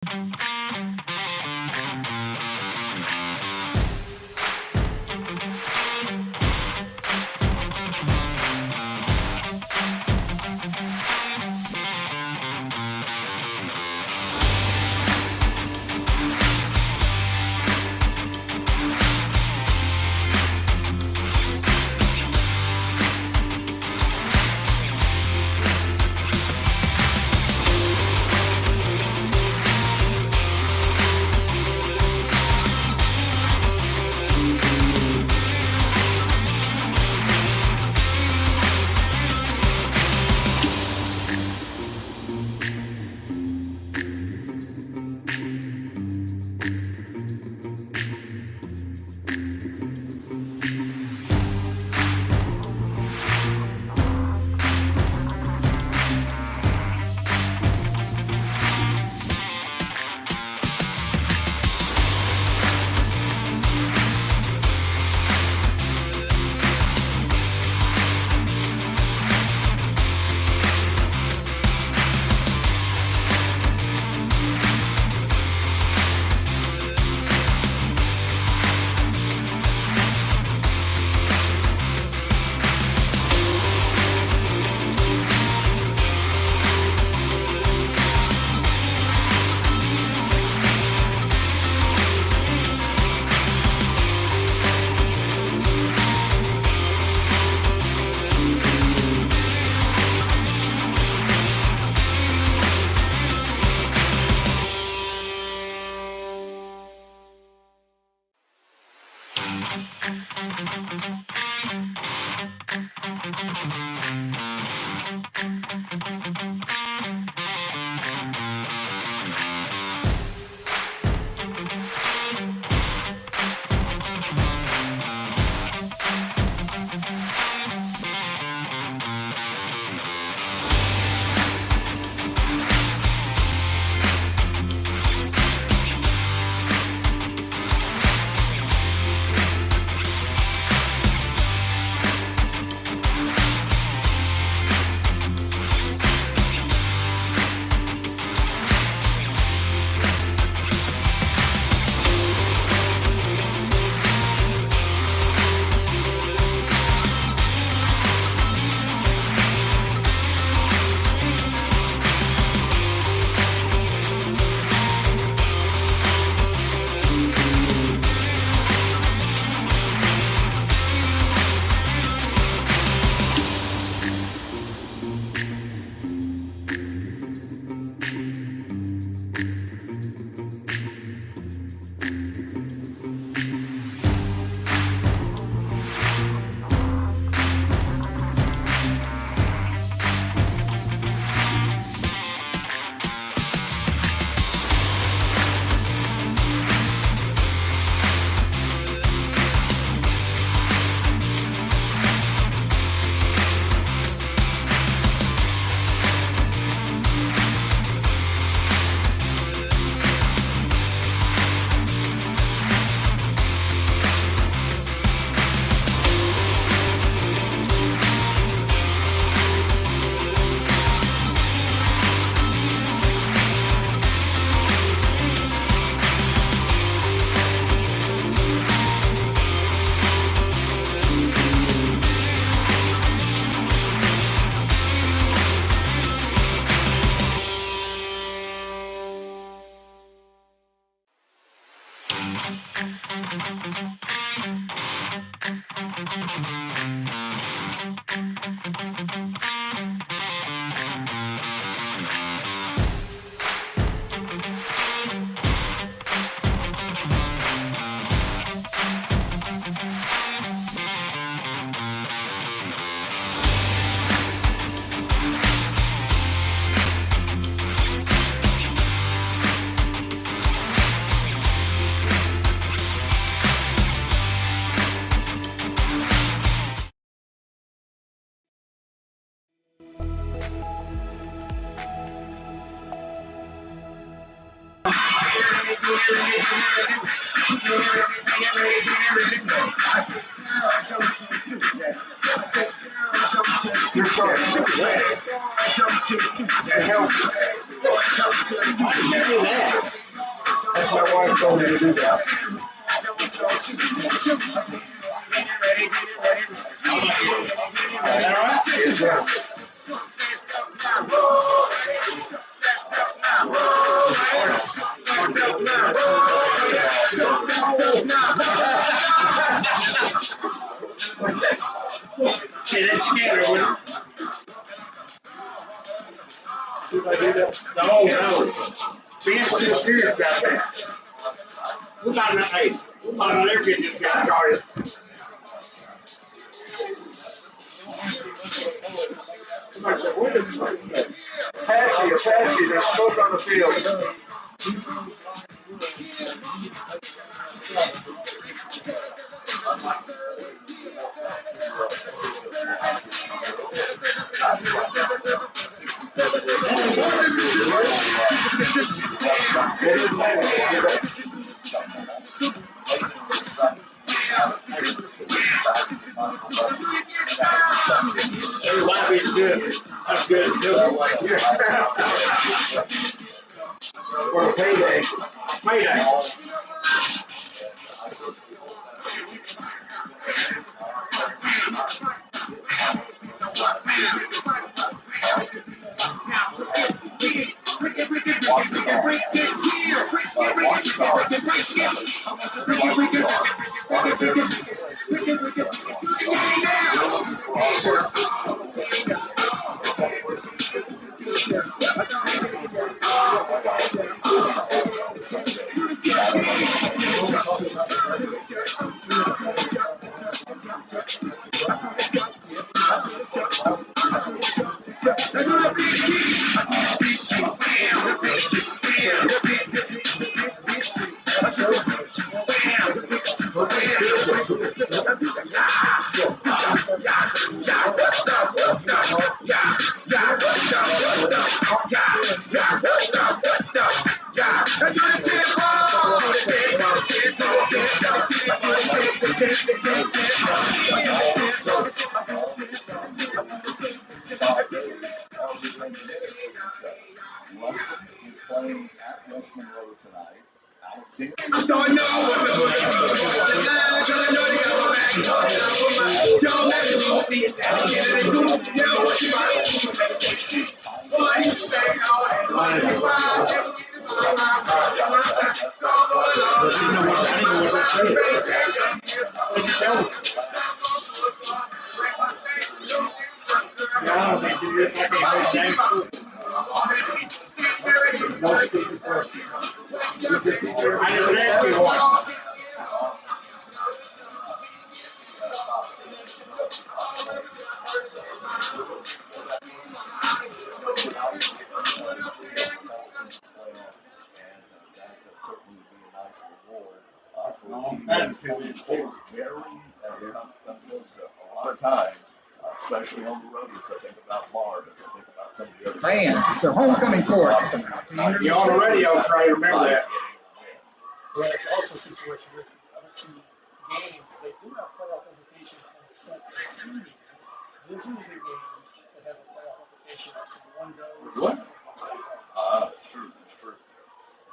How did you do that? told me to do that. Yes, sir. See that scanner with it? See if I do that. No. Being too serious about that. We might not ever get this guy started. Somebody said, where did you Apache, there's smoke on the field. Everybody's good. That's good. For a payday. Payday. So I know what the boys are doing. I know they got my back. Joe Metro, see it down again. And they do, you know what you might do. What you say, all that money is wild. A lot of times, especially on the road, as I think about Marv, as I think about some of the other Fans, the homecoming court. You're on the radio, Trey, remember that. Well, it's also a situation with the other two games. They do have playoff implications in the sense of seeding. This is the game that has a playoff implication as to one goes. What? It's true.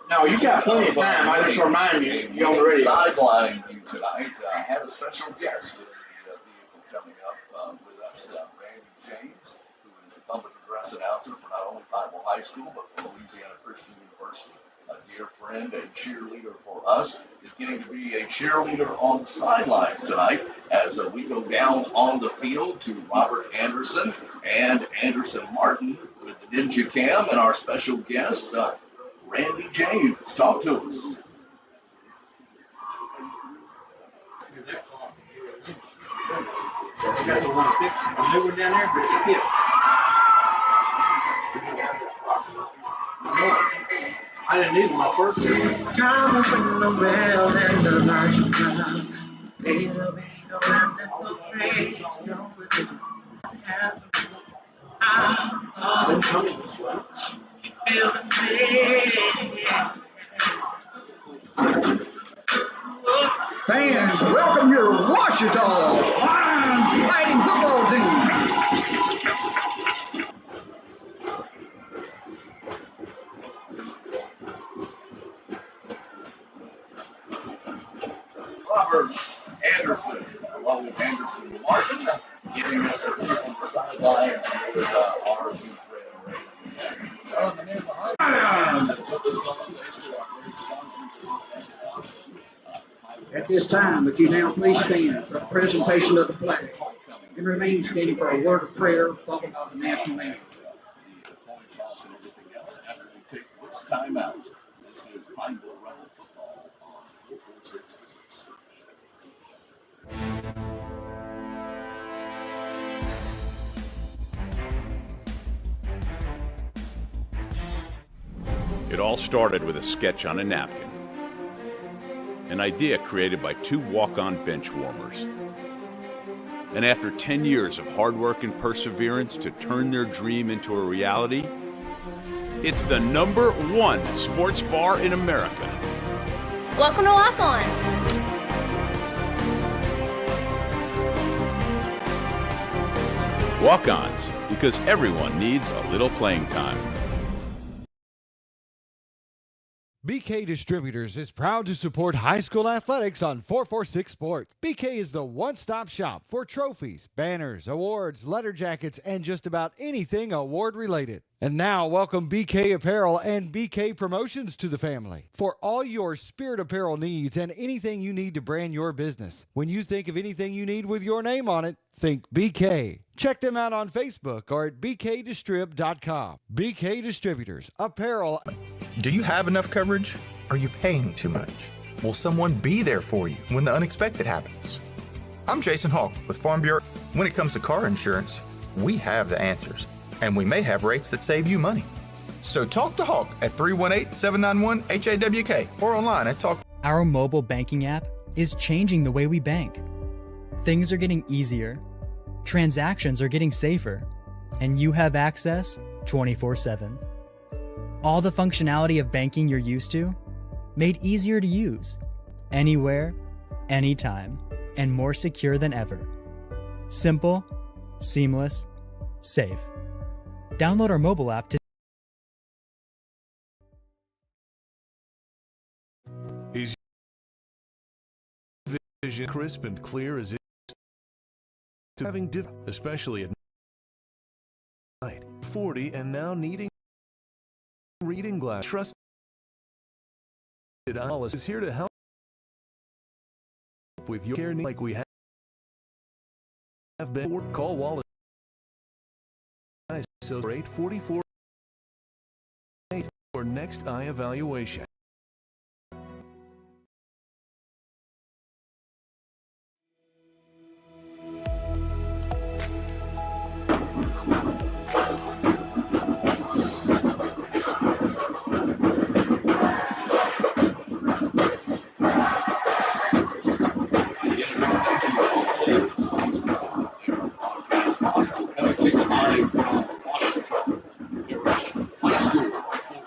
No, you got plenty of time. I just remind you, you're on the radio. Sideline you tonight. I have a special guest in the vehicle coming up with us, Randy James, who is the public address announcer for not only Pineville High School, but for Louisiana Christian University. A dear friend and cheerleader for us is getting to be a cheerleader on the sidelines tonight as we go down on the field to Robert Anderson and Anderson Martin with the Ninja Cam and our special guest, Randy James. Talk to us. You got the one fix. The new one down there, but it's fixed. I didn't need my first one. Time open the well and the lights are down. It'll be no end, there's no trace, no religion. Feel the city. Fans, welcome your Ouachita Fighting Football Team. Robert Anderson, along with Anderson Martin, giving us a view from the sidelines with our good friend At this time, would you now please stand for the presentation of the flag and remain standing for a word of prayer followed by the national anthem. The coin toss and everything else after we take this time out. This is Pineville Rebel football on 446 Sports. It all started with a sketch on a napkin. An idea created by two walk-on bench warmers. And after 10 years of hard work and perseverance to turn their dream into a reality, it's the #1 sports bar in America. Welcome to Walk On. Walk-ons, because everyone needs a little playing time. BK Distributors is proud to support high school athletics on 446 Sports. BK is the one-stop shop for trophies, banners, awards, letter jackets, and just about anything award-related. And now, welcome BK Apparel and BK Promotions to the family. For all your spirit apparel needs and anything you need to brand your business. When you think of anything you need with your name on it, think BK. Check them out on Facebook or at bkdistrib.com. BK Distributors, apparel. Do you have enough coverage? Are you paying too much? Will someone be there for you when the unexpected happens? I'm Jason Hawk with Farm Bureau. When it comes to car insurance, we have the answers, and we may have rates that save you money. So talk to Hawk at 318-791-HAWK or online at Talk. Our mobile banking app is changing the way we bank. Things are getting easier, transactions are getting safer, and you have access 24/7. All the functionality of banking you're used to, made easier to use, anywhere, anytime, and more secure than ever. Simple, seamless, safe. Download our mobile app today. Is vision crisp and clear as it is? Having especially at night, 40 and now needing reading glass. Trusted Alice is here to help with your care like we have been. Call Wallace so 844 for next eye evaluation. Coming to you live from Ouachita Parish High School,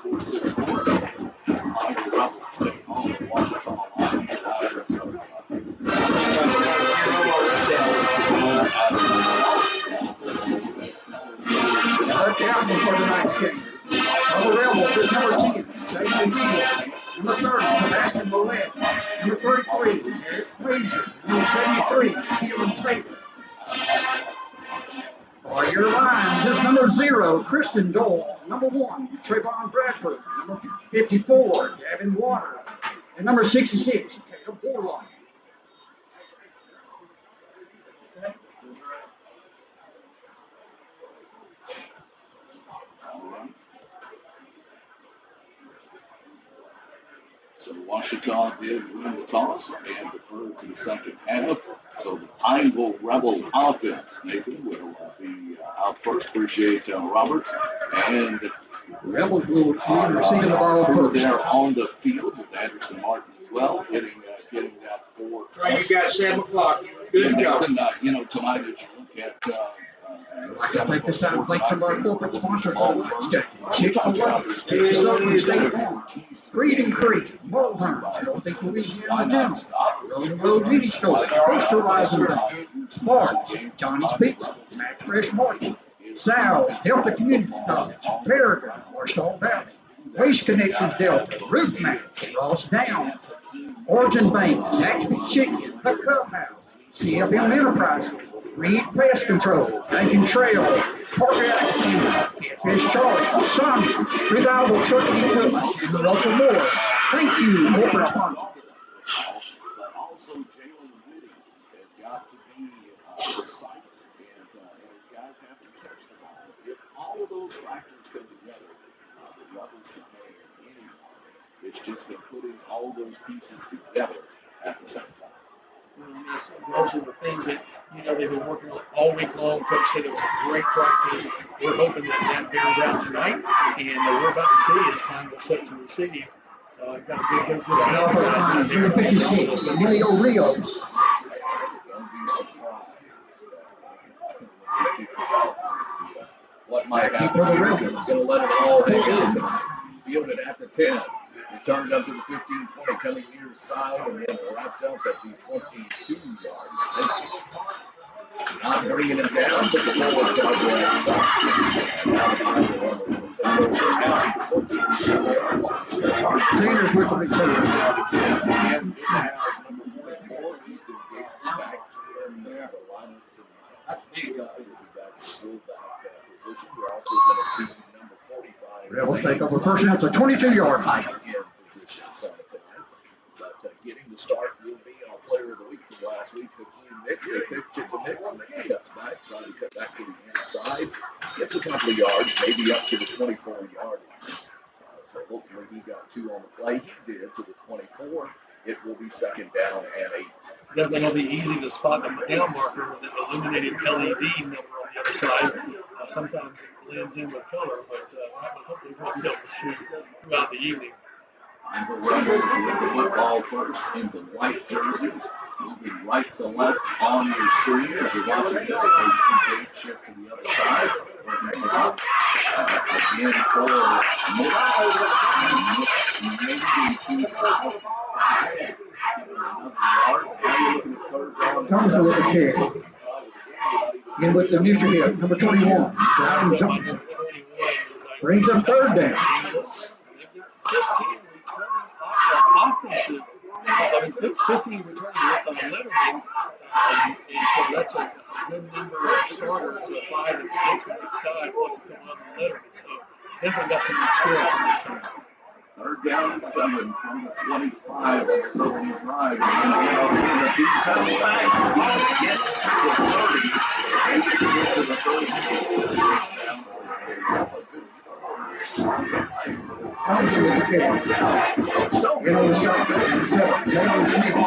446 Sports, as the Pineville Rebels take on the Ouachita Lions of Arizona. Our captains for tonight's game. Pineville Rebels is number 10, Jason Eagle. Number 30, Sebastian Millette. Number 33, Eric Frazier. Number 73, Keelan Taylor. For your lines is number 0, Kristen Dole. Number 1, Trayvon Bradford. Number 54, Gavin Waters. And number 66, Caleb Borlaug. So Ouachita did win the toss and deferred to the second half. So the Pineville Rebel offense, Nathan, will be out first. Appreciate Robert. And Rebels will be receiving the ball first. There on the field with Anderson Martin as well, getting that for. You got 7 o'clock. Good to go. Tonight as you look at. I'd like to take this time to thank some of our corporate sponsors for the last day. Chick-fil-A, Southern State Farm, Creed and Creek, Mulhern, Northeast Louisiana Dental, Rolling Road Beauty Store, First Horizon Bank, Sparks, Johnny's Pizza, Max Fresh Market, Sal's, Delta Community College, Paragon, Marshall Valley, Waste Connections Delta, Roof Match, Ross Downs, Origin Bank, Zaxby's Chicken, The Clubhouse, CFM Enterprises, Reed Pest Control, Bacon Trail, Parker Alexander, Catfish Charlie, Sun, Reliable Trucking Equipment, and Russell Moore. Thank you, corporate sponsors. But also Jalen Whitty has got to be precise, and his guys have to catch the ball. If all of those factors come together, the Rebels can hang anyone. It's just been putting all those pieces together at the same time. Those are the things that, they've been working on all week long. Coach said it was a great practice. We're hoping that bears out tonight, and we're about to see as time was set to receive. Got a good outfit. Number 56, Emilio Rios. What might happen? He's going to let it all hang out tonight. Fielded at the 10. Returned up to the 15-20, coming near side, and then wrapped up at the 22-yard line. Not bringing it down, but the ball was down to that spot. And now the final run will take over now at the 22-yard line. Seniors with the receiver. Again, good to have number 44, Ethan Gates, back in the lineup tonight. He'll be back in fullback position. We're also going to see number 45. Rebels take over first down at the 22-yard line. Position tonight. But getting the start will be our player of the week from last week, Hakeem Nix. They pitch it to Nix, and Nix cuts back, trying to cut back to the inside. Gets a couple of yards, maybe up to the 24-yard line. So hopefully he got 2 on the play. He did to the 24. It will be second down and 8. Definitely going to be easy to spot the down marker with an illuminated LED number on the other side. Sometimes it blends in with color, but hopefully we'll be able to see throughout the evening. And the Rebels with the football first in the white jerseys. Moving right to left on your screen as you're watching this. You see Gates shift to the other side. Working it out. Again for Thompson with the kick. Again with the mutual hit, number 21, Zion Johnson. Brings up third down. 15 offensive. 15 returning with Letterman. And so that's a good number of starters, 5 and 6 on each side, plus a couple other Letterman. So definitely got some experience in this team. Third down and 7 from the 25 on this opening drive. And the defensive back. He gets to the 30. Thompson with the kick. In on the stop, 7, Jalen Smith.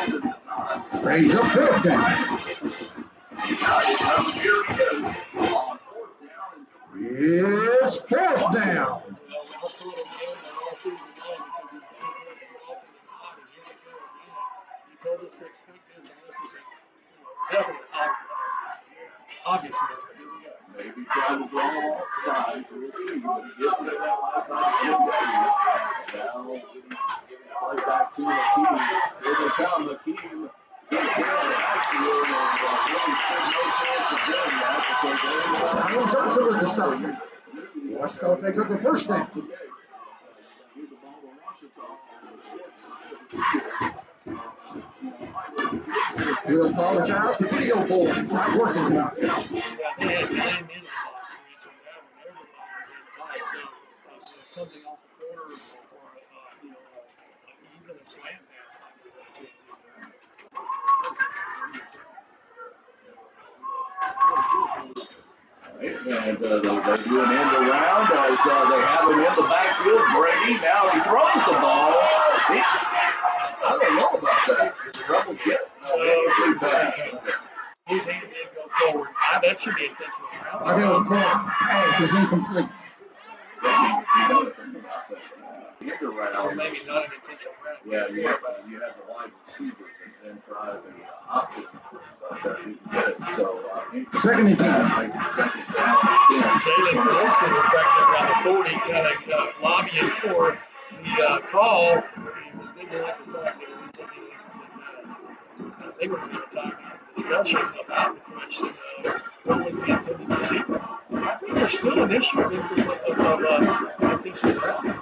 Brings up third down. It's fourth down. Told us to expect this, and this is a definite obvious move. Here we go. Maybe trying to draw off sides. We'll see. But he did say that last night. Jim Davies. Now giving the play back to Hakeem. Here they come. Hakeem gets in the backfield, and really stood no chance of doing that because Zion Johnson with the stop. Washington takes up the first down. give the ball to Ouachita on the short side of the field. We apologize. The video board is not working tonight. They had 9 men in the box, so everybody was in tight. So something off the corner or even a slant pass might be that change. And they do an end around as they have him in the backfield. Brady, now he throws the ball. I don't know about that. Did the Rebels get it? His hand did go forward. That should be intentional. I know the pass is incomplete. End around. So maybe not an intentional route. Yeah, you have the wide receivers and then try the option, but he didn't get it. So second and 10. Second down and 10. Jalen Wilson is back there around the 40, kind of lobbying for the call. They didn't like the fact that it was I think we're going to have a timeout discussion about the question of what was the intended receiver. I think there's still an issue of intentional route.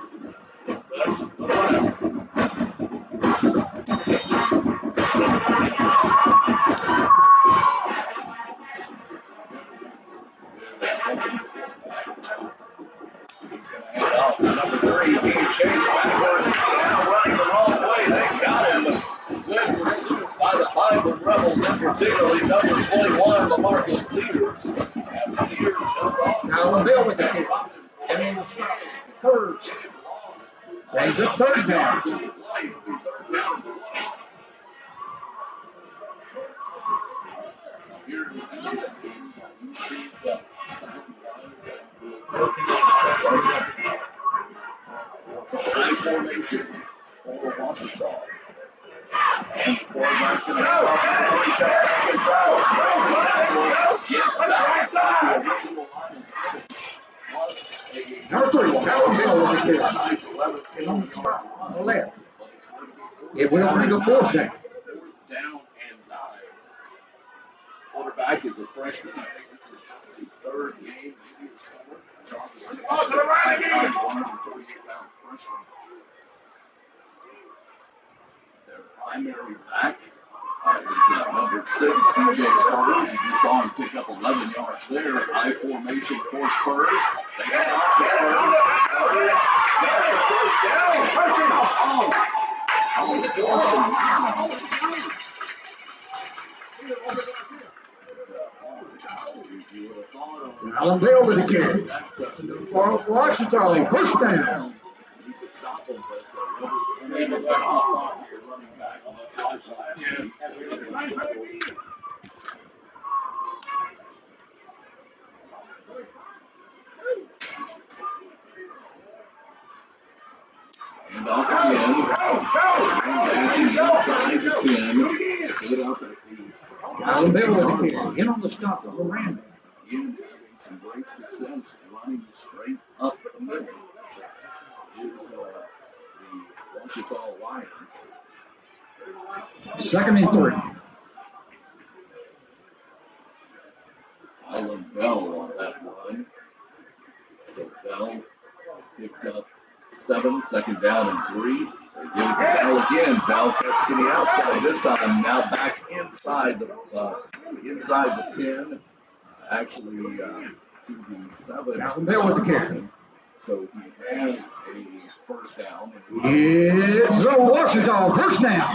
Number 3, being chased backwards, now running the wrong way. They got him. Good pursuit by the Pineville Rebels, and particularly number 21, LaMarcus Leaders. As Leaders held on. Now Bill with the kick. And in the spot. First. There's a third down. High formation for Ouachita. And the quarterback's going to go up and he cuts back inside. Gets back to the original line of scrimmage. Number 3, Callum Bill with the kick. And on the spot. On the left. It will bring a fourth down. Down and 9. Quarterback is a freshman. I think this is just his third game, maybe his fourth. Jarvis is a 138-pound freshman. Their primary back is number 6, CJ Spurs. You just saw him pick up 11 yards there. High formation for Spurs. They get off the Spurs. Spurs got the first down. Oh, Callum Bill with the kick. For Ouachita, first down. You could stop him, but Rebels unable to stop your running back on the touch last week. And off again. Dashing inside the 10. Put it up at the Callum Bill with the kick. In on the stop of Miranda. Again, having some great success running straight up the middle. Is the Ouachita Lions. 2nd and 3. Island Bell on that run. So Bell picked up 7, 2nd down and 3. They give it to Bell again. Bell cuts to the outside this time. Now back inside the 10. Actually to the 7. Callum Bill with the kick. So he has a first down. It's the Ouachita first down.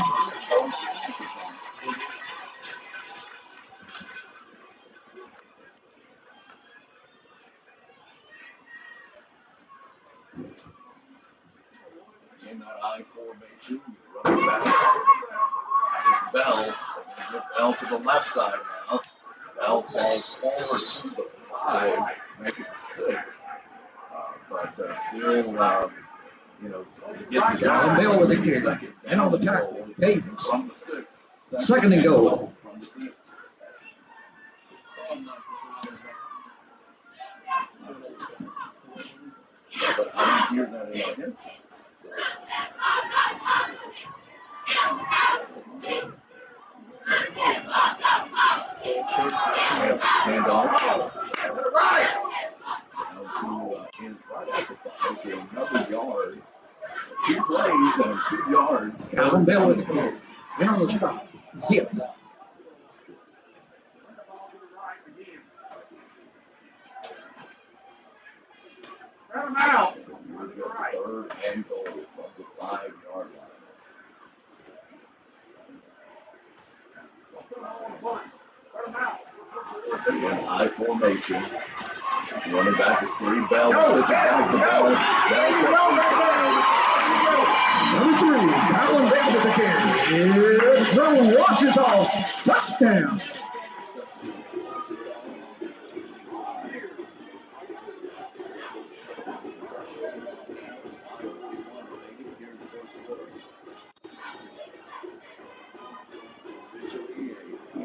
In that I formation, running back is Bell. Get Bell to the left side now. Bell falls forward to the 5, make it 6. But still, he gets it Callum Bill with the kick. second And on the tackle, Davis. from the 6. 2nd and goal. From the 6. Yeah, but I didn't hear that in our headsets. Hand off. Right at the 5, so another yard. 2 plays and 2 yards. Callum Bill with the kick. In on the spot. Zips. Run him out. So we've got the 3rd and goal from the 5-yard line. In high formation. Running back is 3. Bell. Pitch it back to Bell. Number 3, Callum Bill with the kick. It's the Ouachita touchdown.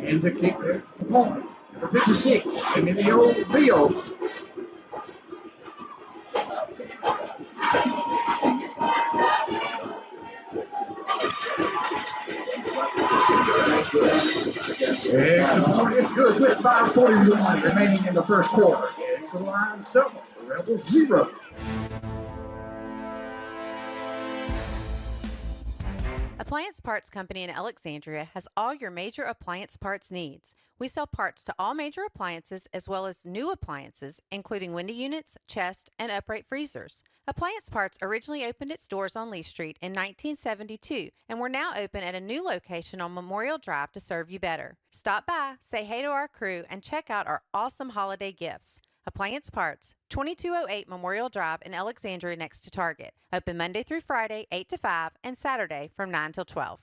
And the kicker, number 56, Pineville Rebels. It's good with 5:41 remaining in the first quarter. It's the Lions 7, the Rebels 0. Appliance Parts Company in Alexandria has all your major appliance parts needs. We sell parts to all major appliances as well as new appliances, including window units, chest, and upright freezers. Appliance Parts originally opened its doors on Lee Street in 1972, and we're now open at a new location on Memorial Drive to serve you better. Stop by, say hey to our crew, and check out our awesome holiday gifts. Appliance Parts, 2208 Memorial Drive in Alexandria next to Target. Open Monday through Friday, 8 to 5, and Saturday from 9 till 12.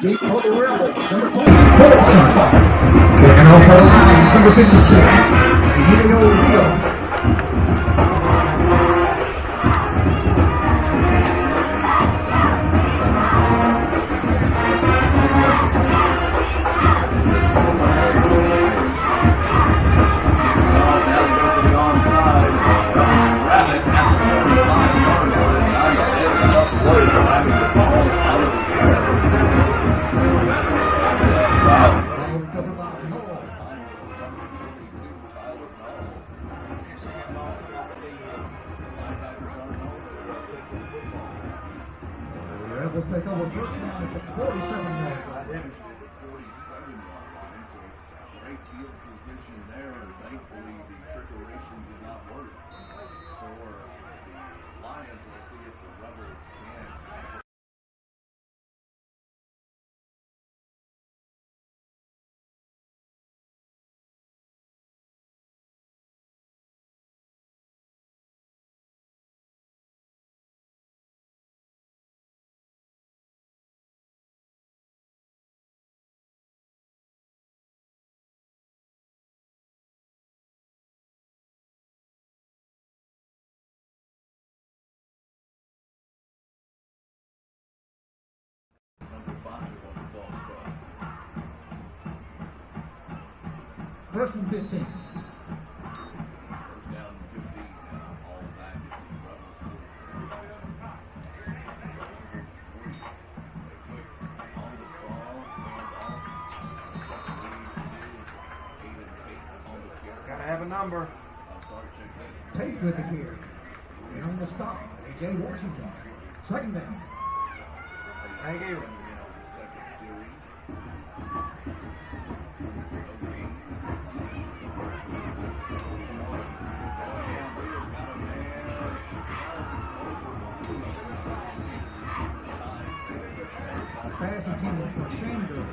Deep for the Rebels, number 20, Kicking off for the Lions, number 56, Pineville Rebels. Rebels take over first down at the 47-yard line. Great field position there, and thankfully the trickeration did not work for the Lions. Let's see if the Rebels can. First and 15. First down and 15 now, all back at the Rebels 40. Quick on the ball, hand off. Second lead is 8 on the carry. Gotta have a number. Tate with the carry. And on the stop, A.J. Washington. Second down. Thank you. Second series. Pass intended for Sandberg.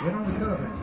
Get on the coverage.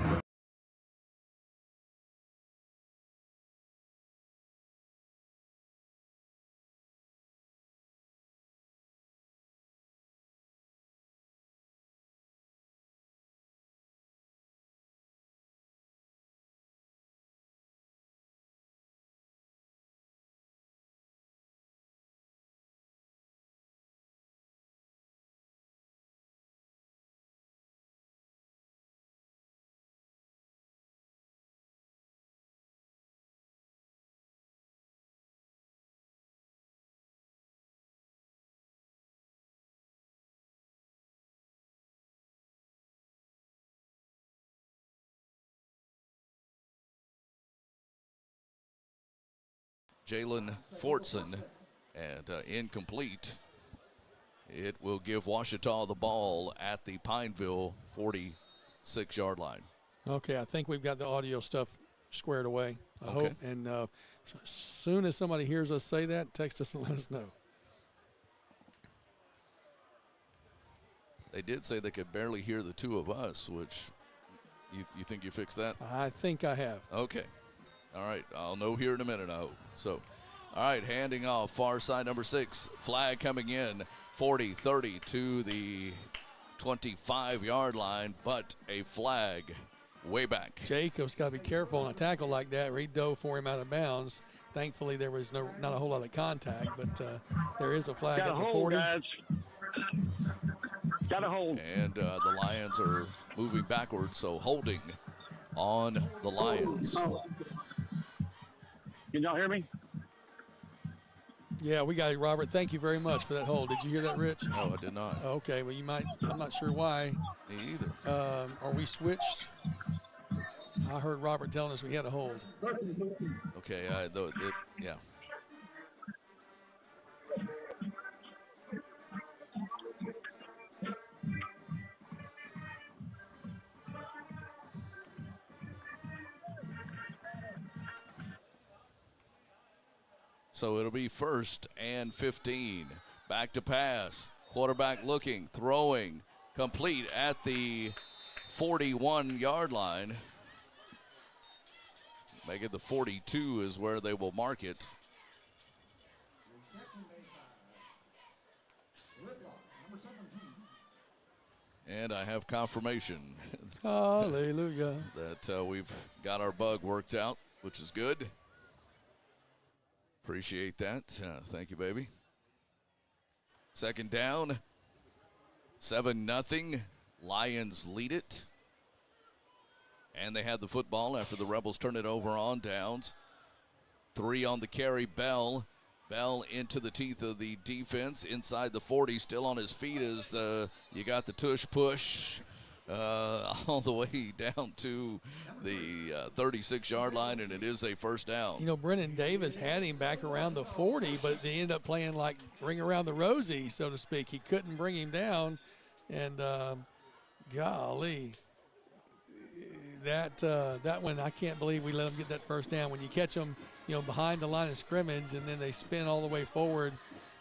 Jalen Fortson, and incomplete. It will give Ouachita the ball at the Pineville 46-yard line. Okay, I think we've got the audio stuff squared away, I hope. And as soon as somebody hears us say that, text us and let us know. They did say they could barely hear the two of us, which you think you fixed that? I think I have. Okay. All right, I'll know here in a minute, I hope. So, all right, handing off far side number 6. Flag coming in, 40-30 to the 25-yard line, but a flag way back. Jacob's got to be careful on a tackle like that. Reed dove for him out of bounds. Thankfully, there was not a whole lot of contact, but there is a flag at the 40. Guys. Got a hold. And the Lions are moving backwards, so holding on the Lions. Oh. Can y'all hear me? Yeah, we got it, Robert. Thank you very much for that hold. Did you hear that, Rich? No, I did not. Okay, well, you might. I'm not sure why. Me either. Are we switched? I heard Robert telling us we had a hold. Okay, yeah. So it'll be 1st and 15. Back to pass. Quarterback looking, throwing, complete at the 41-yard line. Make it the 42 is where they will mark it. And I have confirmation. Hallelujah. That we've got our bug worked out, which is good. Appreciate that. Thank you, baby. 2nd down. 7-0. Lions lead it. And they had the football after the Rebels turned it over on downs. 3 on the carry. Bell into the teeth of the defense. Inside the 40, still on his feet as you got the tush push. All the way down to the 36-yard line, and it is a 1st down. You know, Brennan Davis had him back around the 40, but they ended up playing like ring around the rosy, so to speak. He couldn't bring him down, and golly, that one, I can't believe we let him get that 1st down. When you catch them, you know, behind the line of scrimmage, and then they spin all the way forward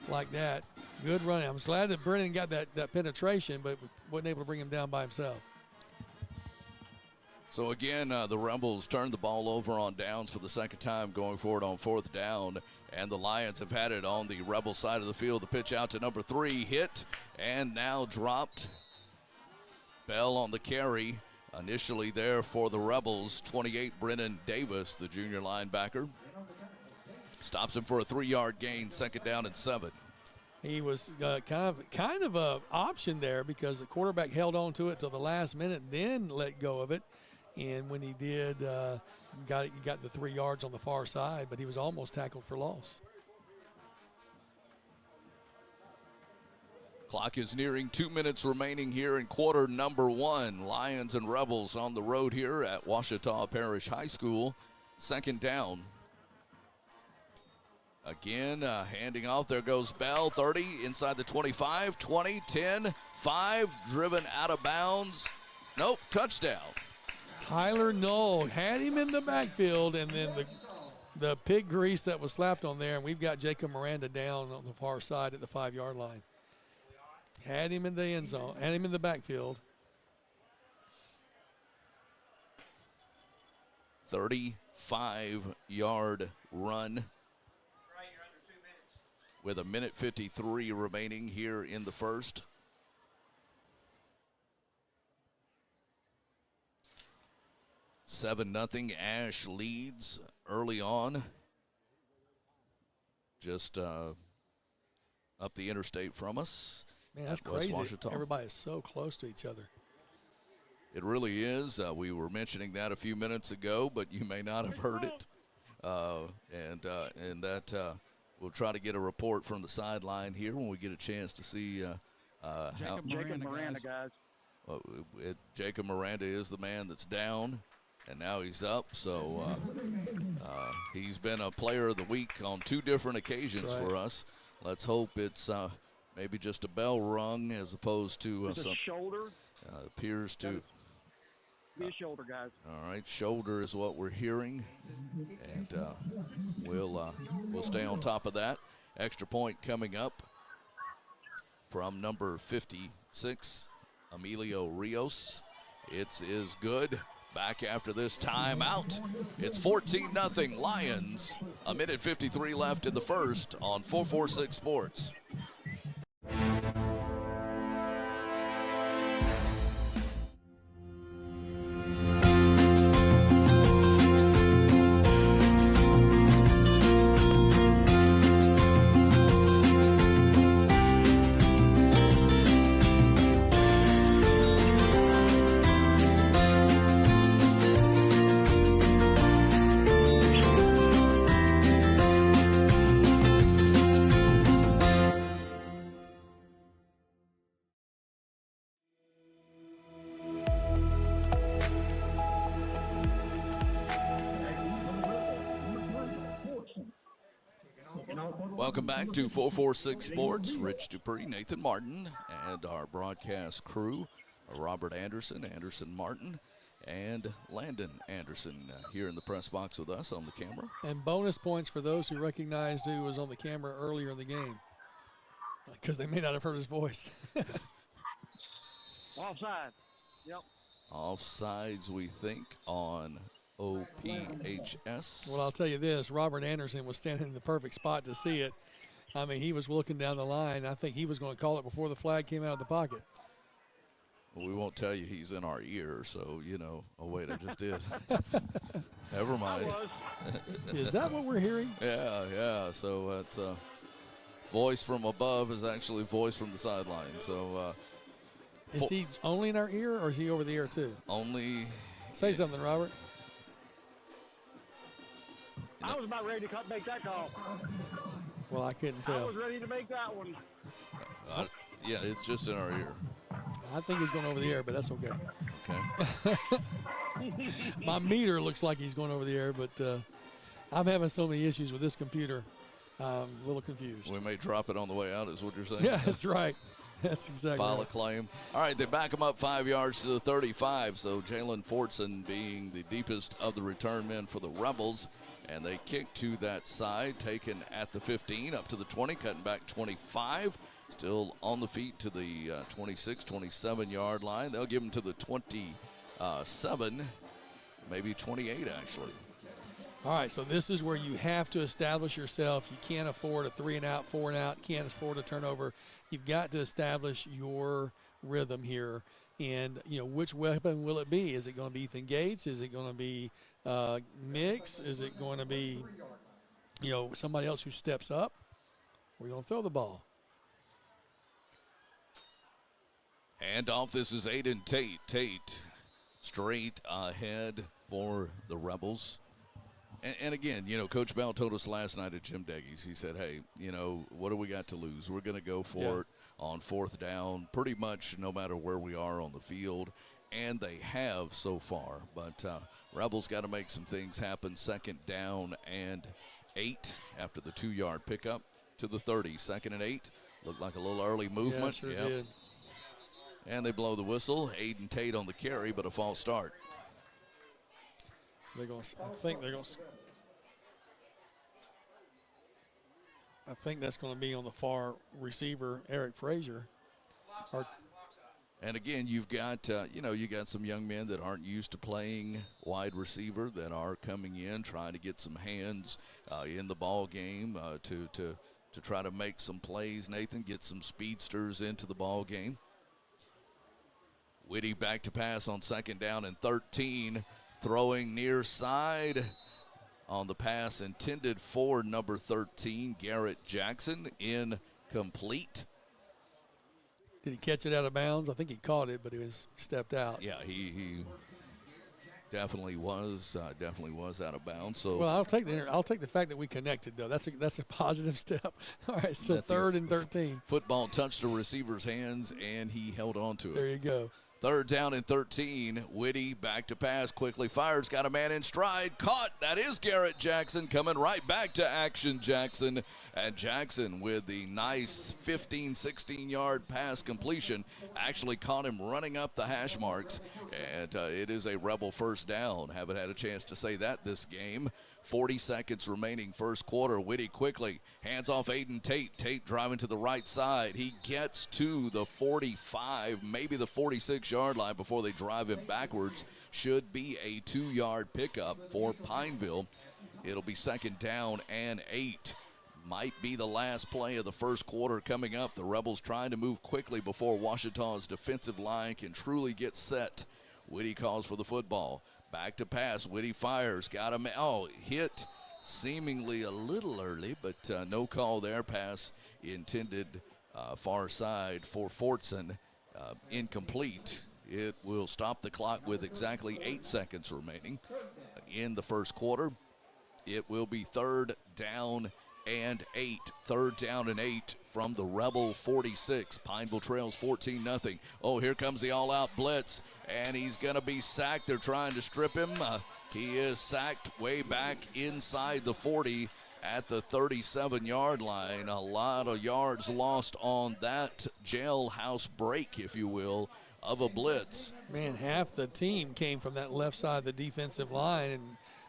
like that. Good running. I'm glad that Brennan got that penetration, but wasn't able to bring him down by himself. So again, the Rebels turned the ball over on downs for the 2nd time going forward on 4th down. And the Lions have had it on the Rebel side of the field. The pitch out to number 3, hit, and now dropped. Bell on the carry. Initially there for the Rebels, 28, Brennan Davis, the junior linebacker. Stops him for a 3-yard gain, 2nd down and 7. He was kind of a option there because the quarterback held on to it till the last minute, then let go of it. And when he did, he got the 3 yards on the far side, but he was almost tackled for loss. Clock is nearing 2 minutes remaining here in quarter number 1. Lions and Rebels on the road here at Ouachita Parish High School. 2nd down. Again, handing off. There goes Bell, 30, inside the 25, 20, 10, 5, driven out of bounds. Nope, touchdown. Tyler Knoll had him in the backfield, and then the pig grease that was slapped on there, and we've got Jacob Miranda down on the far side at the 5-yard line. Had him in the end zone, had him in the backfield. 35-yard run. With a minute 53 remaining here in the 1st. Seven nothing. Ash leads early on. Just up the interstate from us. Man, that's crazy. Everybody is so close to each other. It really is. We were mentioning that a few minutes ago, but you may not have heard it. We'll try to get a report from the sideline here when we get a chance to see Jacob Miranda, guys. Jacob Miranda is the man that's down, and now he's up. So he's been a player of the week on 2 different occasions for us. Let's hope it's maybe just a bell rung as opposed to some shoulder. Appears to be a shoulder, guys. All right, shoulder is what we're hearing, and we'll stay on top of that. Extra point coming up from number 56, Emilio Rios. It is good. Back after this timeout. It's 14-0 Lions. A minute 53 left in the 1st on 446 Sports. Welcome back to 446 Sports. Rich Dupree, Nathan Martin, and our broadcast crew, Robert Anderson, Anderson Martin, and Landon Anderson here in the press box with us on the camera. And bonus points for those who recognized who was on the camera earlier in the game, because they may not have heard his voice. Offside. Yep. Offsides, we think, on OPHS. Well, I'll tell you this, Robert Anderson was standing in the perfect spot to see it. I mean, he was looking down the line. I think he was going to call it before the flag came out of the pocket. Well, we won't tell you he's in our ear, so, you know. Oh, wait, I just did. Never mind. Is that what we're hearing? Yeah. So it's voice from above is actually voice from the sideline. So is he only in our ear, or is he over the ear too? Only. Say something, Robert. I was about ready to make that call. Well, I couldn't tell. I was ready to make that one. Yeah, it's just in our ear. I think he's going over the air, but that's okay. Okay. My meter looks like he's going over the air, but I'm having so many issues with this computer. I'm a little confused. We may drop it on the way out, is what you're saying? Yeah, that's right. That's exactly File right. a claim. All right, they back him up 5 yards to the 35. So Jalen Fortson being the deepest of the return men for the Rebels. And they kick to that side, taken at the 15, up to the 20, cutting back 25. Still on the feet to the 26, 27-yard line. They'll give him to the 27, maybe 28, actually. All right, so this is where you have to establish yourself. You can't afford a 3-and-out, 4-and-out. You can't afford a turnover. You've got to establish your rhythm here. And, you know, which weapon will it be? Is it going to be Ethan Gates? Is it going to be Mix? Is it going to be, you know, somebody else who steps up? We're going to throw the ball. Handoff, this is Aiden Tate. Tate straight ahead for the Rebels. And again, you know, Coach Bell told us last night at Jim Deggy's, he said, hey, you know, what do we got to lose? We're going to go for it on 4th down pretty much no matter where we are on the field. And they have so far. But Rebels got to make some things happen. 2nd down and 8 after the 2-yard pickup to the 30. 2nd and 8. Looked like a little early movement. Yeah, sure did. And they blow the whistle. Aiden Tate on the carry, but a false start. I think that's going to be on the far receiver, Eric Frazier. And again, you've got, you got some young men that aren't used to playing wide receiver that are coming in, trying to get some hands in the ball game to try to make some plays. Nathan, get some speedsters into the ball game. Whitty back to pass on 2nd down and 13. Throwing near side on the pass intended for number 13, Garrett Jackson, incomplete. Did he catch it out of bounds? I think he caught it, but he was stepped out. Yeah, he definitely was out of bounds. So well, I'll take the fact that we connected though. That's a positive step. All right, so 3rd and 13. Football touched the receiver's hands and he held on to it. There you go. 3rd down and 13. Whitty back to pass, quickly fires, got a man in stride, caught. That is Garrett Jackson coming right back to action. Jackson, and Jackson with the nice 15, 16-yard pass completion actually caught him running up the hash marks, and it is a Rebel 1st down. Haven't had a chance to say that this game. 40 seconds remaining, 1st quarter. Whitty quickly hands off Aiden Tate. Tate driving to the right side. He gets to the 45, maybe the 46-yard line before they drive him backwards. Should be a 2-yard pickup for Pineville. It'll be 2nd down and 8. Might be the last play of the 1st quarter coming up. The Rebels trying to move quickly before Ouachita's defensive line can truly get set. Whitty calls for the football. Back to pass. Whitty fires. Got him. Oh, hit seemingly a little early, but no call there. Pass intended far side for Fortson. Incomplete. It will stop the clock with exactly 8 seconds remaining in the 1st quarter. It will be 3rd down and 8. 3rd down and 8 from the Rebel 46. Pineville trails 14-0. Oh, here comes the all-out blitz, and he's going to be sacked. They're trying to strip him. He is sacked way back inside the 40 at the 37-yard line. A lot of yards lost on that jailhouse break, if you will, of a blitz. Man, half the team came from that left side of the defensive line, and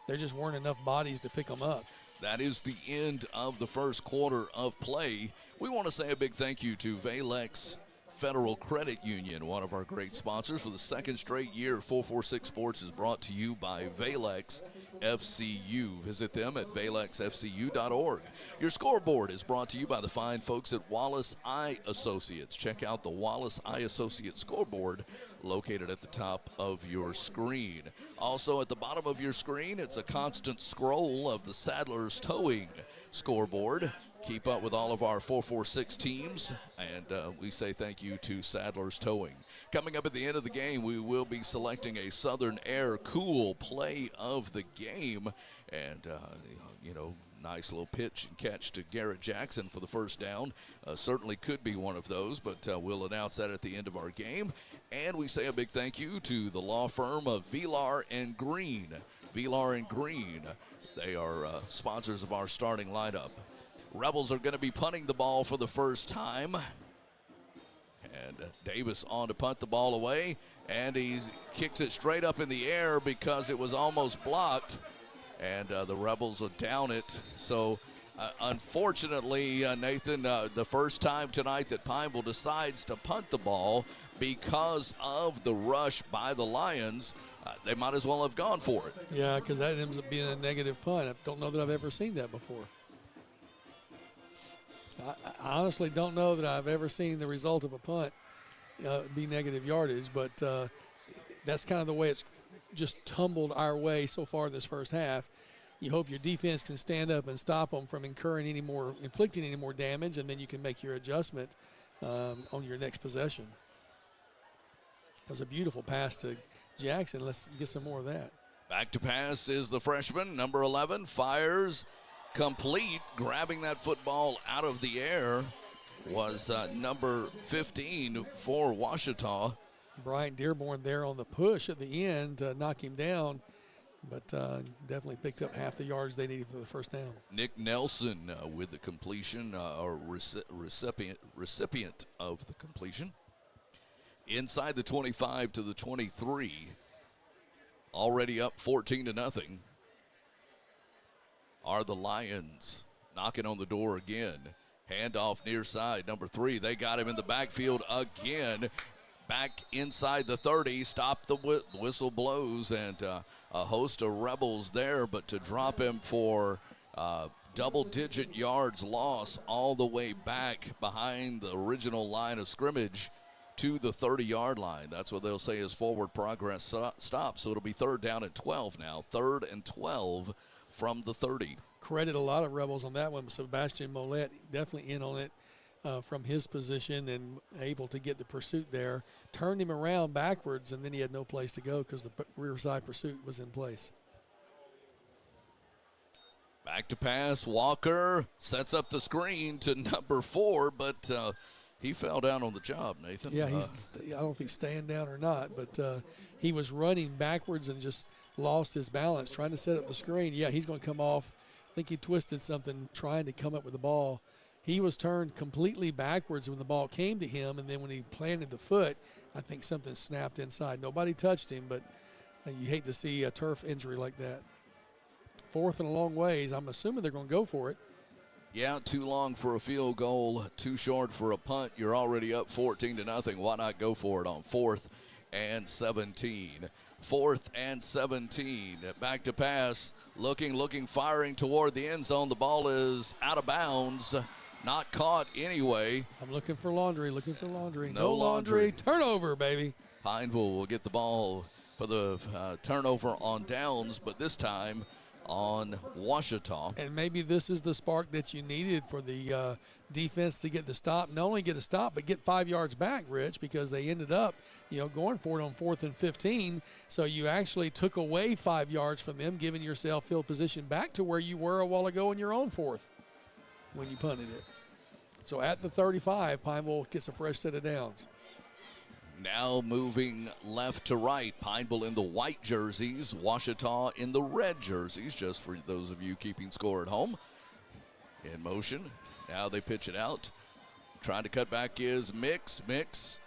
there just weren't enough bodies to pick them up. That is the end of the first quarter of play. We want to say a big thank you to Valex Federal Credit Union, one of our great sponsors. For the second straight year, 446 Sports is brought to you by Valex FCU. Visit them at valexfcu.org. Your scoreboard is brought to you by the fine folks at Wallace Eye Associates. Check out the Wallace Eye Associates scoreboard located at the top of your screen. Also at the bottom of your screen, it's a constant scroll of the Sadler's Towing scoreboard. Keep up with all of our 446 teams, and we say thank you to Sadler's Towing. Coming up at the end of the game, we will be selecting a Southern Air Cool play of the game, and nice little pitch and catch to Garrett Jackson for the first down. Certainly could be one of those, but we'll announce that at the end of our game. And we say a big thank you to the law firm of Vilar and Green. Vilar and Green, they are sponsors of our starting lineup. Rebels are going to be punting the ball for the first time. And Davis on to punt the ball away. And he kicks it straight up in the air because it was almost blocked. And the Rebels will down it. So, unfortunately, Nathan, the first time tonight that Pineville decides to punt the ball because of the rush by the Lions, they might as well have gone for it. Yeah, because that ends up being a negative punt. I don't know that I've ever seen that before. I honestly don't know that I've ever seen the result of a punt be negative yardage, but that's kind of the way it's just tumbled our way so far this first half. You hope your defense can stand up and stop them from inflicting any more damage, and then you can make your adjustment on your next possession. That was a beautiful pass to Jackson. Let's get some more of that. Back to pass is the freshman, number 11, fires complete. Grabbing that football out of the air was number 15 for Ouachita. Brian Dearborn there on the push at the end to knock him down, but definitely picked up half the yards they needed for the first down. Nick Nelson with the completion, or recipient of the completion. Inside the 25 to the 23. Already up 14-0. Are the Lions knocking on the door again. Handoff near side, number 3. They got him in the backfield again. Back inside the 30. Stop the whistle blows, and a host of Rebels there, but to drop him for double-digit yards loss all the way back behind the original line of scrimmage to the 30-yard line. That's what they'll say is forward progress stop. So it'll be 3rd down and 12 now. 3rd and 12 from the 30. Credit a lot of Rebels on that one. Sebastian Mollett definitely in on it from his position and able to get the pursuit there. Turned him around backwards, and then he had no place to go because the rear side pursuit was in place. Back to pass. Walker sets up the screen to number 4, but he fell down on the job, Nathan. Yeah, I don't know if he's staying down or not, but he was running backwards and just lost his balance trying to set up the screen. Yeah, he's going to come off. I think he twisted something trying to come up with the ball. He was turned completely backwards when the ball came to him, and then when he planted the foot, I think something snapped inside. Nobody touched him, but you hate to see a turf injury like that. 4th and a long ways. I'm assuming they're going to go for it. Yeah, too long for a field goal, too short for a punt. You're already up 14-0. Why not go for it on 4th and 17? 4th and 17. Back to pass. Looking, firing toward the end zone. The ball is out of bounds. Not caught anyway. I'm looking for laundry. No laundry. Turnover, baby. Pineville will get the ball for the turnover on downs, but this time on Ouachita. And maybe this is the spark that you needed for the defense to get the stop. Not only get a stop, but get 5 yards back, Rich, because they ended up, going for it on 4th and 15. So you actually took away 5 yards from them, giving yourself field position back to where you were a while ago in your own 4th when you punted it. So at the 35, Pineville gets a fresh set of downs. Now moving left to right. Pineville in the white jerseys, Ouachita in the red jerseys, just for those of you keeping score at home. in motion. Now they pitch it out. Trying to cut back is Mix. Mix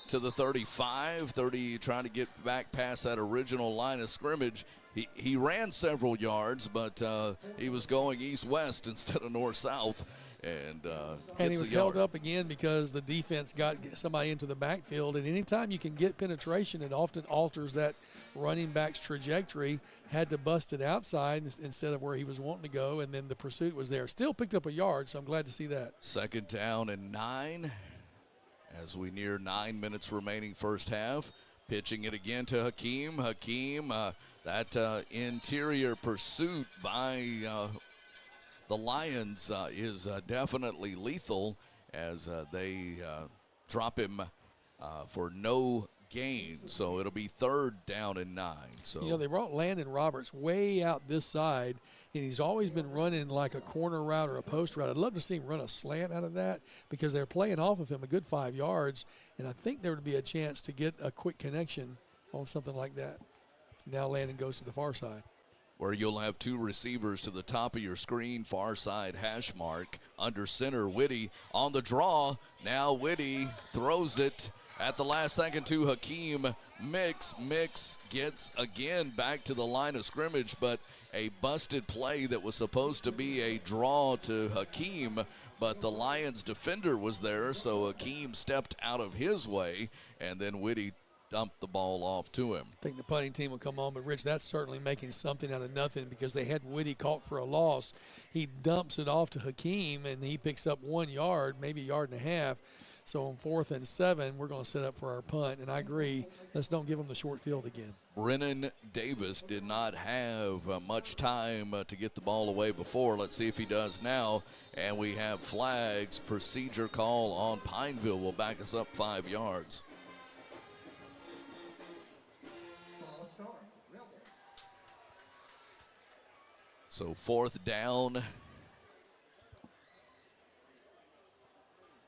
to the 35. 30 trying to get back past that original line of scrimmage. He ran several yards, but he was going east-west instead of north-south. And he was held up again because the defense got somebody into the backfield. And anytime you can get penetration, it often alters that running back's trajectory. Had to bust it outside instead of where he was wanting to go, and then the pursuit was there. Still picked up a yard, so I'm glad to see that. 2nd down and 9 as we near 9 minutes remaining first half. Pitching it again to Hakeem. Hakeem, that interior pursuit by the Lions is definitely lethal as they drop him for no gain. So it'll be 3rd down and 9. So they brought Landon Roberts way out this side, and he's always been running like a corner route or a post route. I'd love to see him run a slant out of that because they're playing off of him a good 5 yards, and I think there would be a chance to get a quick connection on something like that. Now Landon goes to the far side, where you'll have 2 receivers to the top of your screen, far side hash mark. Under center, Whitty on the draw. Now Whitty throws it at the last second to Hakeem. Mix gets again back to the line of scrimmage, but a busted play that was supposed to be a draw to Hakeem, but the Lions defender was there, so Hakeem stepped out of his way, and then Whitty dumped the ball off to him. I think the punting team will come on, but Rich, that's certainly making something out of nothing because they had Whitty caught for a loss. He dumps it off to Hakeem, and he picks up 1 yard, maybe a yard and a half. So on 4th and 7, we're going to set up for our punt, and I agree, let's don't give them the short field again. Brennan Davis did not have much time to get the ball away before. Let's see if he does now, and we have flags. Procedure call on Pineville will back us up 5 yards. So 4th down.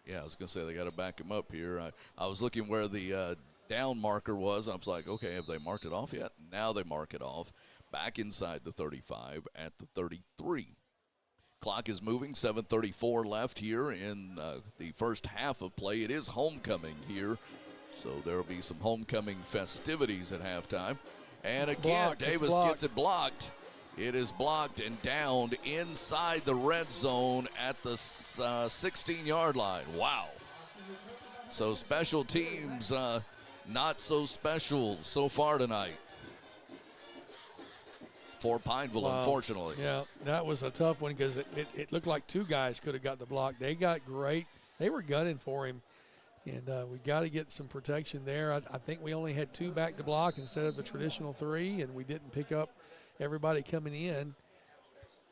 Yeah, I was going to say they got to back him up here. I was looking where the down marker was. I was like, okay, have they marked it off yet? Now they mark it off. Back inside the 35 at the 33. Clock is moving, 7:34 left here in the first half of play. It is homecoming here, so there will be some homecoming festivities at halftime. And again, Davis gets it blocked. It is blocked and downed inside the red zone at the 16-yard line. Wow. So special teams, not so special so far tonight for Pineville, unfortunately. Yeah, that was a tough one because it looked like 2 guys could have got the block. They got great. They were gunning for him, and we got to get some protection there. I think we only had 2 back to block instead of the traditional 3, and we didn't pick up everybody coming in.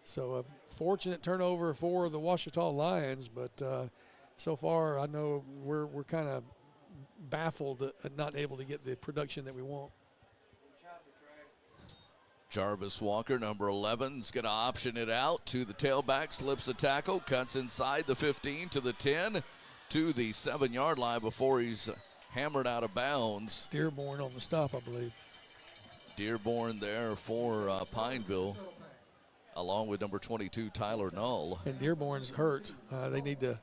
So a fortunate turnover for the Ouachita Lions, but so far I know we're kind of baffled at not able to get the production that we want. Jarvis Walker, number 11, is going to option it out to the tailback, slips a tackle, cuts inside the 15 to the 10 to the 7-yard line before he's hammered out of bounds. Dearborn on the stop, I believe. Dearborn there for Pineville, along with number 22, Tyler Null. And Dearborn's hurt. They need to.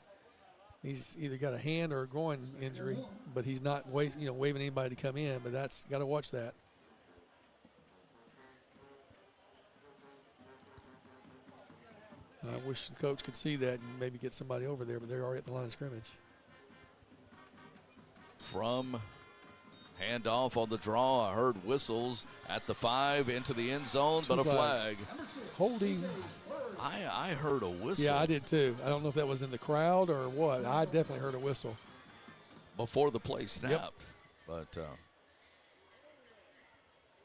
He's either got a hand or a groin injury, but he's not waving anybody to come in. But that's got to watch that. I wish the coach could see that and maybe get somebody over there, but they're already at the line of scrimmage. From handoff on the draw, I heard whistles at the 5 into the end zone, but a flag. Holding. I heard a whistle. Yeah, I did too. I don't know if that was in the crowd or what. I definitely heard a whistle. Before the play snapped. Yep. But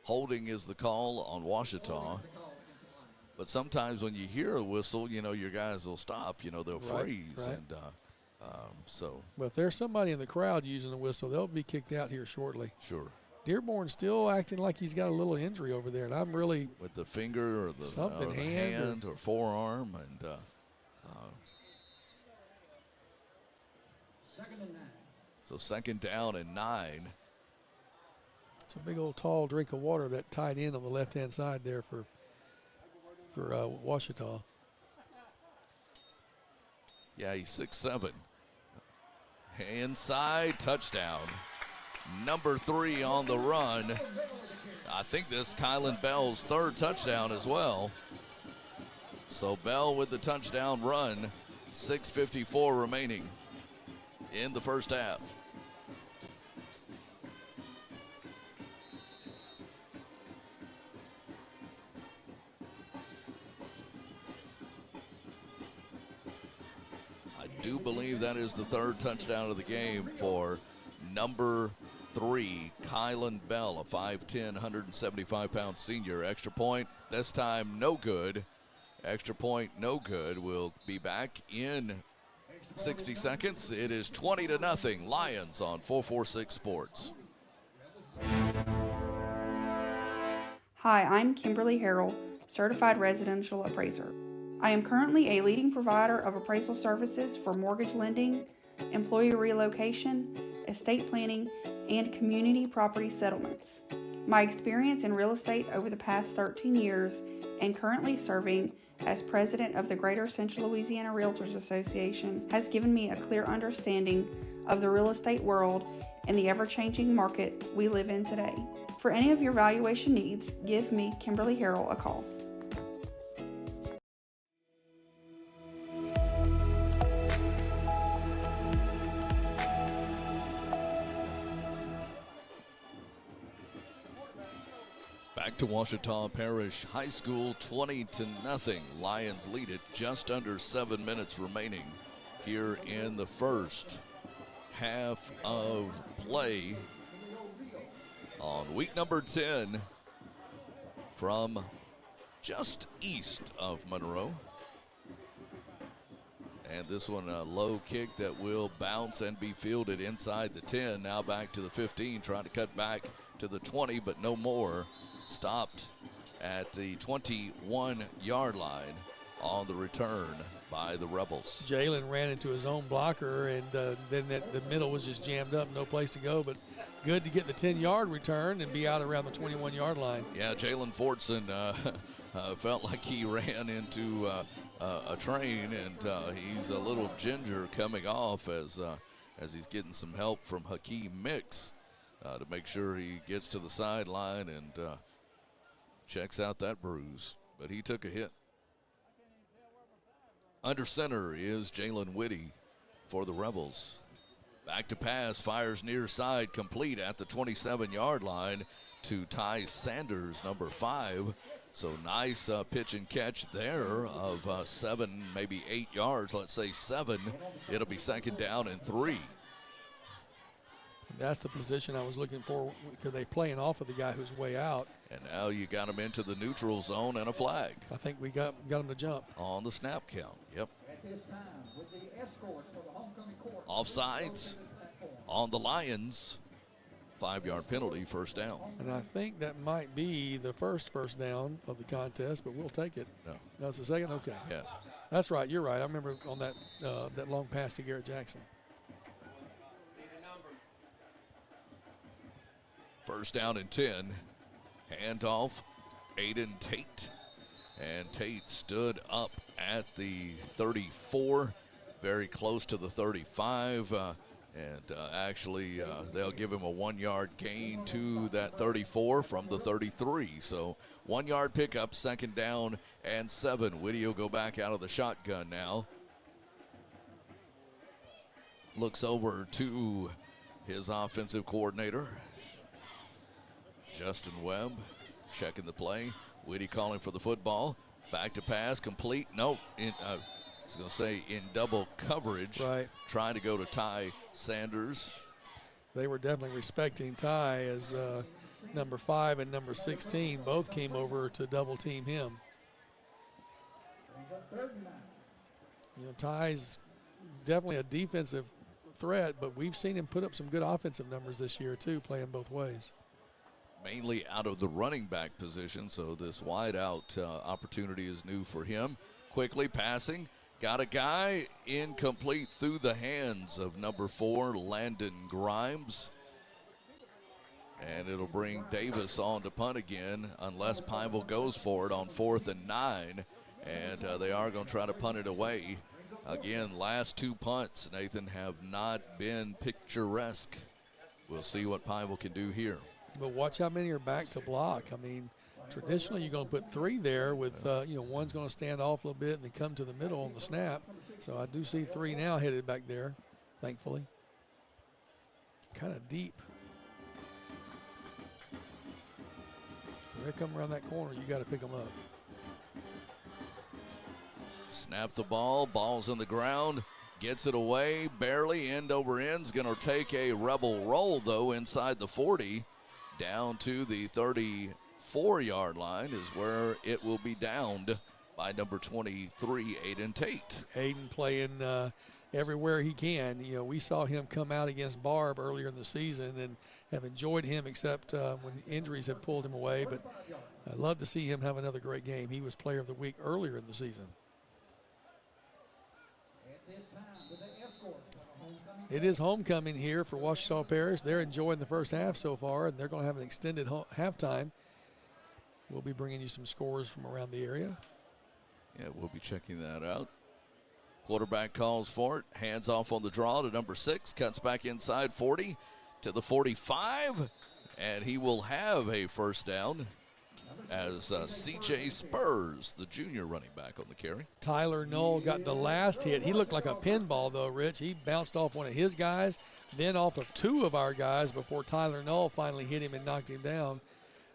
holding is the call on Ouachita. But sometimes when you hear a whistle, your guys will stop. They'll freeze. Right. And so. Well, if there's somebody in the crowd using a whistle, they'll be kicked out here shortly. Sure. Dearborn's still acting like he's got a little injury over there, and I'm really with the finger or the hand or forearm, and so 2nd down and 9. It's a big old tall drink of water that tied in on the left-hand side there for Ouachita. Yeah, he's 6'7". Inside, touchdown. Number 3 on the run. I think this is Kylan Bell's 3rd touchdown as well. So Bell with the touchdown run. 6:54 remaining in the first half. I do believe that is the 3rd touchdown of the game for number 3, Kylan Bell, a 5'10", 175-pound senior. Extra point, this time no good. Extra point, no good. We'll be back in 60 seconds. It is 20-0 Lions on 446 Sports. Hi, I'm Kimberly Harrell, Certified Residential Appraiser. I am currently a leading provider of appraisal services for mortgage lending, employee relocation, estate planning, and community property settlements. My experience in real estate over the past 13 years and currently serving as president of the Greater Central Louisiana Realtors Association has given me a clear understanding of the real estate world and the ever-changing market we live in today. For any of your valuation needs, give me, Kimberly Harrell, a call. Back to Ouachita Parish High School, 20-0. Lions lead it, just under 7 minutes remaining here in the first half of play on week number 10 from just east of Monroe. And this one, a low kick that will bounce and be fielded inside the 10. Now back to the 15, trying to cut back to the 20, but no more. Stopped at the 21-yard line on the return by the Rebels. Jalen ran into his own blocker, and then the middle was just jammed up, no place to go. But good to get the 10-yard return and be out around the 21-yard line. Yeah, Jalen Fortson felt like he ran into a train, and he's a little ginger coming off as he's getting some help from Hakeem Mix to make sure he gets to the sideline and checks out that bruise. But he took a hit. Under center is Jalen Whitty for the Rebels. Back to pass, fires near side, complete at the 27-yard line to Ty Sanders, number 5. So nice pitch and catch there of 7, maybe 8 yards. Let's say 7. It'll be second down and 3. That's the position I was looking for because they're playing off of the guy who's way out. And now you got him into the neutral zone and a flag. I think we got him to jump. On the snap count, yep. Offsides on the Lions. 5-yard penalty, first down. And I think that might be the first down of the contest, but we'll take it. No, it's the second? Okay. Yeah. That's right. You're right. I remember on that long pass to Garrett Jackson. First down and 10. Handoff, Aiden Tate. And Tate stood up at the 34, very close to the 35. Actually, they'll give him a 1-yard gain to that 34 from the 33. So 1-yard pickup, second down and 7. Whitty will go back out of the shotgun now. Looks over to his offensive coordinator, Justin Webb, checking the play. Whitty calling for the football. Back to pass, complete. No, I was going to say in double coverage. Right. Trying to go to Ty Sanders. They were definitely respecting Ty as number 5 and number 16 both came over to double team him. You know, Ty's definitely a defensive threat, but we've seen him put up some good offensive numbers this year too, playing both ways. Mainly out of the running back position, so this wide out opportunity is new for him. Quickly passing, got a guy incomplete through the hands of number 4, Landon Grimes. And it'll bring Davis on to punt again unless Pineville goes for it on 4th and 9. And they are going to try to punt it away. Again, last two punts, Nathan, have not been picturesque. We'll see what Pineville can do here. But watch how many are back to block. I mean, traditionally you're going to put 3 there with, one's going to stand off a little bit and then come to the middle on the snap. So I do see 3 now headed back there, thankfully. Kind of deep. So they're coming around that corner. You got to pick them up. Snap the ball. Ball's on the ground. Gets it away. Barely end over end's going to take a Rebel roll, though, inside the 40. Down to the 34-yard line is where it will be downed by number 23, Aiden Tate. Aiden playing everywhere he can. You know, we saw him come out against Barb earlier in the season and have enjoyed him, except when injuries have pulled him away. But I'd love to see him have another great game. He was player of the week earlier in the season. It is homecoming here for Ouachita Parish. They're enjoying the first half so far, and they're going to have an extended halftime. We'll be bringing you some scores from around the area. Yeah, we'll be checking that out. Quarterback calls for it. Hands off on the draw to number 6. Cuts back inside 40 to the 45. And he will have a first down as C.J. Spurs, the junior running back, on the carry. Tyler Knoll got the last hit. He looked like a pinball, though, Rich. He bounced off one of his guys, then off of 2 of our guys before Tyler Knoll finally hit him and knocked him down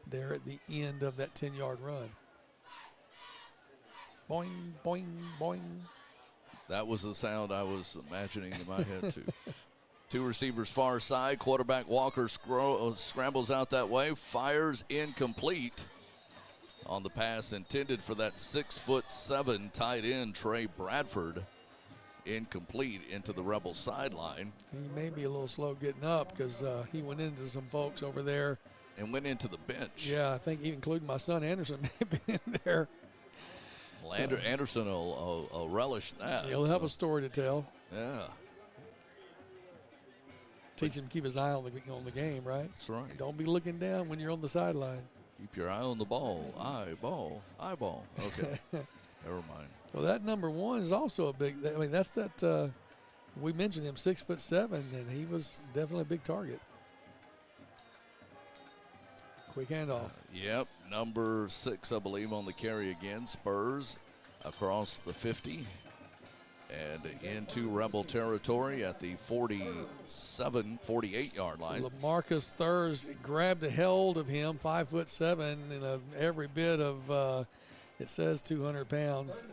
there at the end of that 10-yard run. Boing, boing, boing. That was the sound I was imagining in my head, too. 2 receivers far side. Quarterback Walker scrambles out that way. Fires incomplete on the pass intended for that 6'7" tight end, Trey Bradford. Incomplete into the Rebel sideline. He may be a little slow getting up because he went into some folks over there. And went into the bench. Yeah, I think even including my son Anderson may have been in there. Well, Anderson will relish that. He'll have a story to tell. Yeah. Teach him to keep his eye on the game, right? That's right. Don't be looking down when you're on the sideline. Keep your eye on the ball. Eyeball. Okay. Never mind. Well, that number 1 is also a big. I mean, that's that. We mentioned him 6'7", and he was definitely a big target. Quick handoff. Yep, number 6, I believe, on the carry again. Spurs across the 50 and into Rebel territory at the 48-yard line. LaMarcus Thurs grabbed a hold of him, 5'7", and every bit of, it says 200 pounds.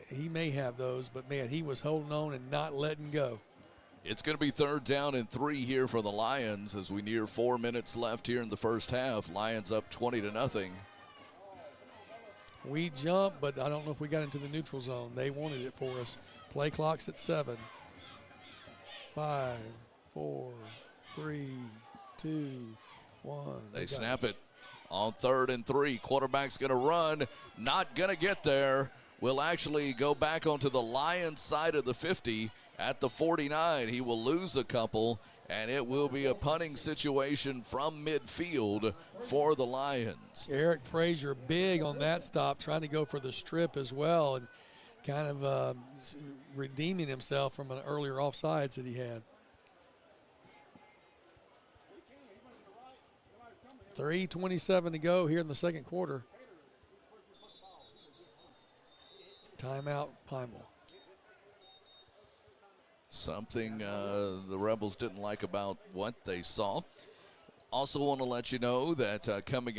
He may have those, but, man, he was holding on and not letting go. It's going to be 3rd down and 3 here for the Lions as we near 4 minutes left here in the first half. Lions up 20-0. We jumped, but I don't know if we got into the neutral zone. They wanted it for us. Play clock's at 7. 5, 4, 3, 2, 1. They snap it on 3rd and 3. Quarterback's going to run. Not going to get there. Will actually go back onto the Lions side of the 50 at the 49. He will lose a couple, and it will be a punting situation from midfield for the Lions. Eric Frazier big on that stop, trying to go for the strip as well and kind of redeeming himself from an earlier offsides that he had. 3:27 to go here in the second quarter. Timeout, Pineville. Something the Rebels didn't like about what they saw. Also want to let you know that coming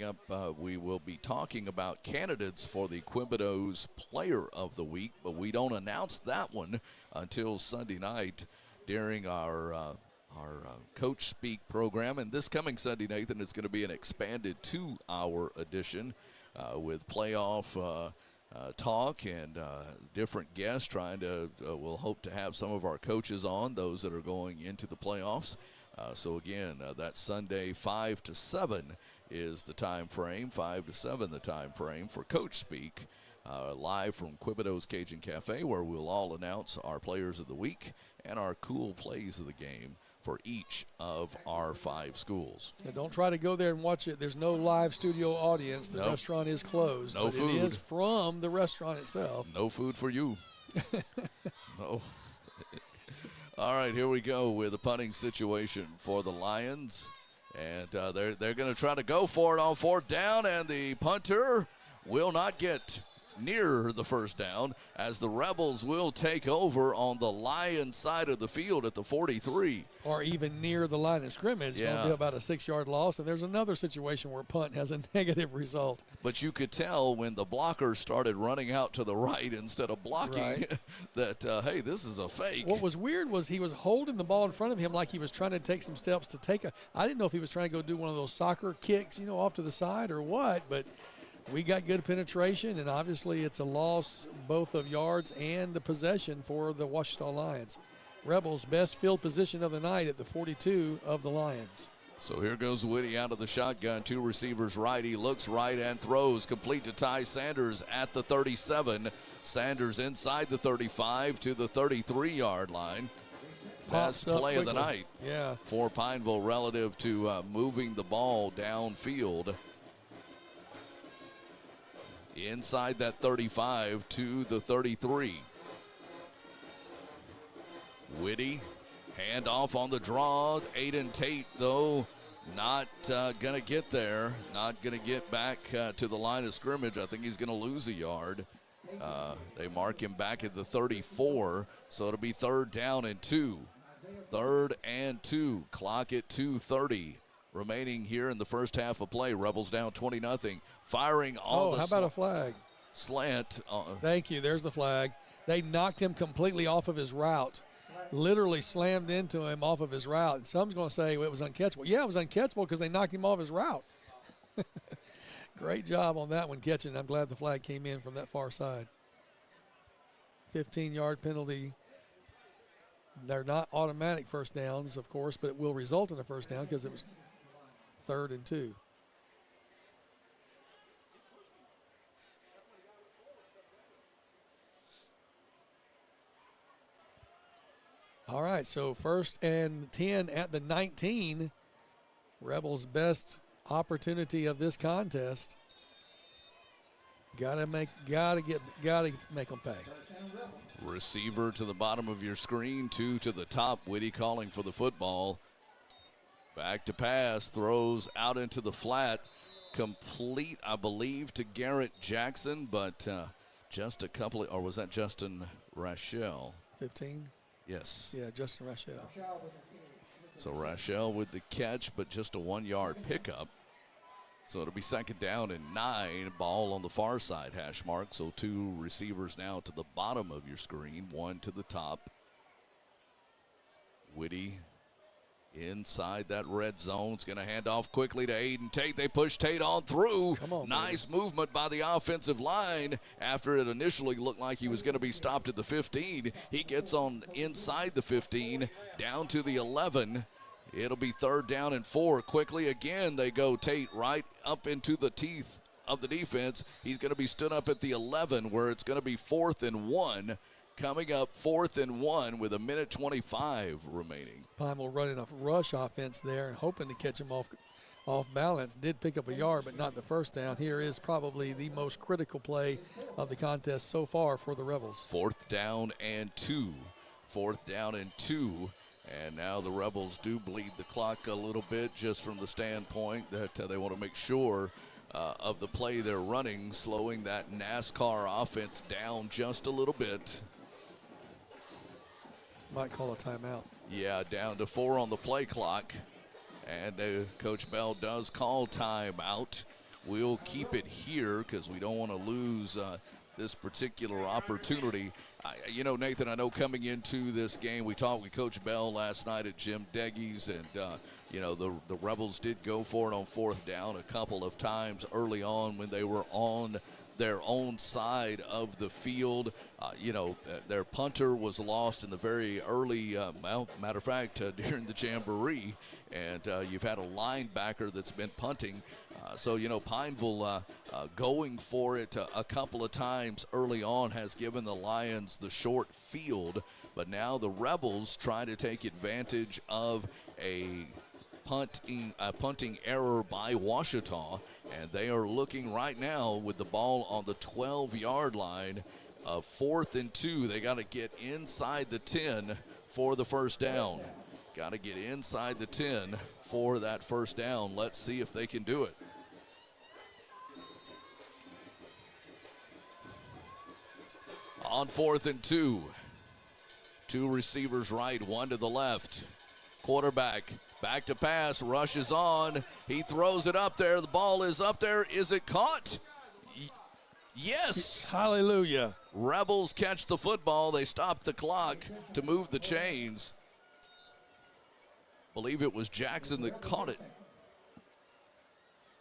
up, we will be talking about candidates for the Quibbido's Player of the Week, but we don't announce that one until Sunday night during our Coach Speak program. And this coming Sunday, Nathan, is going to be an expanded 2-hour edition with playoff talk and different guests trying to, we'll hope to have some of our coaches on, those that are going into the playoffs. So again, that Sunday 5 to 7 is the time frame, 5 to 7 the time frame for Coach Speak, live from Quibbido's Cajun Cafe, where we'll all announce our players of the week and our cool plays of the game for each of our 5 schools. Now don't try to go there and watch it. There's no live studio audience. The Nope. restaurant is closed. No but food. It is from the restaurant itself. No food for you. No. All right, here we go with the punting situation for the Lions. And they're going to try to go for it on 4th down, and the punter will not get near the first down as the Rebels will take over on the Lions side of the field at the 43. Or even near the line of scrimmage. It's going to be about a 6-yard loss. And there's another situation where punt has a negative result. But you could tell when the blockers started running out to the right instead of blocking that, hey, this is a fake. What was weird was he was holding the ball in front of him like he was trying to take some steps to take a – I didn't know if he was trying to go do one of those soccer kicks, off to the side or what, but – we got good penetration, and obviously it's a loss both of yards and the possession for the Ouachita Lions. Rebels' best field position of the night at the 42 of the Lions. So here goes Whitty out of the shotgun. 2 receivers right. He looks right and throws. Complete to Ty Sanders at the 37. Sanders inside the 35 to the 33-yard line. Best play of the night for Pineville relative to moving the ball downfield. Inside that 35 to the 33. Whitty, handoff on the draw. Aiden Tate, though, not going to get there. Not going to get back to the line of scrimmage. I think he's going to lose a yard. They mark him back at the 34, so it'll be 3rd down and 2. 3rd and 2. Clock at 2:30. Remaining here in the first half of play. Rebels down 20-0. Firing on the how about a flag? Slant. Thank you. There's the flag. They knocked him completely off of his route. Literally slammed into him off of his route. And some's going to say, well, it was uncatchable. Yeah, it was uncatchable because they knocked him off his route. Great job on that one catching. I'm glad the flag came in from that far side. 15-yard penalty. They're not automatic first downs, of course, but it will result in a first down because it was 3rd and 2. All right, so 1st and 10 at the 19. Rebels' best opportunity of this contest. Gotta make them pay. Receiver to the bottom of your screen, 2 to the top. Whitty calling for the football. Back to pass, throws out into the flat. Complete, I believe, to Garrett Jackson, but just a couple or was that Justin Rachel? 15? Yes. Yeah, Justin Rachel. So Rachel with the catch, but just a 1-yard pickup. So it'll be 2nd down and 9. Ball on the far side, hash mark. So 2 receivers now to the bottom of your screen, 1 to the top. Whitty inside that red zone. It's going to hand off quickly to Aiden Tate. They push Tate on through. Come on, nice movement by the offensive line after it initially looked like he was going to be stopped at the 15. He gets on inside the 15, down to the 11. It'll be 3rd down and 4. Quickly again, they go Tate right up into the teeth of the defense. He's going to be stood up at the 11 where it's going to be 4th and 1. Coming up 4th and 1 with 1:25 remaining. Pineville running a rush offense there and hoping to catch him off balance. Did pick up a yard, but not the first down. Here is probably the most critical play of the contest so far for the Rebels. 4th down and 2. 4th down and 2. And now the Rebels do bleed the clock a little bit just from the standpoint that they want to make sure of the play they're running, slowing that NASCAR offense down just a little bit. Might call a timeout. Yeah, down to 4 on the play clock. And Coach Bell does call timeout. We'll keep it here because we don't want to lose this particular opportunity. Nathan, I know coming into this game, we talked with Coach Bell last night at Jim Deggy's, and, the Rebels did go for it on 4th down a couple of times early on when they were on their own side of the field. Their punter was lost in the very early, matter of fact, during the jamboree, and you've had a linebacker that's been punting. So, Pineville going for it a couple of times early on has given the Lions the short field, but now the Rebels try to take advantage of a punting error by Ouachita, and they are looking right now with the ball on the 12-yard line. 4th and 2. They got to get inside the 10 for the first down. Got to get inside the 10 for that first down. Let's see if they can do it. On 4th and 2. 2 receivers right, 1 to the left. Quarterback back to pass, rushes on. He throws it up there. The ball is up there. Is it caught? Yes. Hallelujah. Rebels catch the football. They stop the clock to move the chains. Believe it was Jackson that caught it.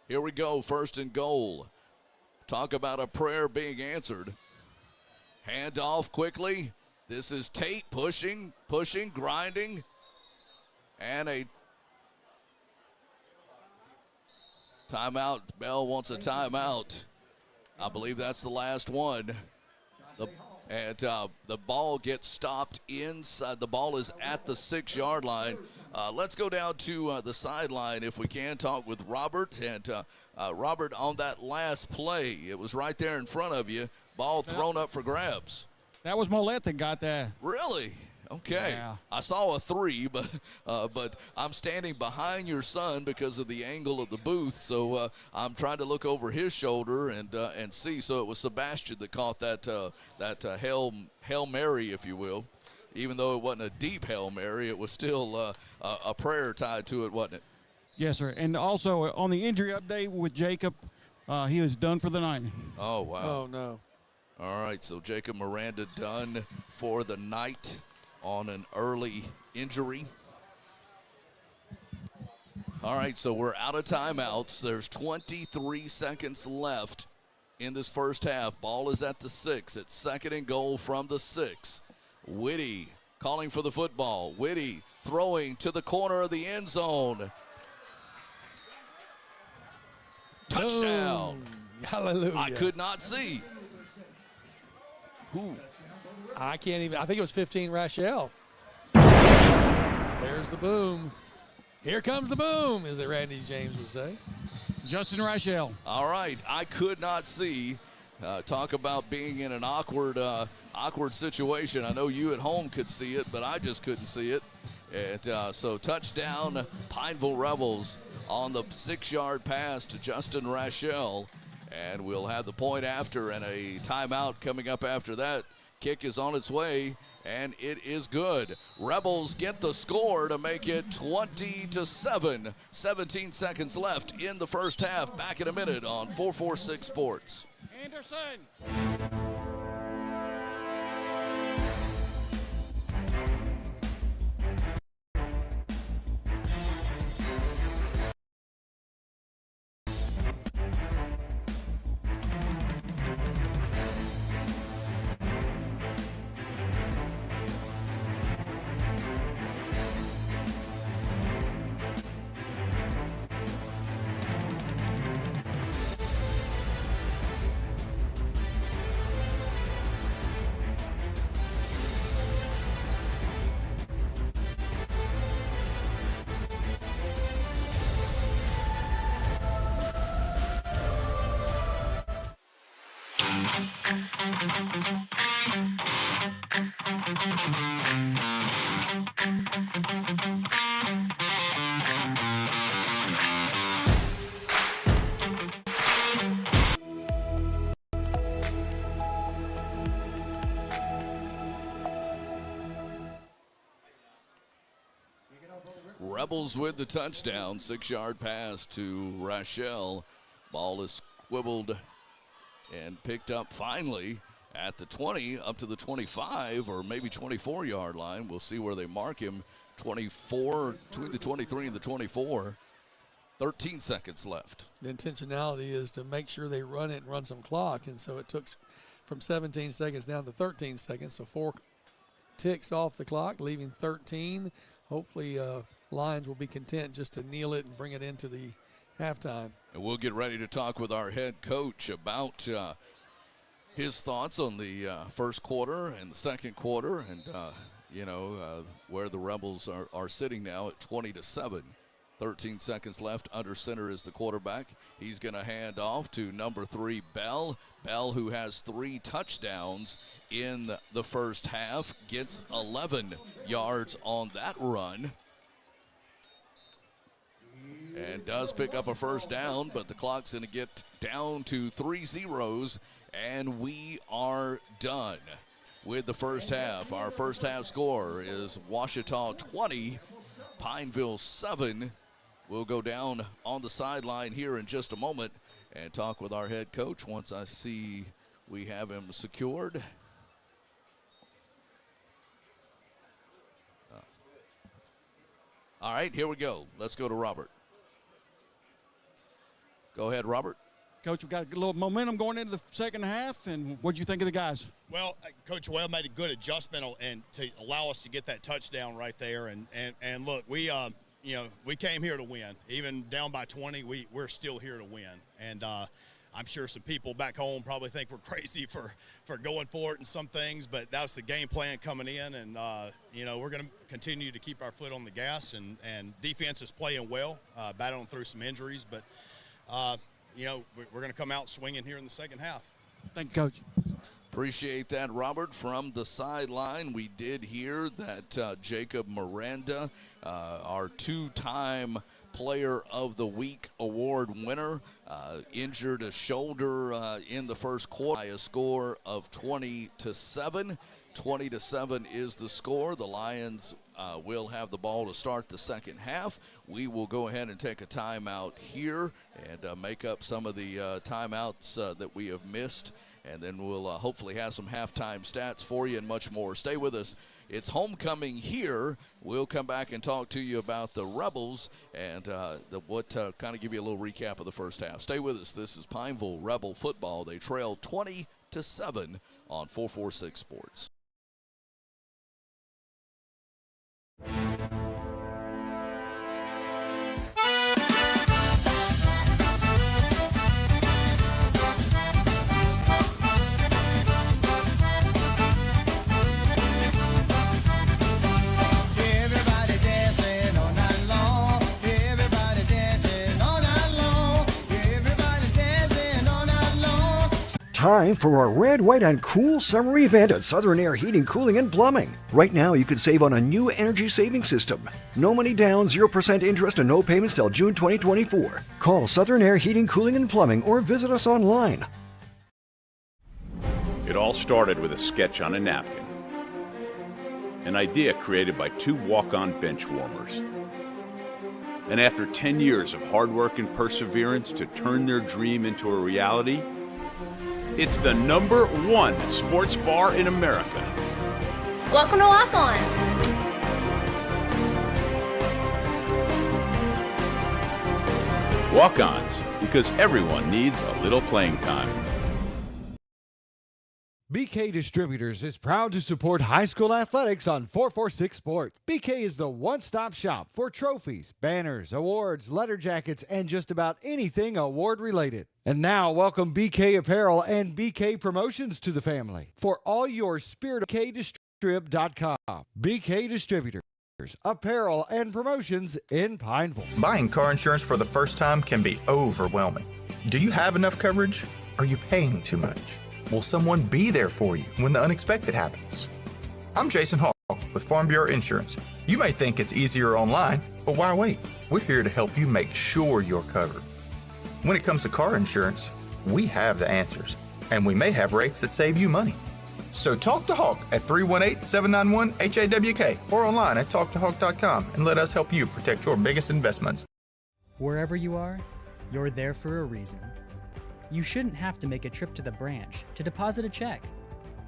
Here we go, 1st and goal. Talk about a prayer being answered. Hand off quickly. This is Tate pushing, grinding. And a timeout. Bell wants a timeout. I believe that's the last one. The ball gets stopped inside. The ball is at the 6-yard line. Let's go down to the sideline if we can. Talk with Robert. And Robert, on that last play, it was right there in front of you. Ball thrown up for grabs. That was Mollett that got that. Really? Okay. Yeah. I saw a 3, but I'm standing behind your son because of the angle of the booth, so I'm trying to look over his shoulder and see. So it was Sebastian that caught that Hail Mary, if you will. Even though it wasn't a deep Hail Mary, it was still a prayer tied to it, wasn't it? Yes, sir. And also on the injury update with Jacob, he was done for the night. Oh, wow. Oh, no. All right, so Jacob Miranda done for the night on an early injury. All right, so we're out of timeouts. There's 23 seconds left in this first half. Ball is at the 6. It's 2nd and goal from the 6. Whitty calling for the football. Whitty throwing to the corner of the end zone. Touchdown. Hallelujah. I could not see. Who? I can't even. I think it was 15 Rachel. There's the boom. Here comes the boom, as Randy James would say. Justin Rachel. All right. I could not see. Talk about being in an awkward situation. I know you at home could see it, but I just couldn't see it. And so touchdown, Pineville Rebels on the 6-yard pass to Justin Rachel. And we'll have the point after and a timeout coming up after that. Kick is on its way, and it is good. Rebels get the score to make it 20-7. 17 seconds left in the first half. Back in a minute on 446 Sports. Anderson. Rebels with the touchdown, 6-yard pass to Rachel. Ball is squibbled and picked up finally at the 20, up to the 25 or maybe 24-yard line. We'll see where they mark him. 24, between the 23 and the 24. 13 seconds left. The intentionality is to make sure they run it and run some clock, and so it took from 17 seconds down to 13 seconds, so 4 ticks off the clock, leaving 13. Hopefully Lions will be content just to kneel it and bring it into the halftime. And we'll get ready to talk with our head coach about his thoughts on the first quarter and the second quarter, and where the Rebels are sitting now at 20-7. 13 seconds left. Under center is the quarterback. He's going to hand off to number 3, Bell. Bell, who has 3 touchdowns in the first half, gets 11 yards on that run. And does pick up a first down, but the clock's going to get down to 3 zeros, and we are done with the first half. Our first half score is Ouachita 20, Pineville 7. We'll go down on the sideline here in just a moment and talk with our head coach once I see we have him secured. All right, here we go. Let's go to Robert. Go ahead, Robert. Coach, we've got a little momentum going into the second half, and what do you think of the guys? Well, Coach Well made a good adjustment and to allow us to get that touchdown right there. And look, we came here to win. Even down by 20, we're still here to win. And I'm sure some people back home probably think we're crazy for going for it and some things, but that was the game plan coming in. And, we're going to continue to keep our foot on the gas. And defense is playing well, battling through some injuries. But, we're going to come out swinging here in the second half. Thank you, Coach. Appreciate that, Robert. From the sideline, we did hear that Jacob Miranda, our 2-time Player of the Week award winner, injured a shoulder in the first quarter by a score of 20-7. 20-7 is the score. The Lions will have the ball to start the second half. We will go ahead and take a timeout here and make up some of the timeouts that we have missed. And then we'll hopefully have some halftime stats for you and much more. Stay with us. It's homecoming here. We'll come back and talk to you about the Rebels and kind of give you a little recap of the first half. Stay with us. This is Pineville Rebel football. They trail 20-7 on 446 Sports. Time for a red, white, and cool summer event at Southern Air Heating, Cooling, and Plumbing. Right now, you can save on a new energy-saving system. No money down, 0% interest, and no payments till June 2024. Call Southern Air Heating, Cooling, and Plumbing or visit us online. It all started with a sketch on a napkin. An idea created by 2 walk-on bench warmers. And after 10 years of hard work and perseverance to turn their dream into a reality, it's the #1 sports bar in America. Welcome to Walk On. Walk-ons, because everyone needs a little playing time. BK Distributors is proud to support high school athletics on 446 Sports. BK is the one-stop shop for trophies, banners, awards, letter jackets, and just about anything award-related. And now, welcome BK Apparel and BK Promotions to the family. For all your spirit, BKDistrib.com. BK Distributors, apparel and promotions in Pineville. Buying car insurance for the first time can be overwhelming. Do you have enough coverage? Are you paying too much? Will someone be there for you when the unexpected happens? I'm Jason Hall with Farm Bureau Insurance. You may think it's easier online, but why wait? We're here to help you make sure you're covered. When it comes to car insurance, we have the answers, and we may have rates that save you money. So talk to Hawk at 318-791-HAWK or online at talktohawk.com and let us help you protect your biggest investments. Wherever you are, you're there for a reason. You shouldn't have to make a trip to the branch to deposit a check.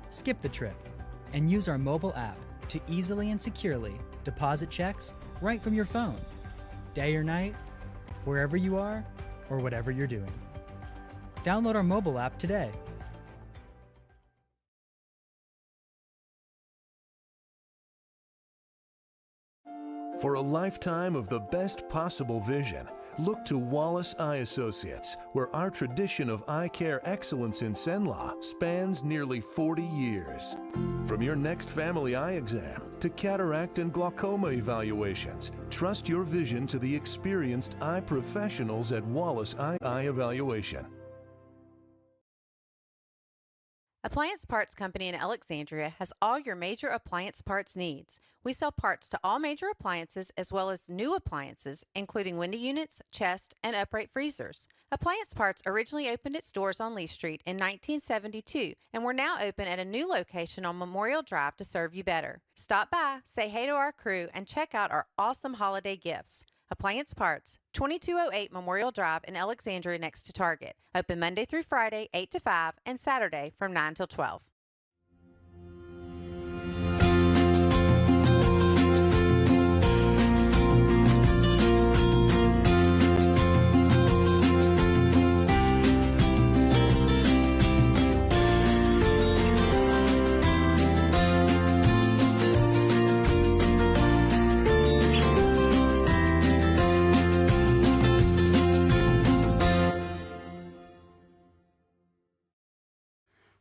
Skip the trip and use our mobile app to easily and securely deposit checks right from your phone. Day or night, wherever you are, or whatever you're doing. Download our mobile app today. For a lifetime of the best possible vision, Look to Wallace Eye Associates, where our tradition of eye care excellence in Cenla spans nearly 40 years. From your next family eye exam to cataract and glaucoma evaluations, trust your vision to the experienced eye professionals at Wallace Eye Evaluation. Appliance Parts Company in Alexandria has all your major appliance parts needs. We sell parts to all major appliances as well as new appliances, including window units, chest, and upright freezers. Appliance Parts originally opened its doors on Lee Street in 1972, and we're now open at a new location on Memorial Drive to serve you better. Stop by, say hey to our crew, and check out our awesome holiday gifts. Appliance Parts, 2208 Memorial Drive in Alexandria next to Target. Open Monday through Friday, 8 to 5, and Saturday from 9 till 12.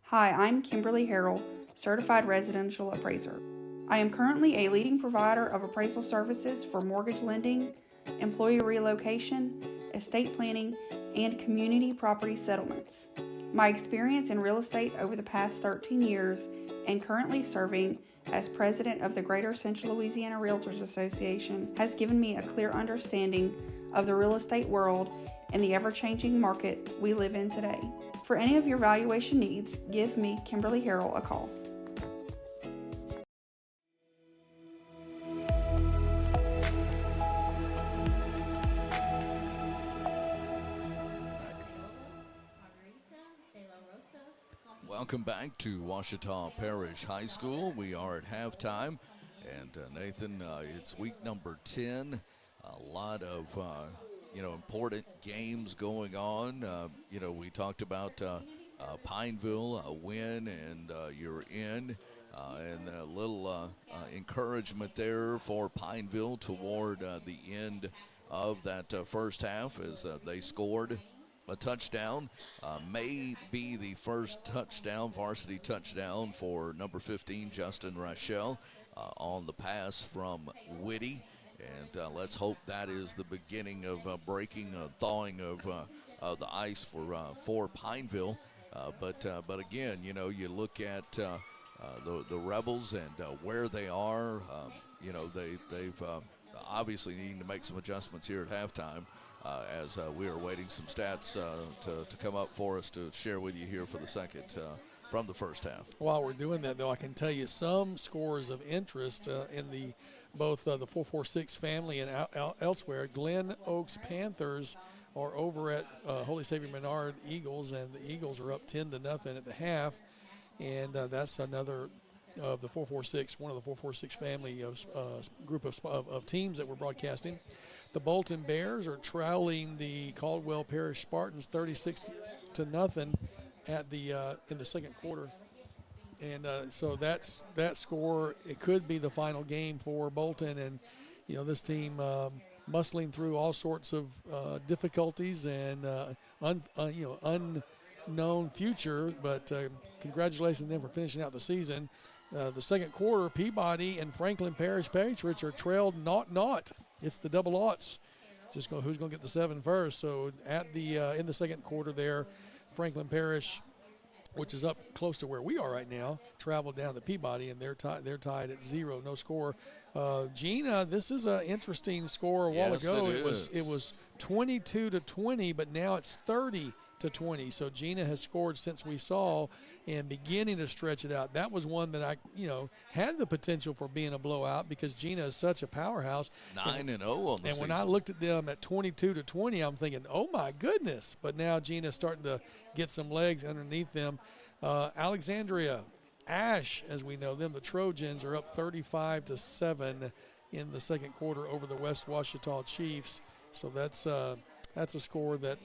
Hi, I'm Kimberly Harrell, Certified Residential Appraiser. I am currently a leading provider of appraisal services for mortgage lending, employee relocation, estate planning, and community property settlements. My experience in real estate over the past 13 years and currently serving as president of the Greater Central Louisiana Realtors Association has given me a clear understanding of the real estate world and the ever-changing market we live in today. For any of your valuation needs, give me, Kimberly Harrell, a call. Welcome back to Ouachita Parish High School. We are at halftime, and Nathan, it's week number 10. A lot of important games going on. We talked about Pineville, a win, and you're in. And a little encouragement there for Pineville toward the end of that first half as they scored a touchdown. May be the first touchdown, varsity touchdown for number 15, Justin Rachel, on the pass from Whitty. And let's hope that is the beginning of thawing of the ice for Pineville. But again, you look at the Rebels and where they are. They've obviously needing to make some adjustments here at halftime. As we are waiting some stats to come up for us to share with you here for the second from the first half. While we're doing that, though, I can tell you some scores of interest in both the 446 family and elsewhere. Glen Oaks Panthers are over at Holy Savior Menard Eagles, and the Eagles are up 10-0 at the half. And that's another of the 446, one of the 446 family of group of teams that we're broadcasting. The Bolton Bears are trailing the Caldwell Parish Spartans 36-0 at in the second quarter. And so that score, it could be the final game for Bolton. And, this team muscling through all sorts of difficulties and unknown future. But congratulations to them for finishing out the season. The second quarter, Peabody and Franklin Parish Patriots are trailed 0-0. It's the double oughts. Who's going to get the 7 first? So at the in the second quarter there, Franklin Parish, which is up close to where we are right now, traveled down to Peabody, and they're tied at 0, no score. Gina, this is an interesting score a while ago. It was 22-20, but now it's 30-20. So Gina has scored since we saw and beginning to stretch it out. That was one that I, had the potential for being a blowout because Gina is such a powerhouse. 9-0 on the season. And when I looked at them at 22-20, I'm thinking, oh my goodness. But now Gina's starting to get some legs underneath them. Alexandria, Ash, as we know them, the Trojans are up 35-7 in the second quarter over the West Ouachita Chiefs. So that's a score that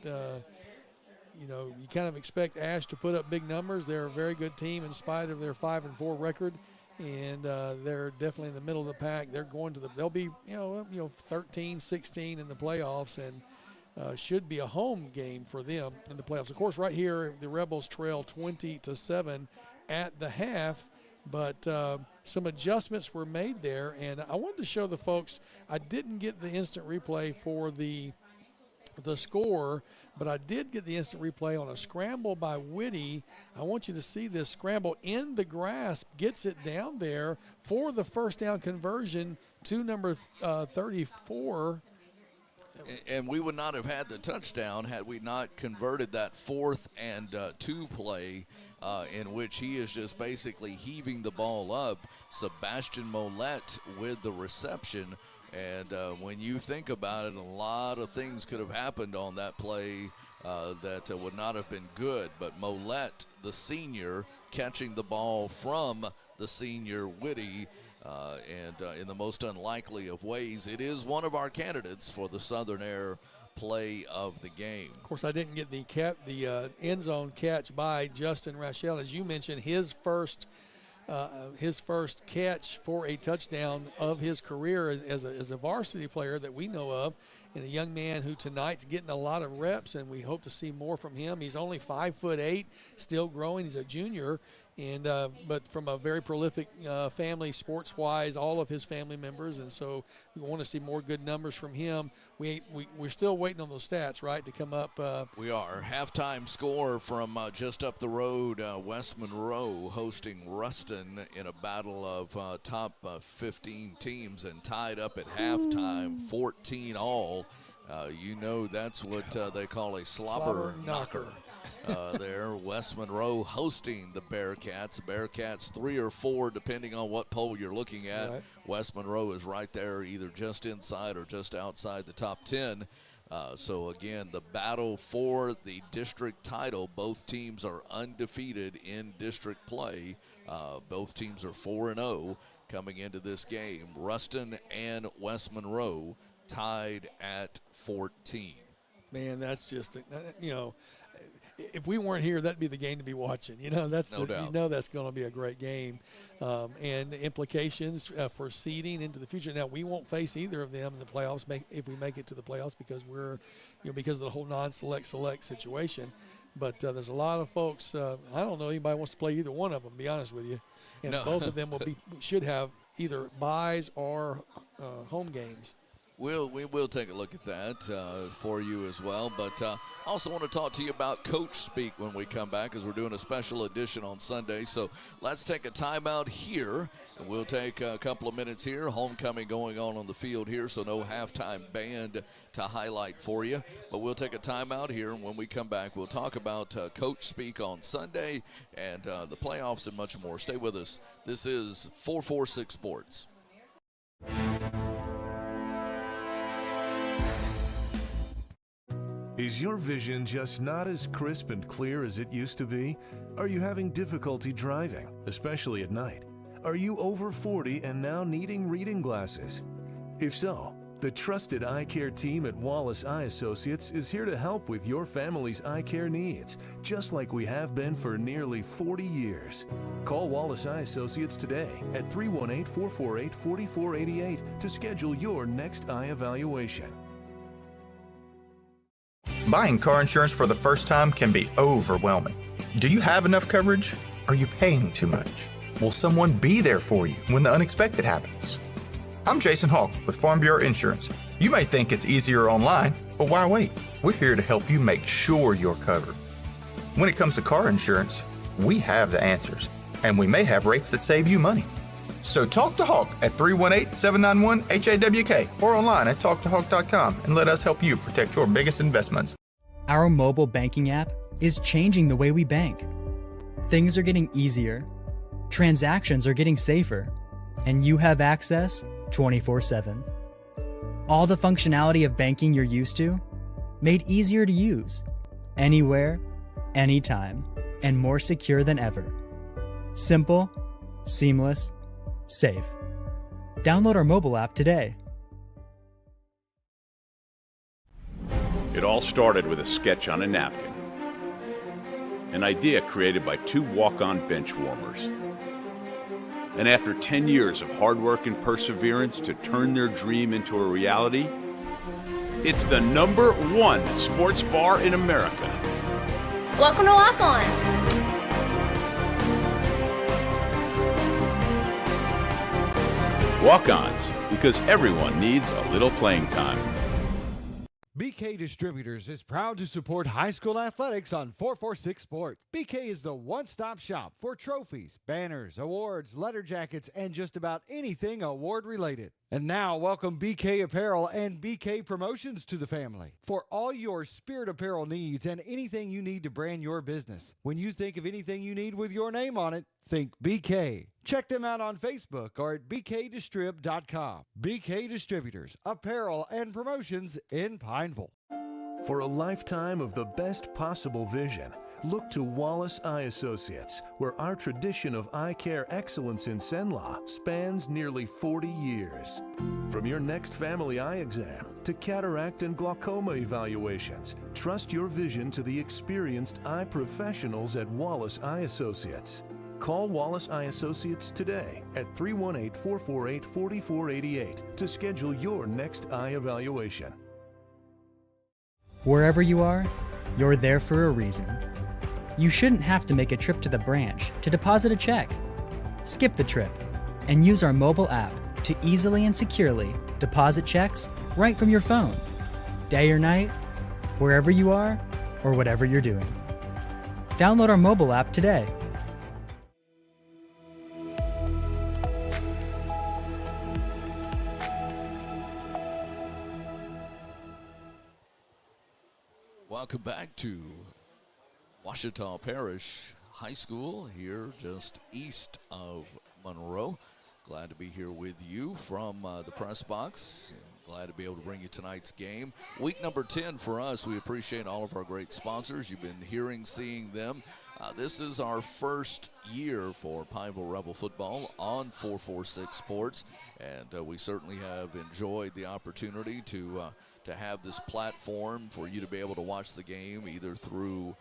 you kind of expect Ash to put up big numbers. They're a very good team in spite of their 5-4 record, and they're definitely in the middle of the pack. They'll be 13-16 in the playoffs, and should be a home game for them in the playoffs. Of course, right here, the Rebels trail 20-7 at the half, but some adjustments were made there, and I wanted to show the folks. I didn't get the instant replay for the score, but I did get the instant replay on a scramble by Whitty. I want you to see this scramble in the grass, gets it down there for the first down conversion to number 34. And we would not have had the touchdown had we not converted that 4th and 2 play in which he is just basically heaving the ball up. Sebastian Mollett with the reception. And when you think about it, a lot of things could have happened on that play that would not have been good. But Mollett, the senior, catching the ball from the senior Whitty, and in the most unlikely of ways, it is one of our candidates for the Southern Air play of the game. Of course, I didn't get the end zone catch by Justin Rachel. As you mentioned, his first catch for a touchdown of his career as a varsity player that we know of, and a young man who tonight's getting a lot of reps, and we hope to see more from him. He's only 5'8", still growing. He's a junior, and but from a very prolific family, sports-wise, all of his family members, and so we want to see more good numbers from him. We're still waiting on those stats, right, to come up. We are. Halftime score from just up the road, West Monroe hosting Ruston in a battle of top 15 teams, and tied up at halftime, 14-all. You know that's what they call a slobber knocker. There, West Monroe hosting the Bearcats. Bearcats 3 or 4, depending on what poll you're looking at. Right. West Monroe is right there, either just inside or just outside the top 10. So again, the battle for the district title. Both teams are undefeated in district play. Both teams are 4-0 coming into this game. Ruston and West Monroe tied at 14. Man, that's just, if we weren't here, that'd be the game to be watching. That's no doubt. That's going to be a great game, and the implications for seeding into the future. Now, we won't face either of them in the playoffs if we make it to the playoffs, because we're, because of the whole non-select situation. But there's a lot of folks. I don't know anybody wants to play either one of them, to be honest with you. And both of them should have either byes or home games. We will take a look at that for you as well. But also want to talk to you about Coach Speak when we come back, as we're doing a special edition on Sunday. So let's take a timeout here, and we'll take a couple of minutes here. Homecoming going on the field here, so no halftime band to highlight for you. But we'll take a timeout here, and when we come back, we'll talk about Coach Speak on Sunday and the playoffs and much more. Stay with us. This is 446 Sports. Is your vision just not as crisp and clear as it used to be? Are you having difficulty driving, especially at night? Are you over 40 and now needing reading glasses? If so, the trusted eye care team at Wallace Eye Associates is here to help with your family's eye care needs, just like we have been for nearly 40 years. Call Wallace Eye Associates today at 318-448-4488 to schedule your next eye evaluation. Buying car insurance for the first time can be overwhelming. Do you have enough coverage? Are you paying too much? Will someone be there for you when the unexpected happens? I'm Jason Hawk with Farm Bureau Insurance. You may think it's easier online, but why wait? We're here to help you make sure you're covered. When it comes to car insurance, we have the answers, and we may have rates that save you money. So talk to Hawk at 318-791-HAWK or online at talktohawk.com and let us help you protect your biggest investments. Our mobile banking app is changing the way we bank. Things are getting easier, transactions are getting safer, and you have access 24/7. All the functionality of banking you're used to, made easier to use, anywhere, anytime, and more secure than ever. Simple, seamless, safe. Download our mobile app today. It all started with a sketch on a napkin. An idea created by 2 walk-on bench warmers. And after 10 years of hard work and perseverance to turn their dream into a reality, It's the #1 sports bar in America. Welcome to Walk On. Walk-Ons, because everyone needs a little playing time. BK Distributors is proud to support high school athletics on 446 Sports. BK is the one-stop shop for trophies, banners, awards, letter jackets, and just about anything award-related. And now, welcome BK Apparel and BK Promotions to the family for all your spirit apparel needs and anything you need to brand your business. When you think of anything you need with your name on it, think BK. Check them out on Facebook or at bkdistrib.com. BK Distributors, apparel and promotions in Pineville. For a lifetime of the best possible vision, look to Wallace Eye Associates, where our tradition of eye care excellence in Cenla spans nearly 40 years. From your next family eye exam to cataract and glaucoma evaluations, trust your vision to the experienced eye professionals at Wallace Eye Associates. Call Wallace Eye Associates today at 318-448-4488 to schedule your next eye evaluation. Wherever you are, you're there for a reason. You shouldn't have to make a trip to the branch to deposit a check. Skip the trip and use our mobile app to easily and securely deposit checks right from your phone. Day or night, wherever you are, or whatever you're doing. Download our mobile app today. Welcome back to Ouachita Parish High School here just east of Monroe. Glad to be here with you from the press box. Glad to be able to bring you tonight's game. Week number 10 for us. We appreciate all of our great sponsors. You've been seeing them. This is our first year for Pineville Rebel football on 446 Sports, and we certainly have enjoyed the opportunity to have this platform for you to be able to watch the game either through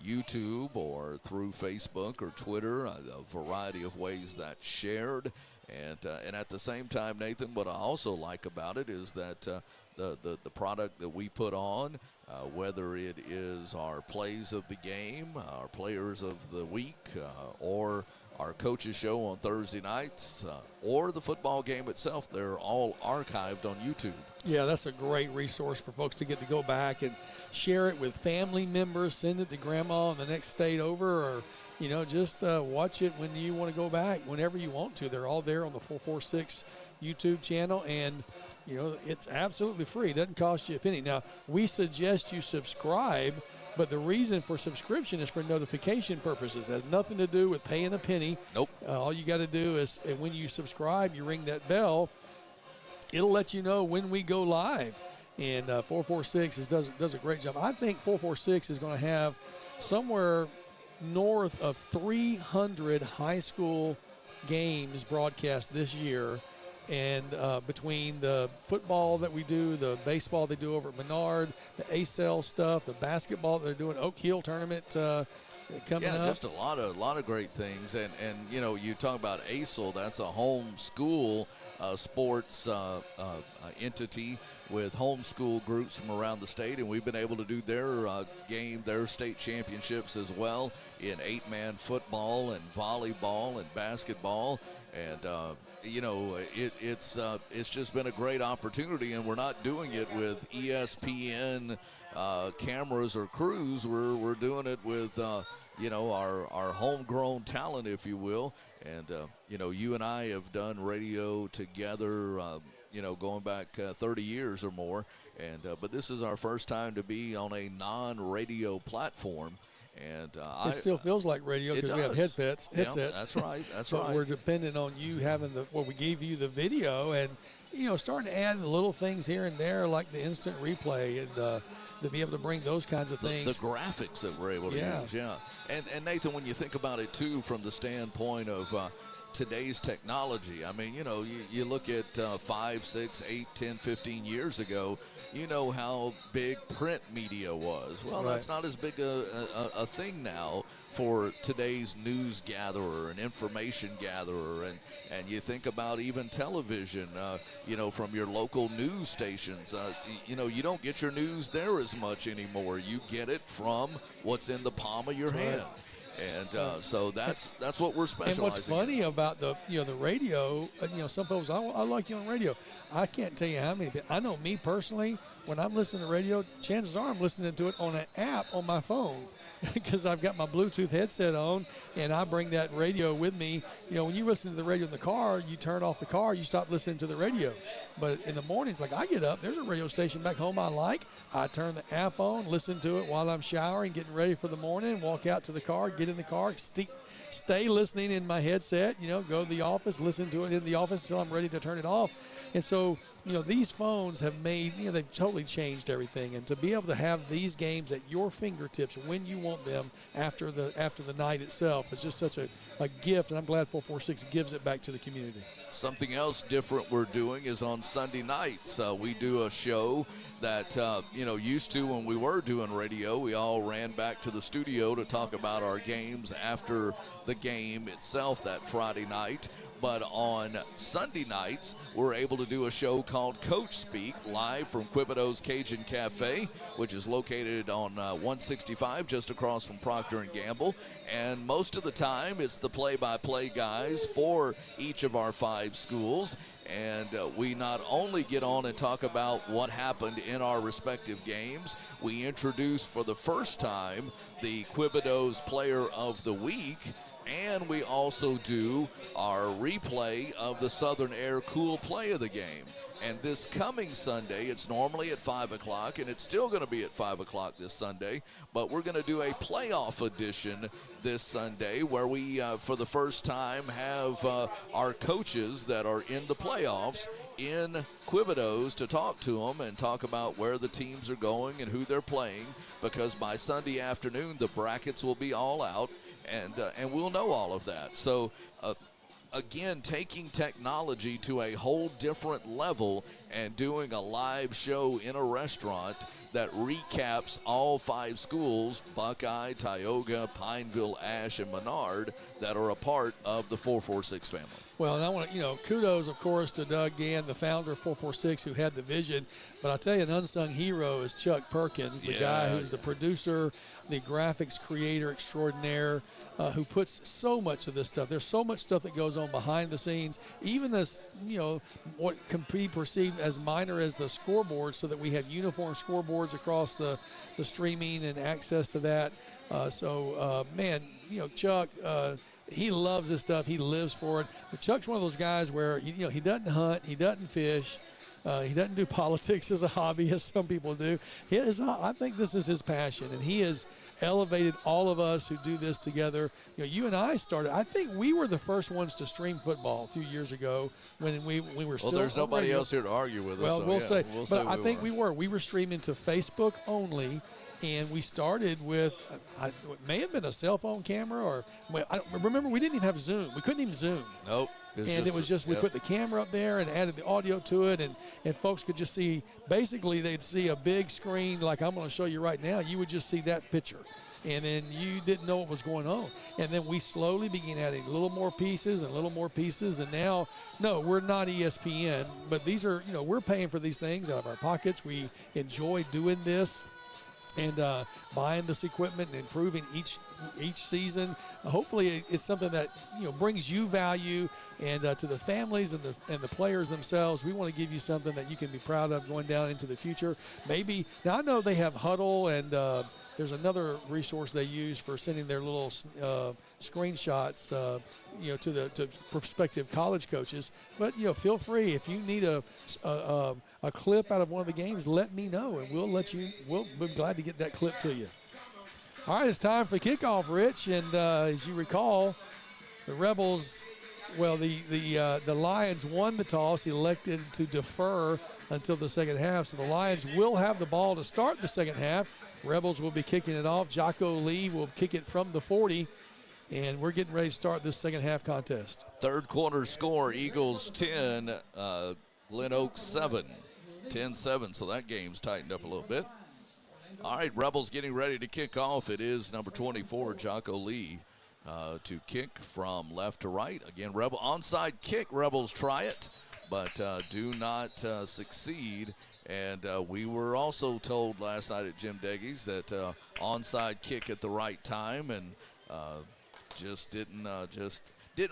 YouTube or through Facebook or Twitter, a variety of ways that's shared. And at the same time, Nathan, what I also like about it is that the product that we put on, whether it is our plays of the game, our players of the week, or our coaches show on Thursday nights, or the football game itself, they're all archived on YouTube. Yeah, that's a great resource for folks to get to go back and share it with family members, send it to grandma in the next state over, or, just watch it when you want to go back, whenever you want to. They're all there on the 446 YouTube channel, and, it's absolutely free. It doesn't cost you a penny. Now, we suggest you subscribe, but the reason for subscription is for notification purposes. It has nothing to do with paying a penny. Nope. All you got to do is, when you subscribe, you ring that bell. It'll let you know when we go live. And 446 does a great job. I think 446 is going to have somewhere north of 300 high school games broadcast this year. And between the football that we do, the baseball they do over at Menard, the ACL stuff, the basketball they're doing, Oak Hill tournament coming up. Yeah, just a lot of great things. And you talk about ACL, that's a home school sports entity with homeschool groups from around the state, and we've been able to do their state championships as well in 8-man football and volleyball and basketball. And it's just been a great opportunity, and we're not doing it with ESPN cameras or crews. We're doing it with our homegrown talent, if you will. And you and I have done radio together, going back 30 years or more. And but this is our first time to be on a non-radio platform. And it still feels like radio because we have headsets. Yeah, that's right. That's right. We're dependent on you having we gave you the video, and starting to add the little things here and there, like the instant replay, and to be able to bring those kinds of things. The graphics that we're able to use, yeah. And Nathan, when you think about it too, from the standpoint of today's technology. I mean, you look at 5, 6, 8, 10, 15 years ago, you know how big print media was. Well, that's not as big a thing now for today's news gatherer and information gatherer. And you think about even television, from your local news stations. You don't get your news there as much anymore. You get it from what's in the palm of your hand. And so that's what we're specializing. And what's funny about the radio, some folks, I like you on radio. I can't tell you how many. I know me personally, when I'm listening to radio, chances are I'm listening to it on an app on my phone because I've got my Bluetooth headset on and I bring that radio with me. When you listen to the radio in the car, you turn off the car, you stop listening to the radio. But in the mornings, like I get up, there's a radio station back home I like. I turn the app on, listen to it while I'm showering, getting ready for the morning, walk out to the car, get in the car, stay listening in my headset, go to the office, listen to it in the office until I'm ready to turn it off. And so, these phones have made, they've totally changed everything. And to be able to have these games at your fingertips when you want them after the night itself is just such a gift. And I'm glad 446 gives it back to the community. Something else different we're doing is on Sunday nights. We do a show that, used to when we were doing radio, we all ran back to the studio to talk about our games after the game itself that Friday night. But on Sunday nights, we're able to do a show called Coach Speak live from Quibido's Cajun Cafe, which is located on 165 just across from Procter & Gamble. And most of the time, it's the play-by-play guys for each of our 5 schools. And we not only get on and talk about what happened in our respective games, we introduce for the first time the Quibido's Player of the Week. And we also do our replay of the Southern Air Cool Play of the game. And this coming Sunday, it's normally at 5 o'clock, and it's still going to be at 5 o'clock this Sunday, but we're going to do a playoff edition this Sunday where we, for the first time, have our coaches that are in the playoffs in Quibido's to talk to them and talk about where the teams are going and who they're playing, because by Sunday afternoon, the brackets will be all out, and we'll know all of that. So, again, taking technology to a whole different level and doing a live show in a restaurant that recaps all 5 schools, Buckeye, Tioga, Pineville, Ashe, and Menard, that are a part of the 446 family. Well, and I want to, kudos, of course, to Doug Gann, the founder of 446, who had the vision. But I'll tell you, an unsung hero is Chuck Perkins, the guy who's the producer, the graphics creator extraordinaire, who puts so much of this stuff. There's so much stuff that goes on behind the scenes, even as, what can be perceived as minor as the scoreboard, so that we have uniform scoreboards across the streaming and access to that. Man, Chuck, he loves this stuff. He lives for it. But Chuck's one of those guys where, he doesn't hunt, he doesn't fish, he doesn't do politics as a hobby, as some people do. I think this is his passion, and he has elevated all of us who do this together. You and I started. I think we were the first ones to stream football a few years ago when we were still. Well, there's nobody else here to argue with us. Well, so we'll say. But I think we were streaming to Facebook only. And we started with, it may have been a cell phone camera, or I don't remember. We didn't even have Zoom. We couldn't even Zoom. Nope. It was just we put the camera up there and added the audio to it, and folks could just see. Basically, they'd see a big screen like I'm going to show you right now. You would just see that picture, and then you didn't know what was going on. And then we slowly began adding a little more pieces, and now, no, we're not ESPN, but these are, we're paying for these things out of our pockets. We enjoy doing this. And buying this equipment and improving each season. Hopefully, it's something that brings you value, and to the families and the players themselves. We want to give you something that you can be proud of going down into the future. Maybe now I know they have Huddle, and there's another resource they use for sending their little screenshots, to prospective college coaches. But feel free, if you need a clip out of one of the games, let me know, and we'll be glad to get that clip to you. All right, it's time for kickoff, Rich, and as you recall, the Rebels. Well, the Lions won the toss, elected to defer until the second half. So the Lions will have the ball to start the second half. Rebels will be kicking it off. Jocko Lee will kick it from the 40. and we're getting ready to start this second half contest. Third quarter score, Eagles 10, Glen Oaks 7. 10-7, so that game's tightened up a little bit. All right, Rebels getting ready to kick off. It is number 24, Jocko Lee, to kick from left to right. Again, Rebel onside kick. Rebels try it, but do not succeed. And we were also told last night at Jim Deggy's that onside kick at the right time, and just didn't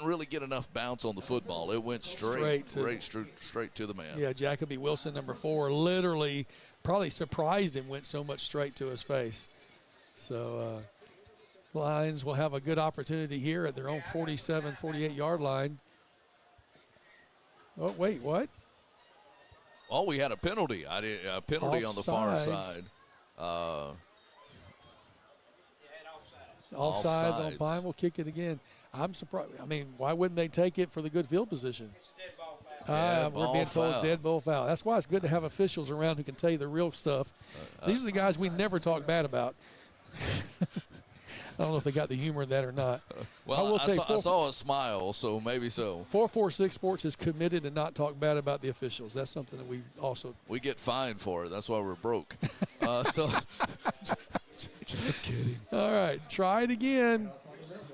really get enough bounce on the football. It went straight to the man. Yeah, Jacoby Wilson, number 4, literally probably surprised him, went so much straight to his face. So Lions will have a good opportunity here at their own 47, 48-yard line. Oh, wait, what? Oh, we had a penalty. A penalty on the far side. Offsides on Pine will kick it again. I'm surprised. I mean, why wouldn't they take it for the good field position? We're being told dead ball foul. That's why it's good to have officials around who can tell you the real stuff. These are the guys we never talk bad about. I don't know if they got the humor in that or not. Well, I saw a smile, so maybe so. 446 Sports is committed to not talk bad about the officials. That's something that we get fined for it. That's why we're broke. Just kidding. All right, try it again.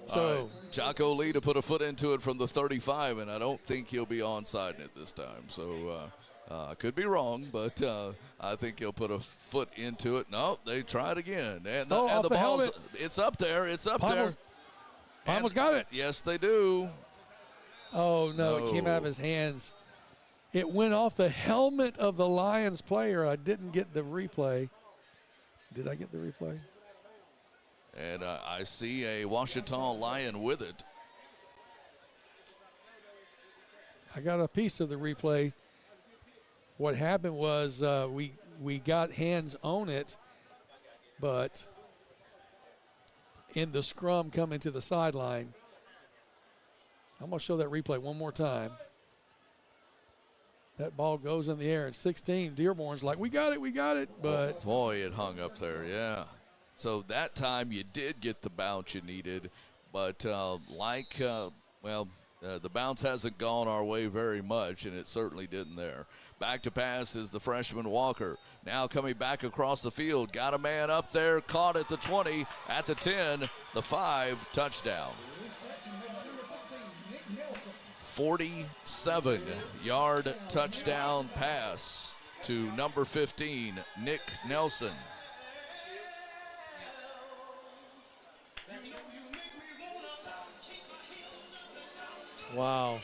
So right. Jocko Lee to put a foot into it from the 35, and I don't think he'll be onside it this time. So I could be wrong, but I think he'll put a foot into it. No, they try it again. And the ball's, it's up there. It's up there. Almost got it. Yes, they do. Oh, no, it came out of his hands. It went off the helmet of the Lions player. I didn't get the replay. Did I get the replay? And I see a Ouachita Lion with it. I got a piece of the replay. What happened was we got hands on it, but in the scrum coming to the sideline, I'm going to show that replay one more time. That ball goes in the air, and 16, Dearborn's like, we got it, but. Boy, it hung up there, yeah. So that time you did get the bounce you needed, but the bounce hasn't gone our way very much, and it certainly didn't there. Back to pass is the freshman Walker. Now coming back across the field. Got a man up there, caught at the 20, at the 10, the 5, touchdown. 47-yard touchdown pass to number 15, Nick Nelson. Wow.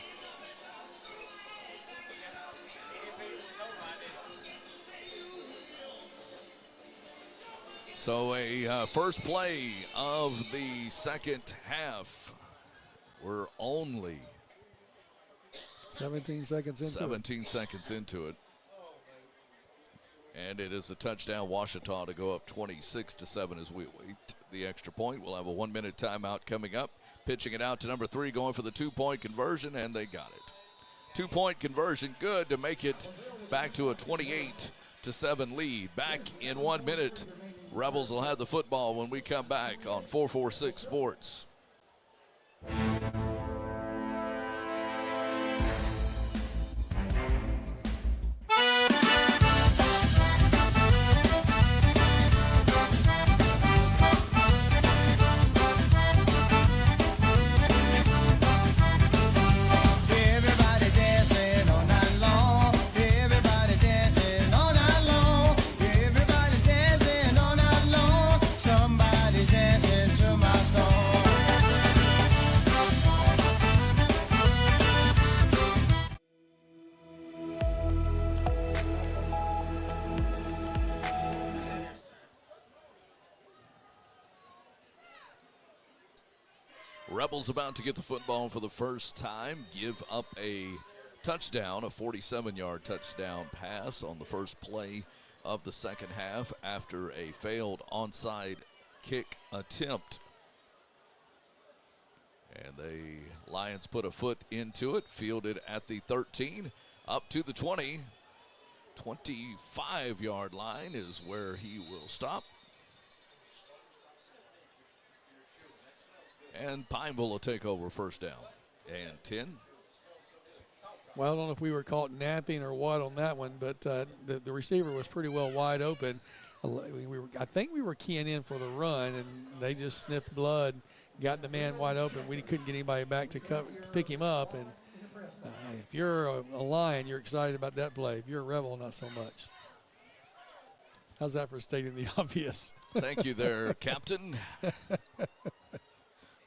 So a first play of the second half. We're only 17 seconds into it. And it is a touchdown, Ouachita, to go up 26-7 as we wait the extra point. We'll have a 1-minute timeout coming up. Pitching it out to number 3, going for the 2-point conversion, and they got it. 2-point conversion, good to make it back to a 28-7 lead. Back in 1 minute. Rebels will have the football when we come back on 446 Sports. Rebels about to get the football for the first time, give up a touchdown, a 47-yard touchdown pass on the first play of the second half after a failed onside kick attempt. And the Lions put a foot into it, fielded at the 13, up to the 20. 25-yard line is where he will stop. And Pineville will take over first down. And 10. Well, I don't know if we were caught napping or what on that one, but the receiver was pretty well wide open. I think we were keying in for the run, and they just sniffed blood, got the man wide open. We couldn't get anybody back to pick him up. And if you're a Lion, you're excited about that play. If you're a Rebel, not so much. How's that for stating the obvious? Thank you there, Captain.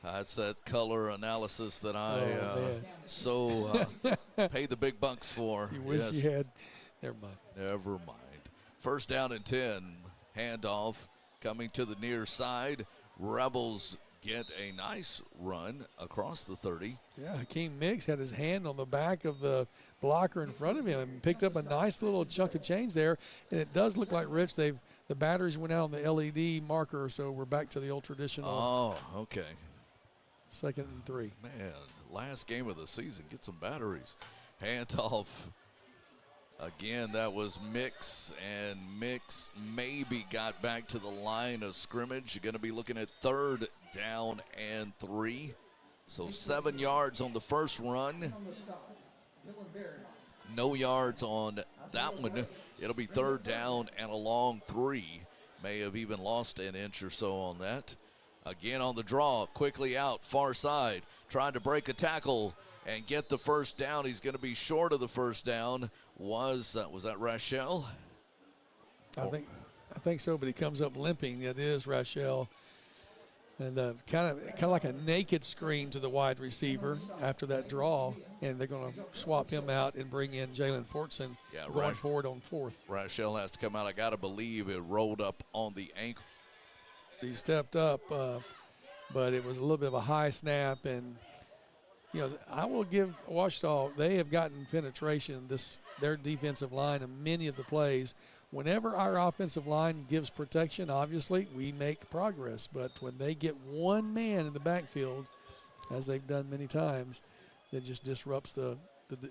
That's that color analysis that I pay the big bucks for. You wish you had. Never mind. Never mind. First down and 10. Handoff coming to the near side. Rebels get a nice run across the 30. Yeah, Hakeem Mix had his hand on the back of the blocker in front of him and picked up a nice little chunk of change there. And it does look like, Rich, the batteries went out on the LED marker, so we're back to the old traditional. Oh, okay. 2nd and 3. Man, last game of the season, get some batteries. Handoff. Again, that was Mix, and Mix maybe got back to the line of scrimmage. You're going to be looking at 3rd down and 3. So 7 yards on the first run. No yards on that one. It'll be 3rd down and a long 3. May have even lost an inch or so on that. Again on the draw, quickly out, far side, trying to break a tackle and get the first down. He's going to be short of the first down. Was that Rachel? I think so, but he comes up limping. It is Rachel. And kind of like a naked screen to the wide receiver after that draw, and they're going to swap him out and bring in Jalen Fortson going forward on 4th. Rachel has to come out. I got to believe it rolled up on the ankle. He stepped up, but it was a little bit of a high snap. And, I will give Ouachita, they have gotten penetration, their defensive line, in many of the plays. Whenever our offensive line gives protection, obviously, we make progress. But when they get one man in the backfield, as they've done many times, it just disrupts the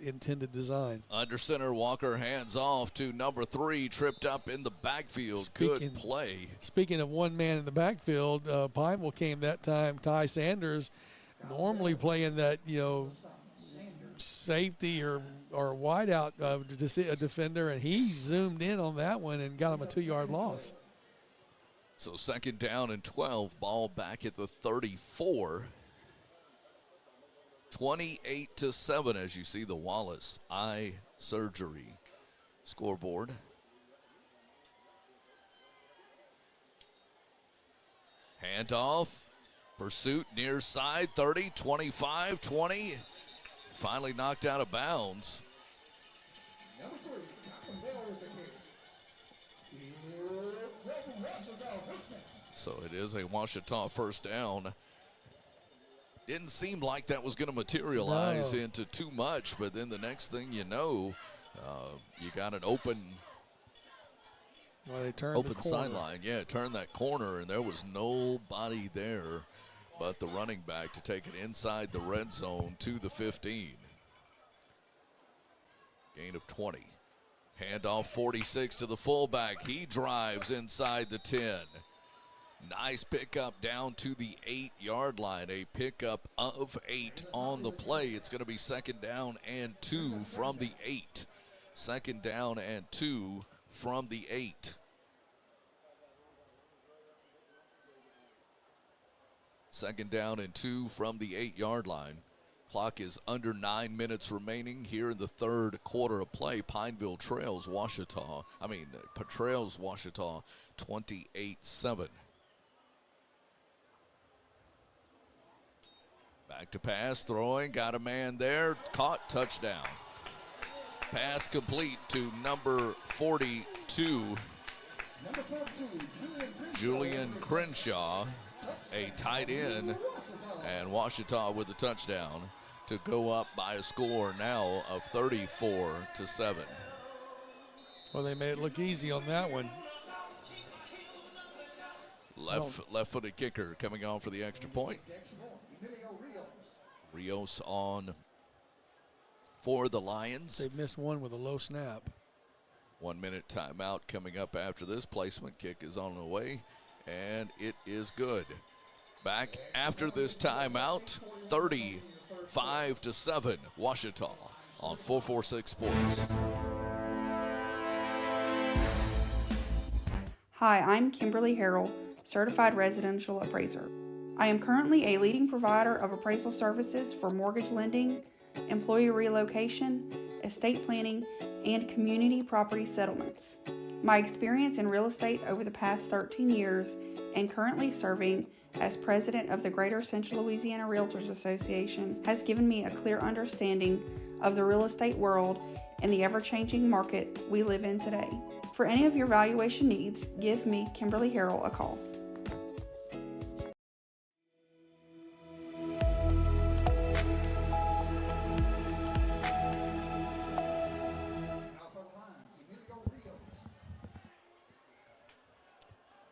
intended design. Under center, Walker hands off to number 3, tripped up in the backfield. Good play. Speaking of one man in the backfield, Pineville came that time. Ty Sanders, normally playing that, safety or wideout a defender, and he zoomed in on that one and got him a 2-yard loss. So 2nd down and 12, ball back at the 34. 28-7 as you see the Wallace eye surgery scoreboard. Handoff, pursuit near side, 30, 25, 20. Finally knocked out of bounds. So it is a Ouachita first down. Didn't seem like that was going to materialize into too much, but then the next thing you know, you got an open sideline. Yeah, turn that corner, and there was nobody there but the running back to take it inside the red zone to the 15. Gain of 20. Handoff 46 to the fullback. He drives inside the 10. Nice pickup down to the 8-yard line. A pickup of 8 on the play. It's going to be 2nd down and 2 from the 8. 2nd down and 2 from the 8. Second down and 2 from the 8-yard line. Clock is under 9 minutes remaining here in the 3rd quarter of play. Pineville trails Ouachita 28-7. Back to pass, throwing, got a man there, caught, touchdown. Pass complete to number 42, Julian Crenshaw, a tight end, and Ouachita with the touchdown to go up by a score now of 34-7. Well, they made it look easy on that one. Left-footed kicker coming on for the extra point. Rios on for the Lions. They've missed one with a low snap. 1 minute timeout coming up after this. Placement kick is on the way, and it is good. Back after this timeout, 35-7, Ouachita on 446 Sports. Hi, I'm Kimberly Harrell, Certified Residential Appraiser. I am currently a leading provider of appraisal services for mortgage lending, employee relocation, estate planning, and community property settlements. My experience in real estate over the past 13 years and currently serving as president of the Greater Central Louisiana Realtors Association has given me a clear understanding of the real estate world and the ever-changing market we live in today. For any of your valuation needs, give me, Kimberly Harrell, a call.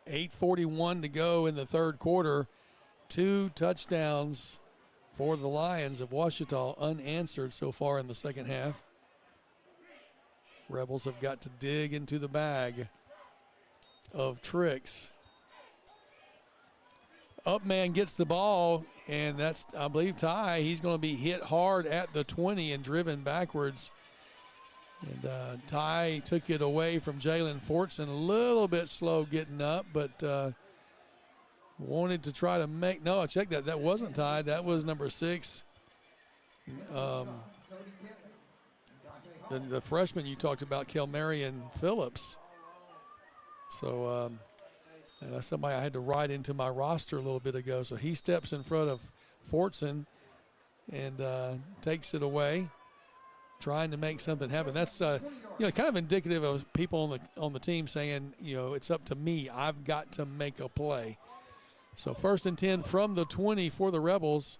.8:41 to go in the third quarter. 2 touchdowns for the Lions of Ouachita unanswered so far in the second half. Rebels have got to dig into the bag of tricks. Upman gets the ball, and that's, I believe, Ty. He's going to be hit hard at the 20 and driven backwards. And Ty took it away from Jalen Fortson. A little bit slow getting up, but wanted to try to make. No, check that. That wasn't Ty. That was number 6. The freshman you talked about, Kelmarian Phillips. So that's somebody I had to write into my roster a little bit ago. So he steps in front of Fortson and takes it away, trying to make something happen. That's kind of indicative of people on the team saying, it's up to me. I've got to make a play. So 1st and 10 from the 20 for the Rebels.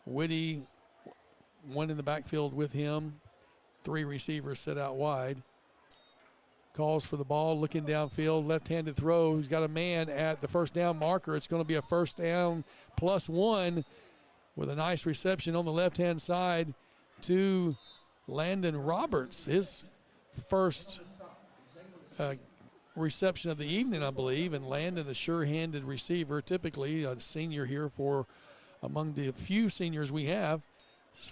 Whitty, one in the backfield with him. 3 receivers set out wide. Calls for the ball, looking downfield, left-handed throw. He's got a man at the first down marker. It's going to be a first down +1 with a nice reception on the left-hand side to Landon Roberts. His first reception of the evening, I believe, and Landon, a sure-handed receiver, typically a senior here for among the few seniors we have.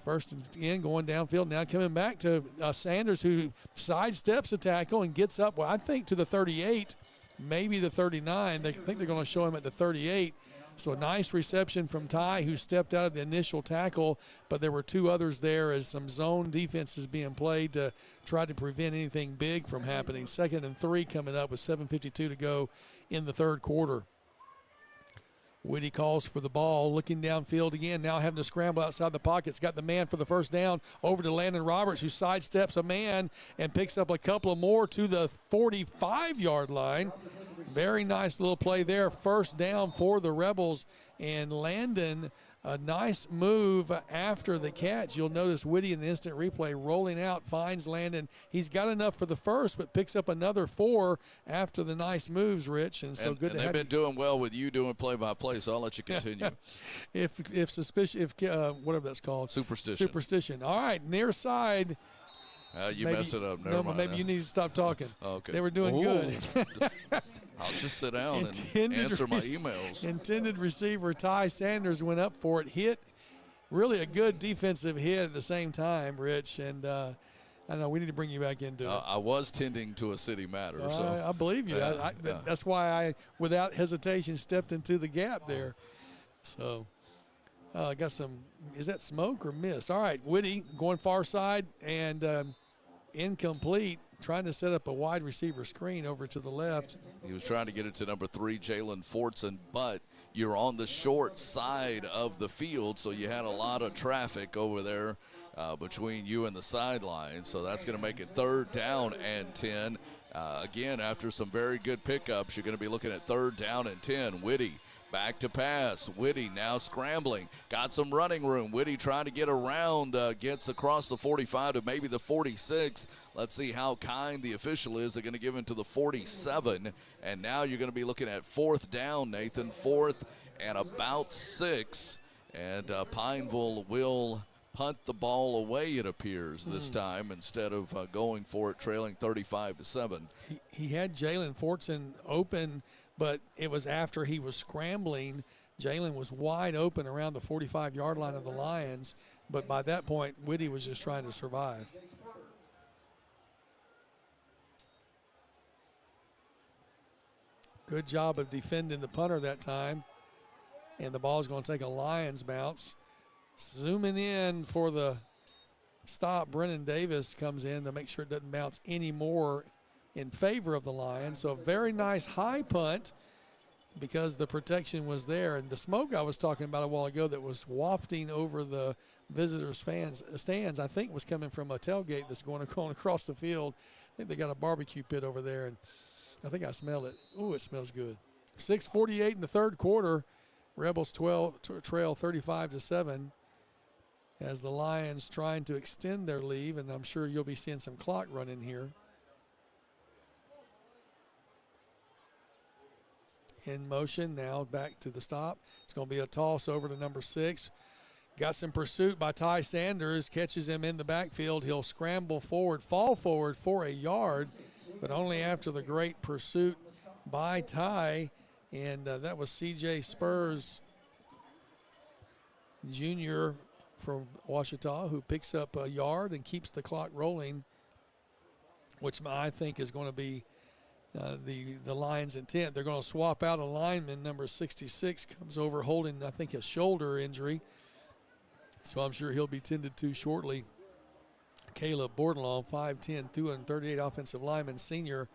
First and 10 going downfield. Now coming back to Sanders, who sidesteps a tackle and gets up, I think, to the 38, maybe the 39. They think they're going to show him at the 38. So a nice reception from Ty, who stepped out of the initial tackle, but there were 2 others there as some zone defense is being played to try to prevent anything big from happening. 2nd and 3 coming up with 7:52 to go in the third quarter. Whitty calls for the ball, looking downfield again, now having to scramble outside the pocket. He's got the man for the first down over to Landon Roberts, who sidesteps a man and picks up a couple of more to the 45-yard line. Very nice little play there. First down for the Rebels. And Landon, a nice move after the catch. You'll notice Whitty in the instant replay rolling out, finds Landon. He's got enough for the first, but picks up another 4 after the nice moves, Rich. And so good to have you. They've been doing well with you doing play-by-play, so I'll let you continue. Whatever that's called. Superstition. All right, near side. You messed it up. Never mind. Maybe you need to stop talking. Okay. They were doing good. I'll just sit down and answer my emails. Intended receiver Ty Sanders went up for it. Hit really a good defensive hit at the same time, Rich. And I know we need to bring you back into it. I was tending to a city matter. So I believe you. That's why I, without hesitation, stepped into the gap there. So I got some, is that smoke or mist? All right, Whitty going far side and incomplete, trying to set up a wide receiver screen over to the left. He was trying to get it to number 3, Jalen Fortson, but you're on the short side of the field, so you had a lot of traffic over there between you and the sideline. So that's going to make it 3rd down and 10. Again, after some very good pickups, you're going to be looking at 3rd down and 10. Whitty back to pass. Whitty now scrambling. Got some running room. Whitty trying to get around. Gets across the 45 to maybe the 46. Let's see how kind the official is. They're going to give him to the 47. And now you're going to be looking at 4th down, Nathan. 4th and about 6. And Pineville will punt the ball away, it appears, this time instead of going for it, trailing 35-7. He had Jalen Fortson open, but it was after he was scrambling Jalen was wide open around the 45-yard line of the Lions, but by that point, Whitty was just trying to survive. Good job of defending the punter that time. And the ball is going to take a Lions bounce. Zooming in for the stop, Brennan Davis comes in to make sure it doesn't bounce anymore in favor of the Lions. So a very nice high punt because the protection was there. And the smoke I was talking about a while ago that was wafting over the visitors' stands, I think was coming from a tailgate that's going across the field. I think they got a barbecue pit over there, and I think I smell it. Ooh, it smells good. 6:48 in the third quarter. Rebels trail 35-7 as the Lions trying to extend their lead, and I'm sure you'll be seeing some clock running here. In motion now, back to the stop. It's going to be a toss over to number 6. Got some pursuit by Ty Sanders, catches him in the backfield. He'll scramble forward, fall forward for a yard, but only after the great pursuit by Ty. And that was C.J. Spurs, Jr. from Ouachita, who picks up a yard and keeps the clock rolling, which I think is going to be the Lions' intent. They're going to swap out a lineman. Number 66 comes over holding, I think, a shoulder injury. So I'm sure he'll be tended to shortly. Caleb Bordelon, 5'10", 238 offensive lineman, senior,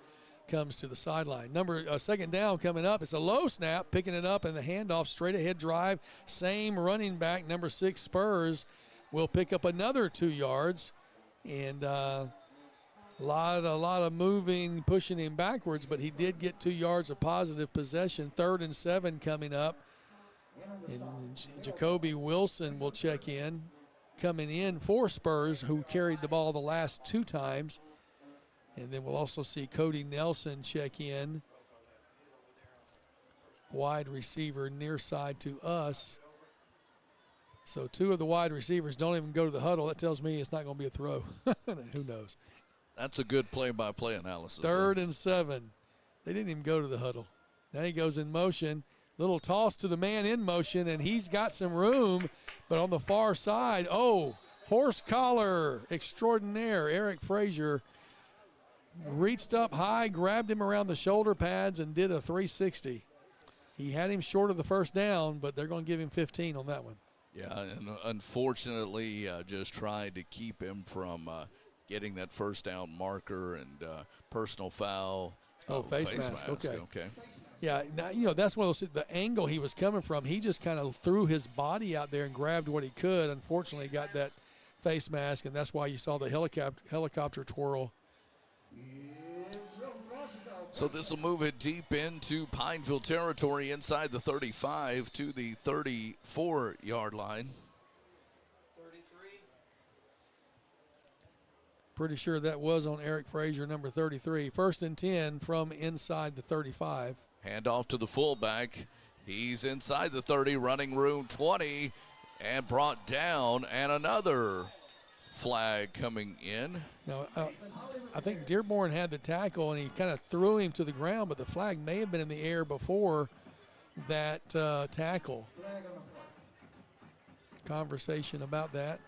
comes to the sideline. Second down coming up. It's a low snap, picking it up, and the handoff, straight ahead drive. Same running back, number 6 Spurs, will pick up another 2 yards. And a lot of moving, pushing him backwards, but he did get 2 yards of positive possession. 3rd and 7 coming up. And Jacoby Wilson will check in, coming in for Spurs, who carried the ball the last 2 times. And then we'll also see Cody Nelson check in, wide receiver near side to us. So 2 of the wide receivers don't even go to the huddle. That tells me it's not going to be a throw. Who knows? That's a good play-by-play analysis. 3rd and 7. They didn't even go to the huddle. Now he goes in motion. Little toss to the man in motion, and he's got some room. But on the far side, horse collar extraordinaire. Eric Frazier reached up high, grabbed him around the shoulder pads, and did a 360. He had him short of the first down, but they're going to give him 15 on that one. Yeah, and unfortunately just tried to keep him from getting that first down marker and personal foul. Face mask. Okay. Yeah, now, that's one of those, the angle he was coming from, he just kind of threw his body out there and grabbed what he could. Unfortunately, got that face mask, and that's why you saw the helicopter twirl. So this will move it deep into Pineville territory inside the 35 to the 34-yard line. 33. Pretty sure that was on Eric Frazier, number 33. 1st and 10 from inside the 35. Handoff to the fullback. He's inside the 30, running room 20, and brought down, and another flag coming in. Now, I think Dearborn had the tackle, and he kind of threw him to the ground, but the flag may have been in the air before that tackle. Conversation about that.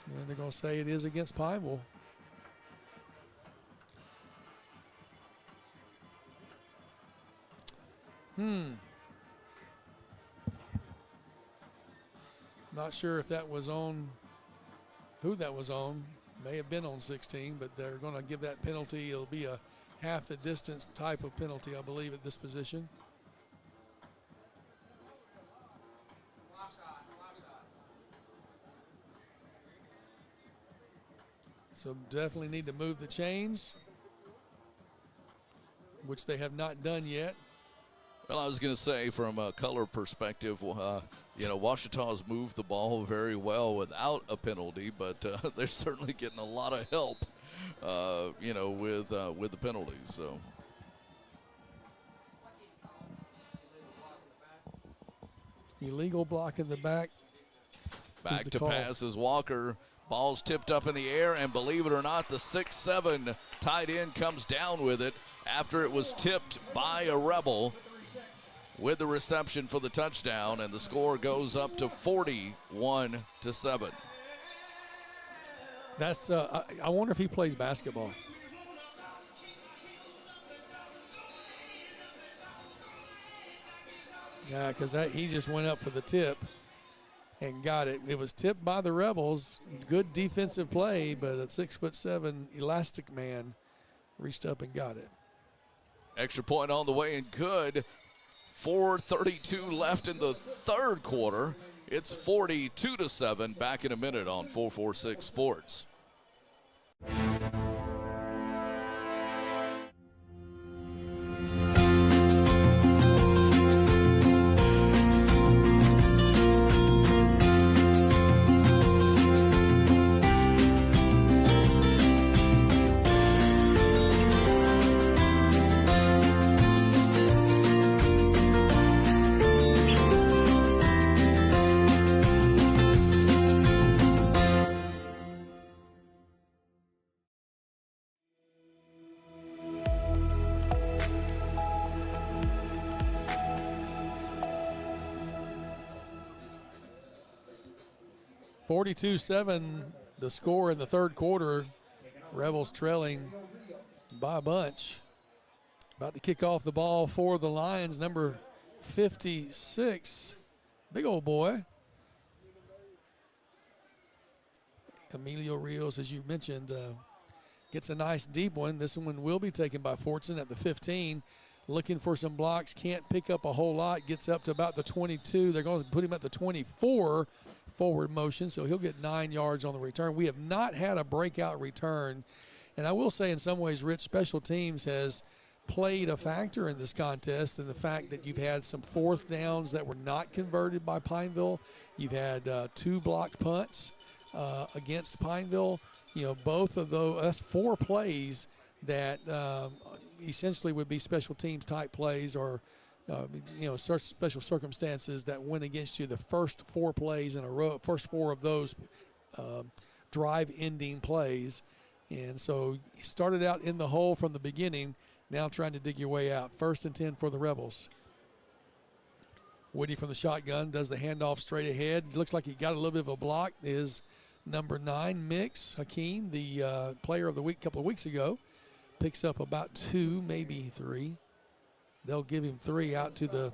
And they're going to say it is against Pineville. Not sure if that was on, who that was on. May have been on 16, but they're going to give that penalty. It'll be a half the distance type of penalty, I believe, at this position. So definitely need to move the chains, which they have not done yet. Well, I was going to say, from a color perspective, Ouachita's moved the ball very well without a penalty, but they're certainly getting a lot of help, with the penalties. So. Illegal block in the back. Back to pass is Walker. Ball's tipped up in the air, and believe it or not, the 6'7" tight end comes down with it after it was tipped by a Rebel. with the reception for the touchdown, and the score goes up to 41-7. That's I wonder if he plays basketball. Yeah, because he just went up for the tip and got it. It was tipped by the Rebels. Good defensive play, but a 6'7" elastic man reached up and got it. Extra point on the way and good. 4:32 left in the third quarter. It's 42-7. Back in a minute on 446 Sports. (42-7) the score in the third quarter. Rebels trailing by a bunch. About to kick off the ball for the Lions, number 56. Big old boy. Emilio Rios, as you mentioned, gets a nice deep one. This one will be taken by Fortson at the 15. Looking for some blocks, can't pick up a whole lot, gets up to about the 22. They're going to put him at the 24 forward motion, so he'll get 9 yards on the return. We have not had a breakout return, and I will say in some ways Rich special teams has played a factor in this contest, and the fact that you've had some fourth downs that were not converted by Pineville. You've had 2 blocked punts against Pineville. You know, both of those, that's 4 plays that essentially would be special teams type plays, or special circumstances that went against you. The first 4 plays in a row, first 4 of those drive-ending plays. And so you started out in the hole from the beginning, now trying to dig your way out. 1st and 10 for the Rebels. Woody from the shotgun does the handoff straight ahead. Looks like he got a little bit of a block. Is number 9, Mix Hakeem, the player of the week a couple of weeks ago. Picks up about 2, maybe 3. They'll give him 3 out to the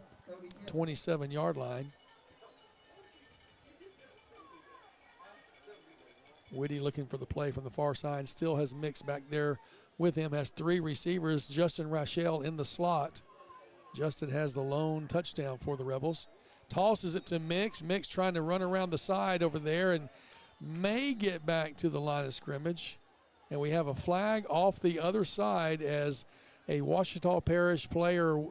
27-yard line. Whitty looking for the play from the far side. Still has Mix back there with him. Has 3 receivers. Justin Rachel in the slot. Justin has the lone touchdown for the Rebels. Tosses it to Mix. Mix trying to run around the side over there and may get back to the line of scrimmage. And we have a flag off the other side as a Ouachita Parish player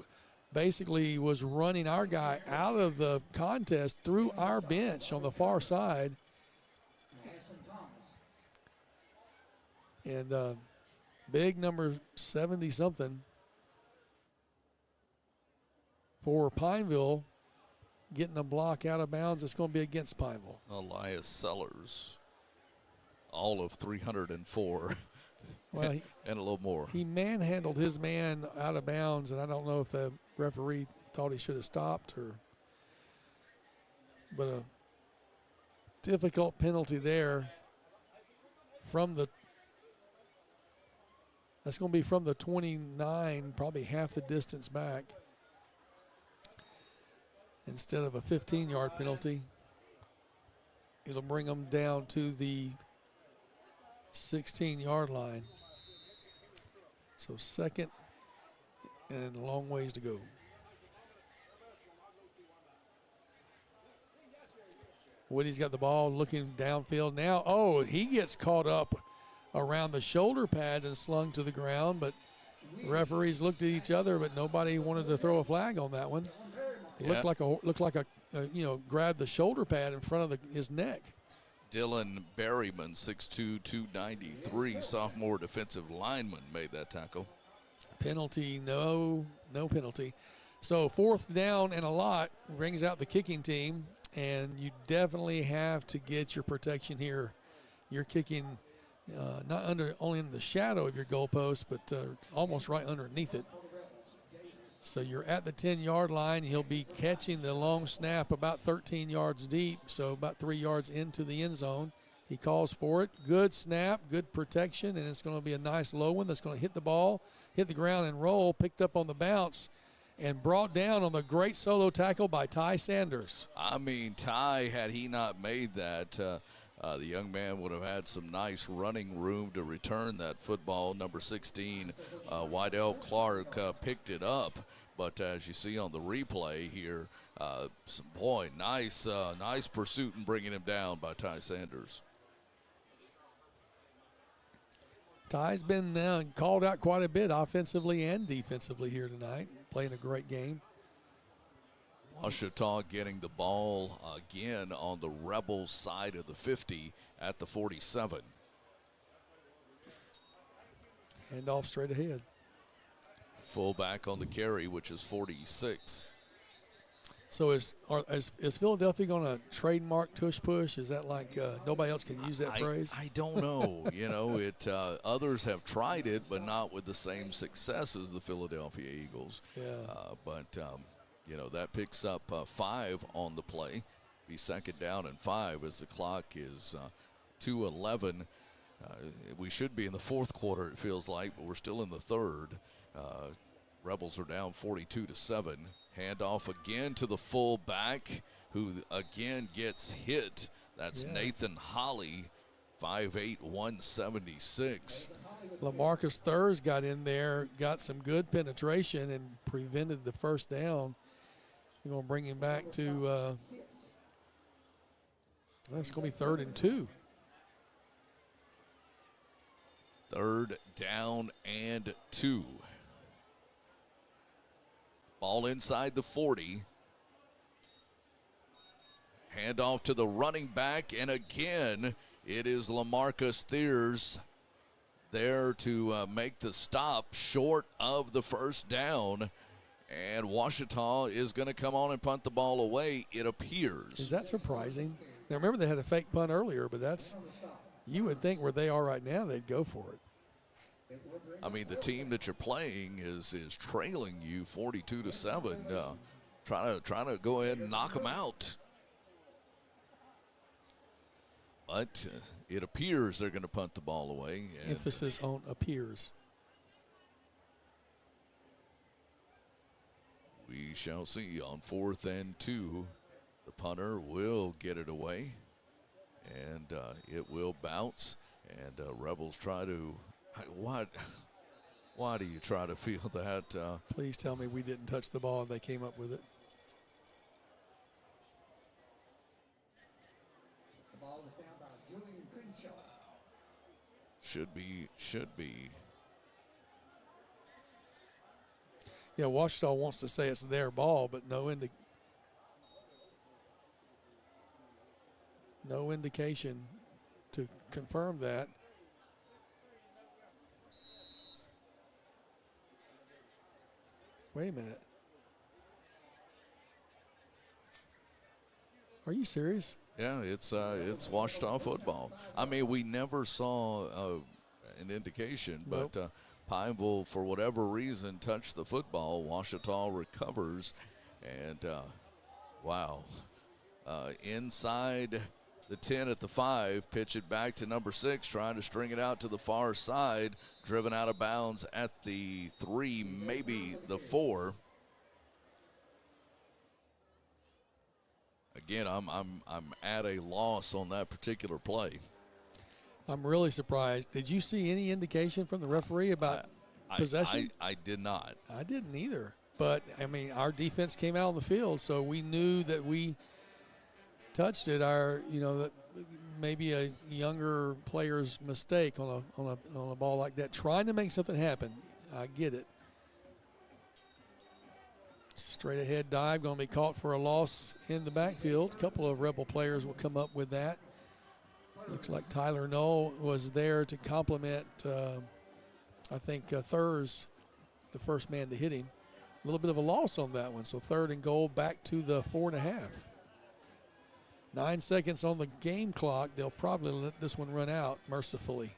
basically was running our guy out of the contest through our bench on the far side. And big number 70-something for Pineville getting a block out of bounds. It's going to be against Pineville. Elias Sellers, all of 304. Well, and a little more. He manhandled his man out of bounds, and I don't know if the referee thought he should have stopped, but a difficult penalty there that's going to be from the 29, probably half the distance back, instead of a 15-yard penalty. It'll bring them down to the 16-yard line. So 2nd and a long ways to go. Woody's got the ball looking downfield now. Oh, he gets caught up around the shoulder pads and slung to the ground, but referees looked at each other, but nobody wanted to throw a flag on that one. It looked like a grabbed the shoulder pad in front of his neck. Dylan Berryman, 6'2", 293, sophomore defensive lineman, made that tackle. Penalty, no penalty. So 4th down and a lot brings out the kicking team, and you definitely have to get your protection here. You're kicking only in the shadow of your goalpost, but almost right underneath it. So you're at the 10-yard line. He'll be catching the long snap about 13 yards deep, so about 3 yards into the end zone. He calls for it. Good snap, good protection, and it's going to be a nice low one that's going to hit the ball, hit the ground and roll, picked up on the bounce, and brought down on the great solo tackle by Ty Sanders. I mean, Ty, had he not made that, the young man would have had some nice running room to return that football. Number 16, Wydell Clark, picked it up. But as you see on the replay here, nice pursuit and bringing him down by Ty Sanders. Ty's been called out quite a bit offensively and defensively here tonight, playing a great game. Ouachita getting the ball again on the Rebels side of the 50 at the 47. Hand off straight ahead. Fullback on the carry, which is 46. So is Philadelphia going to trademark tush push? Is that like nobody else can use that phrase? I don't know. Others have tried it, but not with the same success as the Philadelphia Eagles. Yeah. That picks up 5 on the play. Be second down and 5 as the clock is 2:11. We should be in the fourth quarter, it feels like, but we're still in the third. Rebels are down 42-7. Handoff again to the fullback, who again gets hit. That's Nathan Holly, 5'8", 176. LaMarcus Thurs got in there, got some good penetration, and prevented the first down. You're going to bring him back to, it's going to be 3rd and 2. 3rd down and 2. Ball inside the 40. Handoff to the running back, and again, it is LaMarcus Thurs there to make the stop short of the first down. And Ouachita is going to come on and punt the ball away, it appears. Is that surprising? Now, remember they had a fake punt earlier, but you would think where they are right now, they'd go for it. I mean, the team that you're playing is trailing you 42-7. Trying to go ahead and knock them out. But it appears they're going to punt the ball away. Emphasis on appears. We shall see on 4th and 2. The punter will get it away, and it will bounce. And Rebels try to. Why do you try to feel that? Please tell me we didn't touch the ball and they came up with it. The ball is down by Julian Crenshaw. Should be. Yeah, Ouachita wants to say it's their ball, but no indication to confirm that. Wait a minute. Are you serious? Yeah, it's Ouachita football. I mean, we never saw an indication, but Pineville, for whatever reason, touched the football. Ouachita recovers, and wow. Inside the 10 at the 5, pitch it back to number 6, trying to string it out to the far side, driven out of bounds at the 3, maybe the 4. Again, I'm at a loss on that particular play. I'm really surprised. Did you see any indication from the referee about possession? I did not. I didn't either. But, I mean, our defense came out on the field, so we knew that we touched it. That maybe a younger player's mistake on a ball like that, trying to make something happen. I get it. Straight ahead dive, going to be caught for a loss in the backfield. A couple of Rebel players will come up with that. Looks like Tyler Knoll was there to complement, Thurs, the first man to hit him. A little bit of a loss on that one, so 3rd and goal back to the 4.5. 9 seconds on the game clock. They'll probably let this one run out mercifully.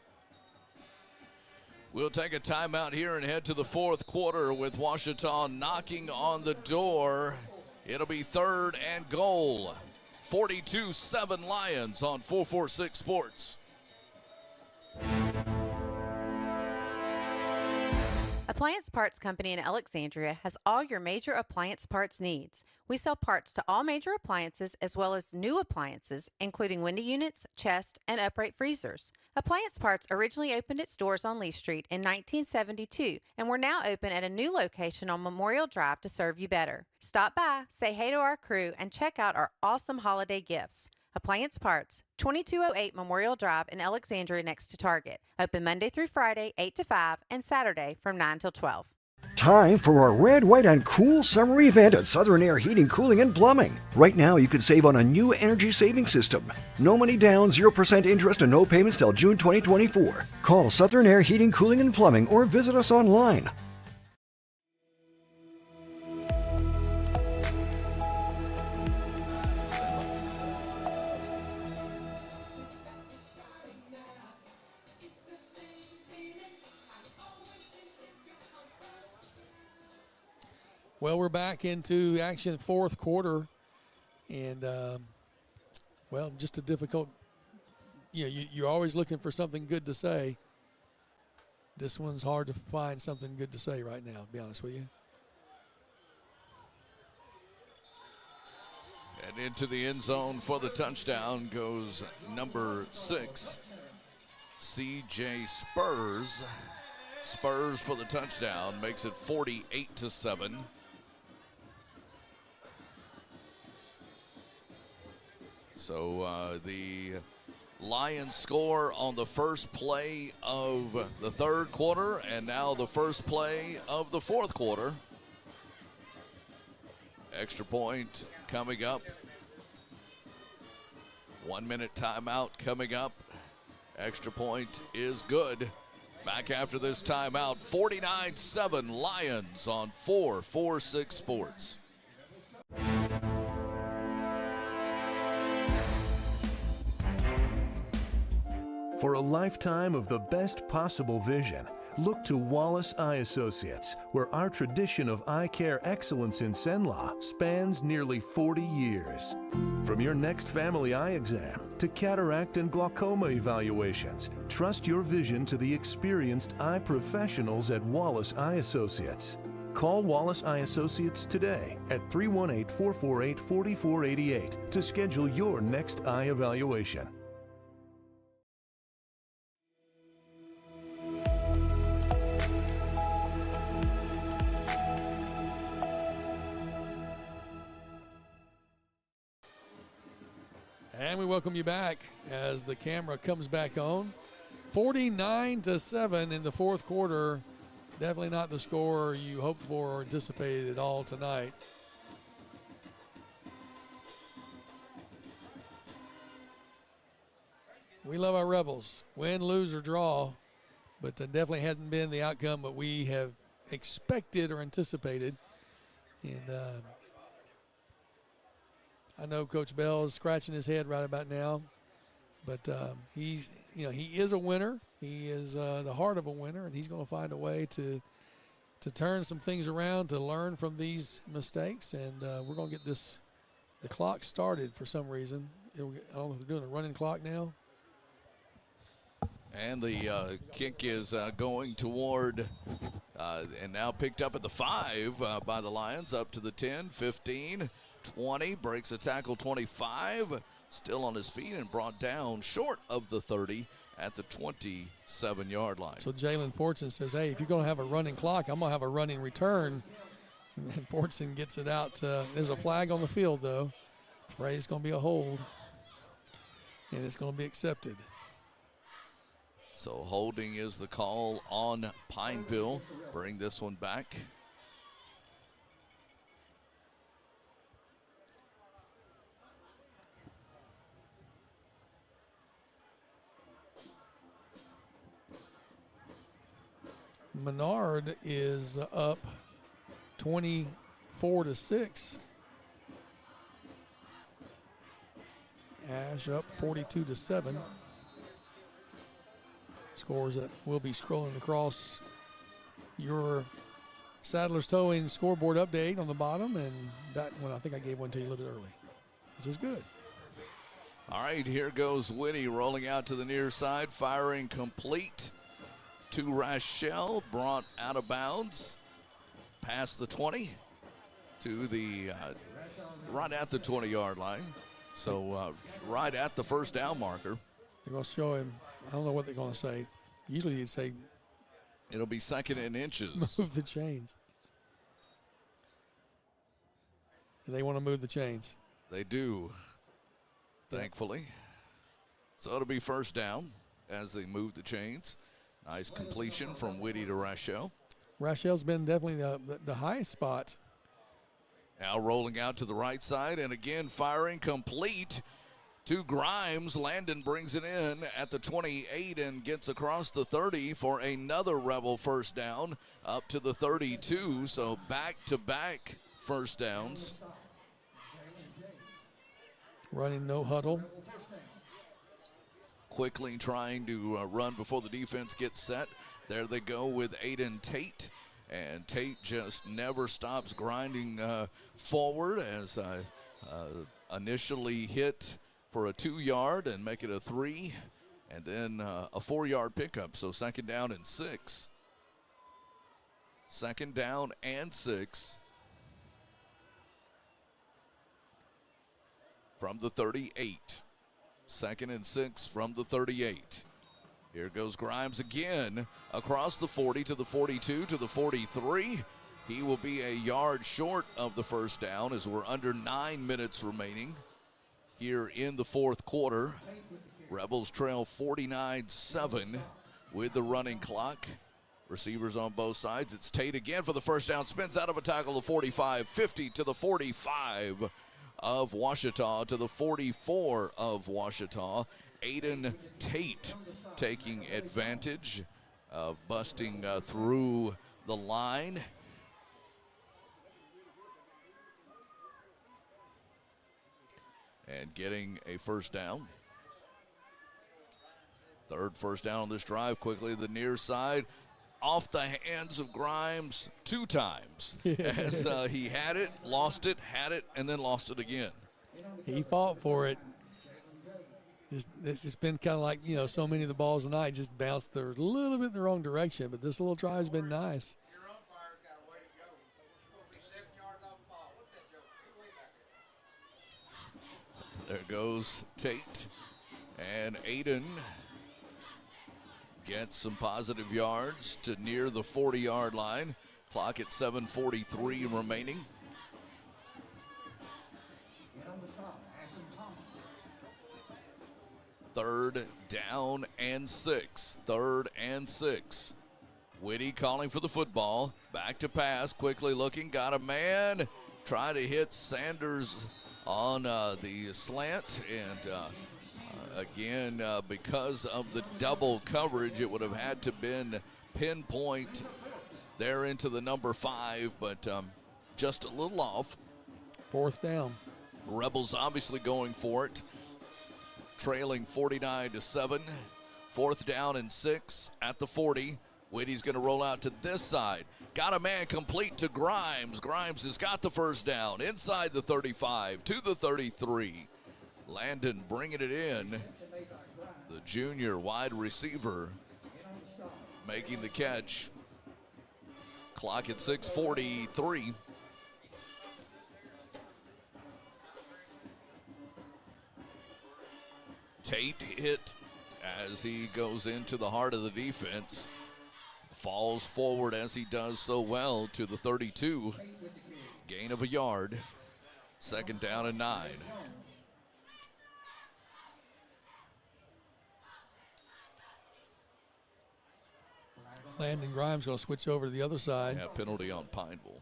We'll take a timeout here and head to the fourth quarter with Ouachita knocking on the door. It'll be 3rd and goal. 42-7 Lions on 446 Sports. Appliance Parts Company in Alexandria has all your major appliance parts needs. We sell parts to all major appliances as well as new appliances, including window units, chest, and upright freezers. Appliance Parts originally opened its doors on Lee Street in 1972, and we're now open at a new location on Memorial Drive to serve you better. Stop by, say hey to our crew, and check out our awesome holiday gifts. Appliance Parts, 2208 Memorial Drive in Alexandria next to Target. Open Monday through Friday, 8 to 5, and Saturday from 9 till 12. Time for our red, white, and cool summer event at Southern Air Heating, Cooling, and Plumbing. Right now, you can save on a new energy saving system. No money down, 0% interest, and no payments till June 2024. Call Southern Air Heating, Cooling, and Plumbing or visit us online. Well, we're back into action, fourth quarter, and well, just a difficult. You're always looking for something good to say. This one's hard to find something good to say right now, to be honest with you. And into the end zone for the touchdown goes number 6, C.J. Spurs. Spurs for the touchdown, makes it 48-7. So the Lions score on the first play of the third quarter, and now the first play of the fourth quarter. Extra point coming up. 1 minute timeout coming up. Extra point is good. Back after this timeout, 49-7 Lions on 446 Sports. For a lifetime of the best possible vision, look to Wallace Eye Associates, where our tradition of eye care excellence in Cenla spans nearly 40 years. From your next family eye exam to cataract and glaucoma evaluations, trust your vision to the experienced eye professionals at Wallace Eye Associates. Call Wallace Eye Associates today at 318-448-4488 to schedule your next eye evaluation. And we welcome you back as the camera comes back on. 49-7 in the fourth quarter. Definitely not the score you hoped for or anticipated at all tonight. We love our Rebels. Win, lose, or draw. But that definitely hasn't been the outcome that we have expected or anticipated. And I know Coach Bell is scratching his head right about now, but he is a winner. He is the heart of a winner, and he's going to find a way to turn some things around, to learn from these mistakes, and we're going to get the clock started for some reason. I don't know if they're doing a running clock now. And the kick is going toward, and now picked up at the 5 by the Lions, up to the 10, 15, 20, breaks a tackle 25, still on his feet and brought down short of the 30 at the 27-yard line. So Jalen Fortson says, hey, if you're going to have a running clock, I'm going to have a running return. And Fortson gets it out. There's a flag on the field, though. Afraid it's going to be a hold, and it's going to be accepted. So holding is the call on Pineville. Bring this one back. Menard is up 24-6. Ash up 42-7. scores that will be scrolling across your Sadler's Towing scoreboard update on the bottom, and that one I think I gave one to you a little bit early, which is good. All right, here goes Whitty rolling out to the near side, firing complete to Rochelle, brought out of bounds, past the 20 to the right at the 20-yard line. So right at the first down marker. They're going to show him. I don't know what they're going to say. Usually you'd say it'll be 2nd and inches. Move the chains. They want to move the chains. They do, thankfully. So it'll be first down as they move the chains. Nice completion from Whitty to Rochelle. Rochelle's been definitely the highest spot. Now rolling out to the right side, and again firing complete to Grimes. Landon brings it in at the 28 and gets across the 30 for another Rebel first down up to the 32. So back-to-back first downs. Running no huddle. Quickly trying to run before the defense gets set. There they go with Aiden Tate. And Tate just never stops grinding forward as initially hit for a 2-yard and make it a 3, and then a 4-yard pickup. So 2nd down and 6. 2nd down and 6 from the 38. 2nd and 6 from the 38. Here goes Grimes again across the 40 to the 42 to the 43. He will be a yard short of the first down as we're under 9 minutes remaining here in the fourth quarter. Rebels trail 49-7 with the running clock. Receivers on both sides. It's Tate again for the first down. Spins out of a tackle, the 45, 50 to the 45 of Ouachita to the 44 of Ouachita. Aiden Tate taking advantage of busting through the line. And getting a first down. 3rd first down on this drive. Quickly the near side. Off the hands of Grimes 2 times. As he had it, and then lost it again. He fought for it. It's just been kind of like, so many of the balls tonight just bounced a little bit in the wrong direction, but this little drive's been nice. There goes Tate, and Aiden gets some positive yards to near the 40-yard line. Clock at 7:43 remaining. Third down and 6. 3rd and 6. Whitty calling for the football. Back to pass. Quickly looking. Got a man. Try to hit Sanders on the slant. And again, because of the double coverage, it would have had to been pinpoint there into the number 5. But just a little off. 4th down. Rebels obviously going for it. Trailing 49-7. 4th down and 6 at the 40. Whitty's going to roll out to this side. Got a man complete to Grimes. Grimes has got the first down inside the 35 to the 33. Landon bringing it in. The junior wide receiver making the catch. Clock at 6:43. Tate hit as he goes into the heart of the defense. Falls forward as he does so well to the 32. Gain of a yard. 2nd down and 9. Landon Grimes going to switch over to the other side. Yeah, penalty on Pineville.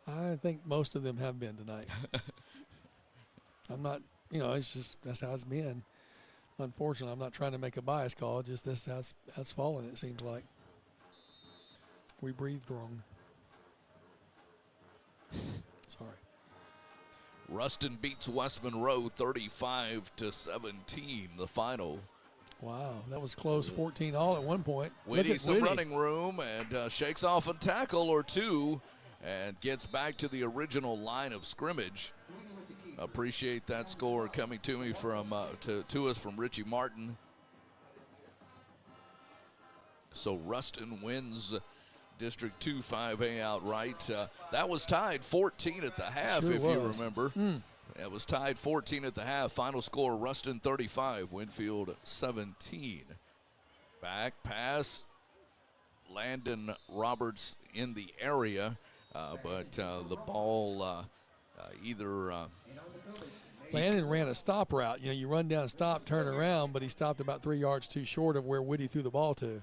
I think most of them have been tonight. I'm not, it's just that's how it's been. Unfortunately, I'm not trying to make a bias call. Just that's how it's fallen, it seems like. We breathed wrong. Sorry. Ruston beats West Monroe 35-17, the final. Wow, that was close, 14-all at one point. Whitty some running room and shakes off a tackle or two and gets back to the original line of scrimmage. Appreciate that score coming to me from to us from Richie Martin. So Ruston wins District 2 5A outright. That was tied 14 at the half, Sure if was. you remember. It was tied 14 at the half. Final score, Ruston 35, Winfield 17. Back pass, Landon Roberts in the area, but the ball either... Landon ran a stop route. You know, you run down, stop, turn around, but he stopped about 3 yards too short of where Whitty threw the ball to.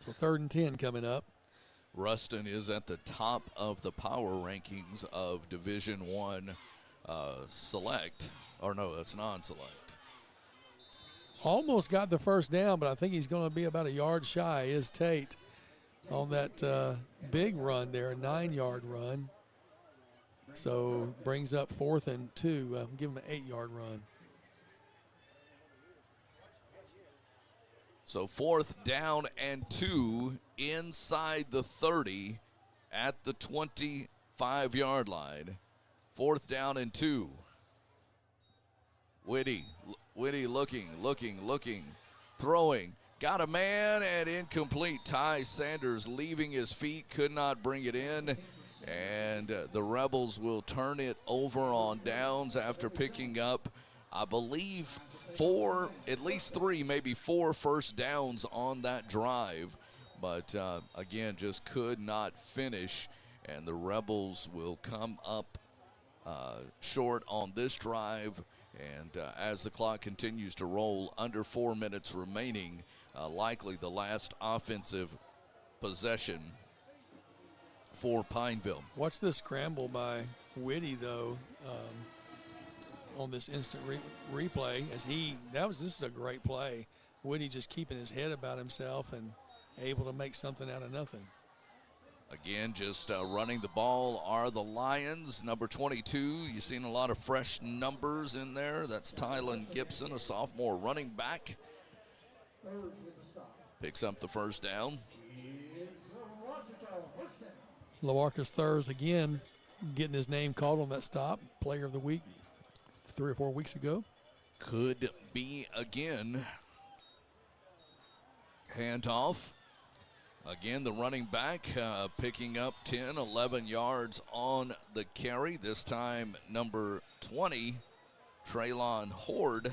So 3rd and 10 coming up. Ruston is at the top of the power rankings of Division I select. Or no, that's non-select. Almost got the first down, but I think he's going to be about a yard shy, is Tate, on that big run there, a 9-yard run. So brings up 4th and 2. Give him an 8-yard run. So 4th down and 2 inside the 30 at the 25-yard line. 4th down and 2. Whitty looking, throwing. Got a man and incomplete. Ty Sanders leaving his feet, could not bring it in. And the Rebels will turn it over on downs after picking up, I believe, at least 3, maybe 4 first downs on that drive. But again, just could not finish. And the Rebels will come up short on this drive. And as the clock continues to roll, under 4 minutes remaining, likely the last offensive possession for Pineville. Watch this scramble by Whitty, though, on this instant replay. This is a great play. Whitty just keeping his head about himself and able to make something out of nothing. Again, just running the ball are the Lions. Number 22, you've seen a lot of fresh numbers in there. That's Tylen Gibson, a sophomore running back. Picks up the first down. LaMarcus Thurs again getting his name called on that stop. Player of the week 3 or 4 weeks ago. Could be again. Handoff. Again, the running back picking up 10, 11 yards on the carry. This time, number 20, Traylon Horde.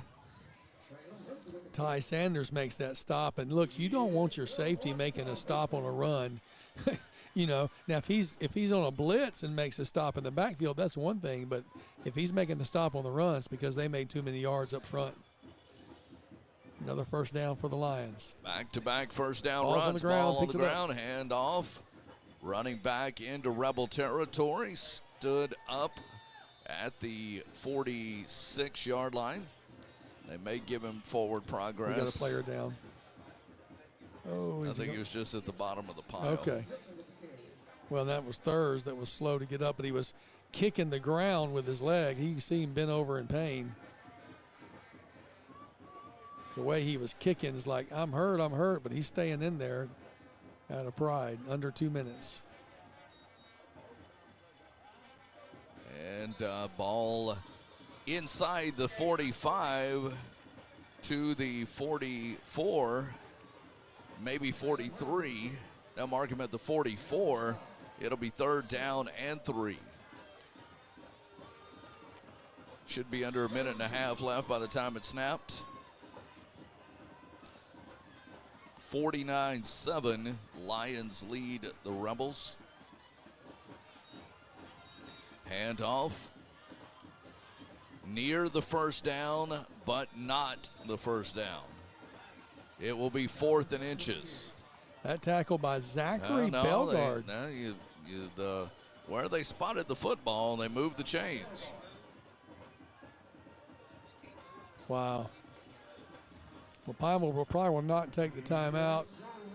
Ty Sanders makes that stop. And look, you don't want your safety making a stop on a run. You know, now if he's on a blitz and makes a stop in the backfield, that's one thing. But if he's making the stop on the run, it's because they made too many yards up front. Another first down for the Lions. Back-to-back first down Ball's runs. on the ground, Ball on the picks it up. ground. Hand off. Running back into Rebel territory. Stood up at the 46-yard line. They may give him forward progress. We got a player down. Oh, I think he was just at the bottom of the pile. Okay. Well, that was Thurs that was slow to get up, but he was kicking the ground with his leg. You see him bent over in pain. The way he was kicking is like, I'm hurt, but he's staying in there out of pride, under 2 minutes. And ball inside the 45 to the 44, maybe 43. They'll mark him at the 44. It'll be 3rd down and 3. Should be under a minute and a half left by the time it's snapped. 49-7, Lions lead the Rebels. Handoff. Near the first down, but not the first down. It will be 4th and inches. That tackle by Zachary Belgard. Where they spotted the football, they moved the chains. Wow. Well, Pineville will probably not take the timeout,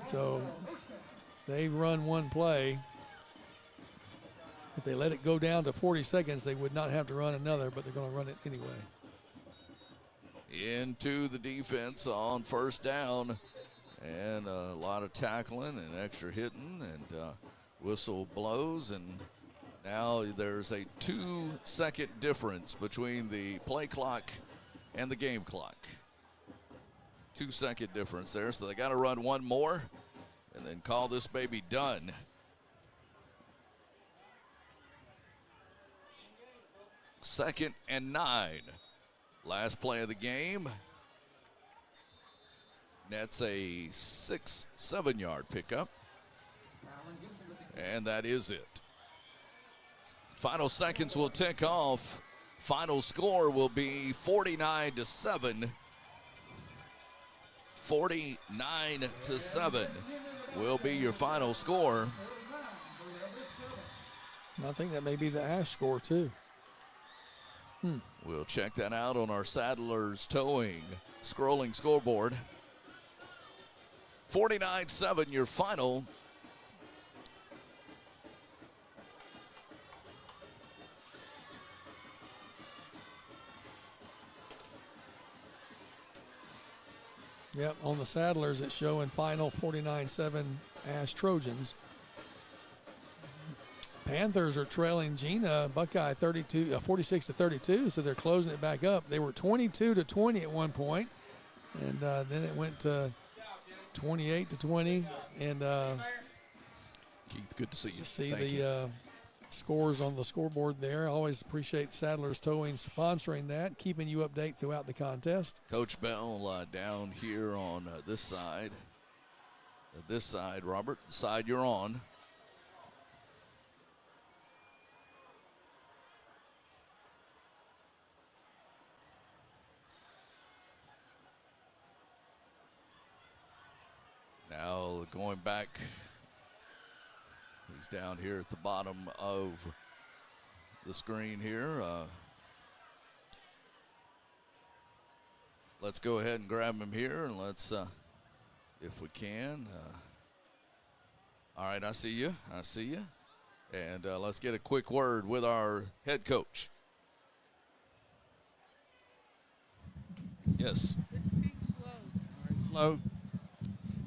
so they run one play. If they let it go down to 40 seconds, they would not have to run another, but they're going to run it anyway. into the defense on first down. And a lot of tackling and extra hitting, and whistle blows, and now there's a 2-second difference between the play clock and the game clock. 2-second difference there, so they got to run one more and then call this baby done. Second and 9. Last play of the game. That's a 6-7 yard pickup. And that is it. Final seconds will tick off. Final score will be 49-7. 49-7 will be your final score. I think that may be the Ash score too. We'll check that out on our Saddlers Towing scrolling scoreboard. 49-7 your final. Yep, on the Saddlers it's showing final 49-7 Ash Trojans. Panthers are trailing Gina Buckeye 46-32, so they're closing it back up. They were 22-20 at one point, and then it went to 28-20. And Keith, good to see you. See Thank the you. Scores on the scoreboard there. I always appreciate Saddlers Towing sponsoring that, keeping you updated throughout the contest. Coach Bell down here on this side. This side, Robert, the side you're on. Now going back, he's down here at the bottom of the screen here. Let's go ahead and grab him here, and let's, if we can. All right, I see you. I see you. And let's get a quick word with our head coach. Yes. Slow.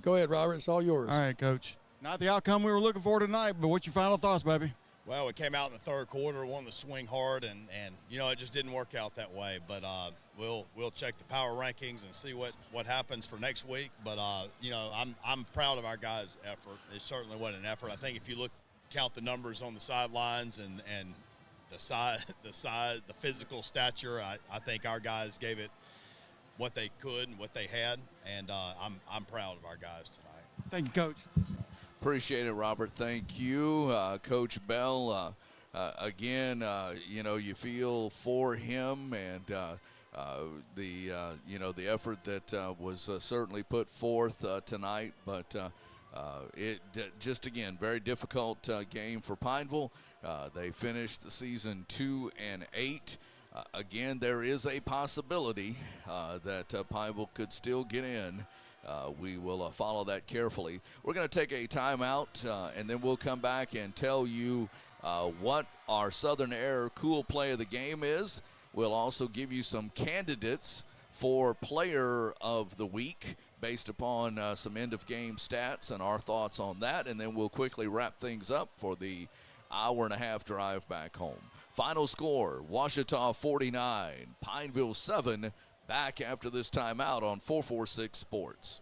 Go ahead, Robert. It's all yours. All right, Coach. Not the outcome we were looking for tonight, but what's your final thoughts, baby? Well, we came out in the third quarter, wanted to swing hard, and you know, it just didn't work out that way. But we'll check the power rankings and see what happens for next week. But you know, I'm proud of our guys' effort. It certainly wasn't an effort. I think if you count the numbers on the sidelines and the physical stature, I think our guys gave it what they could and what they had, and I'm proud of our guys tonight. Thank you, Coach. Appreciate it, Robert. Thank you, Coach Bell. Again, you know, you feel for him and you know, the effort that was certainly put forth tonight, but it just, again, very difficult game for Pineville. They finished the season 2-8. Again, there is a possibility that Pineville could still get in. We will follow that carefully. We're going to take a timeout, and then we'll come back and tell you what our Southern Air Cool Play of the Game is. We'll also give you some candidates for Player of the Week based upon some end-of-game stats and our thoughts on that, and then we'll quickly wrap things up for the hour-and-a-half drive back home. Final score, Ouachita 49, Pineville 7. Back after this timeout on 446 Sports.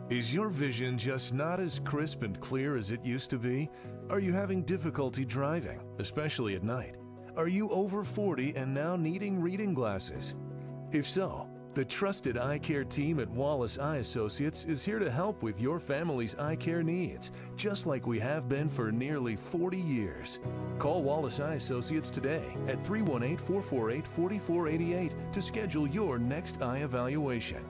Is your vision just not as crisp and clear as it used to be? Are you having difficulty driving, especially at night? Are you over 40 and now needing reading glasses? If so, the trusted eye care team at Wallace Eye Associates is here to help with your family's eye care needs, just like we have been for nearly 40 years. Call Wallace Eye Associates today at 318-448-4488 to schedule your next eye evaluation.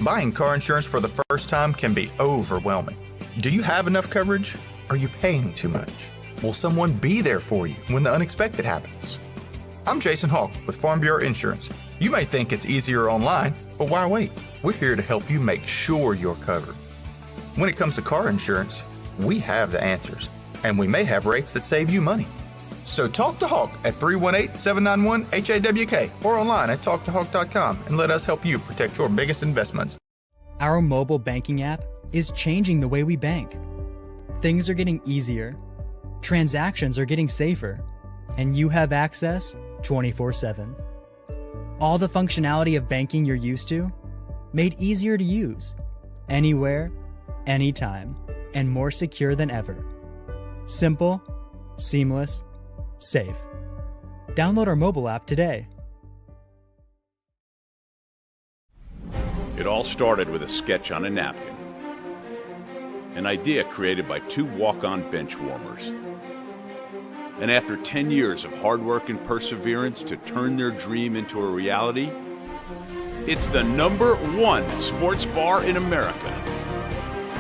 Buying car insurance for the first time can be overwhelming. Do you have enough coverage? Are you paying too much? Will someone be there for you when the unexpected happens? I'm Jason Hawk with Farm Bureau Insurance. You may think it's easier online, but why wait? We're here to help you make sure you're covered. When it comes to car insurance, we have the answers, and we may have rates that save you money. So talk to Hawk at 318-791-HAWK or online at talktohawk.com and let us help you protect your biggest investments. Our mobile banking app is changing the way we bank. Things are getting easier, transactions are getting safer, and you have access 24/7. All the functionality of banking you're used to, made easier to use, anywhere, anytime, and more secure than ever. Simple, seamless, safe. Download our mobile app today. It all started with a sketch on a napkin. An idea created by two walk-on bench warmers. And after 10 years of hard work and perseverance to turn their dream into a reality, it's the #1 sports bar in America.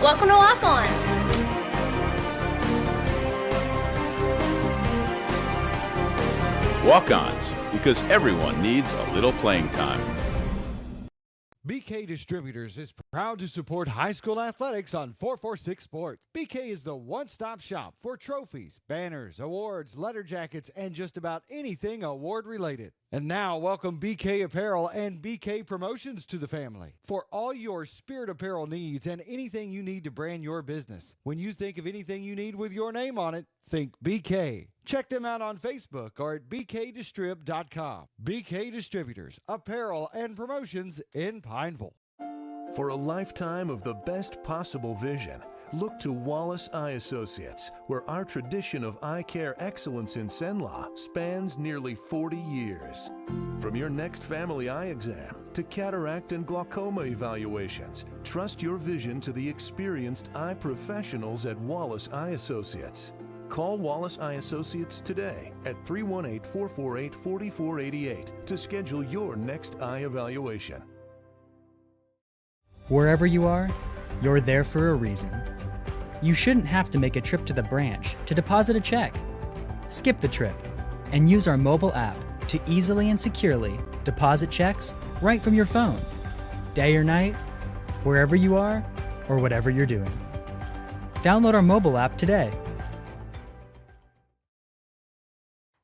Welcome to Walk On. Walk-ons, because everyone needs a little playing time. BK Distributors is proud to support high school athletics on 446 Sports. BK is the one-stop shop for trophies, banners, awards, letter jackets, and just about anything award-related. And now, welcome BK Apparel and BK Promotions to the family for all your spirit apparel needs and anything you need to brand your business. When you think of anything you need with your name on it, think BK. Check them out on Facebook or at bkdistrib.com. BK Distributors, Apparel and Promotions in Pineville. For a lifetime of the best possible vision, look to Wallace Eye Associates, where our tradition of eye care excellence in Cenla spans nearly 40 years. From your next family eye exam to cataract and glaucoma evaluations, trust your vision to the experienced eye professionals at Wallace Eye Associates. Call Wallace Eye Associates today at 318-448-4488 to schedule your next eye evaluation. Wherever you are, you're there for a reason. You shouldn't have to make a trip to the branch to deposit a check. Skip the trip and use our mobile app to easily and securely deposit checks right from your phone, day or night, wherever you are or whatever you're doing. Download our mobile app today.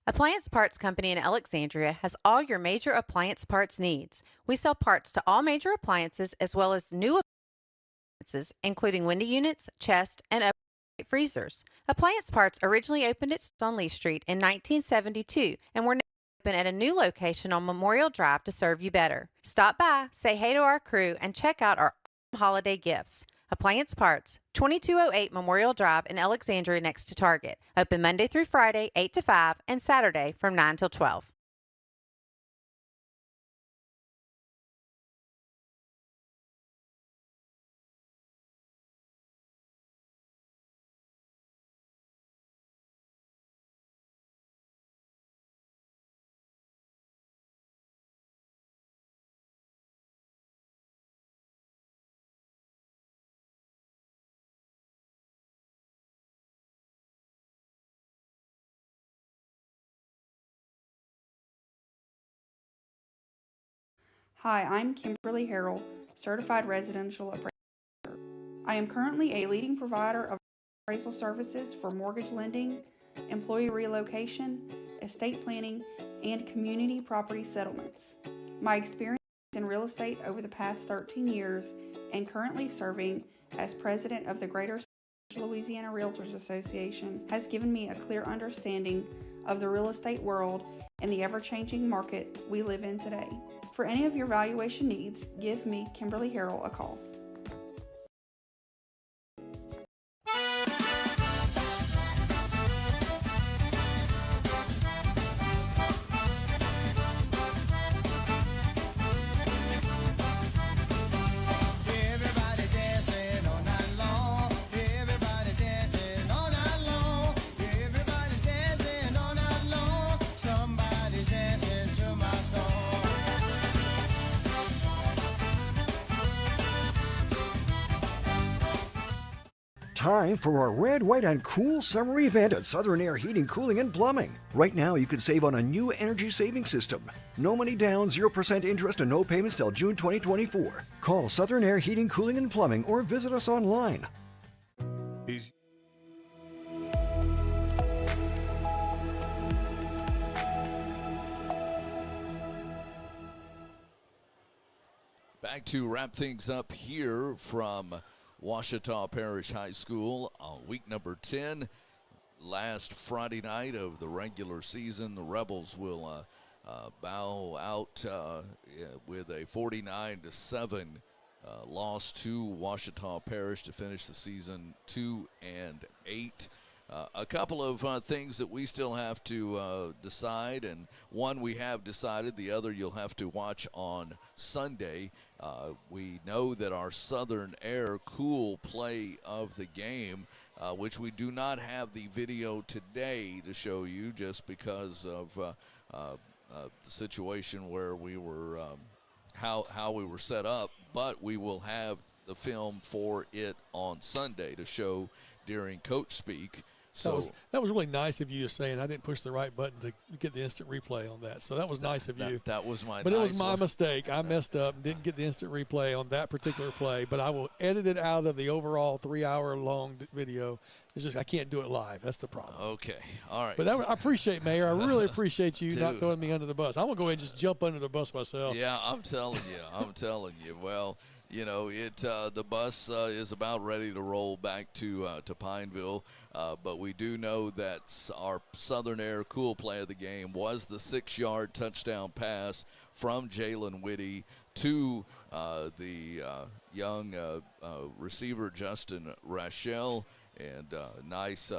Appliance Parts Company in Alexandria has all your major appliance parts needs. We sell parts to all major appliances as well as new appliances, including window units, chest, and upright freezers. Appliance Parts originally opened its on Lee Street in 1972, and we're now open at a new location on Memorial Drive to serve you better. Stop by, say hey to our crew, and check out our holiday gifts. Appliance Parts, 2208 Memorial Drive in Alexandria next to Target. Open Monday through Friday, 8 to 5, and Saturday from 9 till 12. Hi, I'm Kimberly Harrell, Certified Residential Appraiser. I am currently a leading provider of appraisal services for mortgage lending, employee relocation, estate planning, and community property settlements. My experience in real estate over the past 13 years and currently serving as president of the Greater Louisiana Realtors Association has given me a clear understanding of the real estate world and the ever-changing market we live in today. For any of your valuation needs, give me, Kimberly Harrell, a call. Time for our red, white, and cool summer event at Southern Air Heating, Cooling, and Plumbing. Right now, you can save on a new energy saving system. No money down, 0% interest, and no payments till June 2024. Call Southern Air Heating, Cooling, and Plumbing or visit us online. Back to wrap things up here from Ouachita Parish High School on week number 10. Last Friday night of the regular season, the Rebels will bow out with a 49-7 loss to Ouachita Parish to finish the season 2-8. A couple of things that we still have to decide, and one we have decided, the other you'll have to watch on Sunday. We know that our Southern Air Cool play of the game, which we do not have the video today to show you just because of the situation where we were, how we were set up, but we will have the film for it on Sunday to show during Coach Speak. So that was really nice of you saying I didn't push the right button to get the instant replay on that. So that was nice of you. That was my. But it was my mistake. I messed up and didn't get the instant replay on that particular play. But I will edit it out of the overall 3-hour-long video. It's just I can't do it live. That's the problem. Okay. All right. But I appreciate, Mayor. I really appreciate you not throwing me under the bus. I'm gonna go ahead and just jump under the bus myself. Yeah, I'm telling you. Well, you know, the bus is about ready to roll back to Pineville, but we do know that our Southern Air Cool play of the game was the 6-yard touchdown pass from Jalen Whitty to the young receiver Justin Rachel. And nice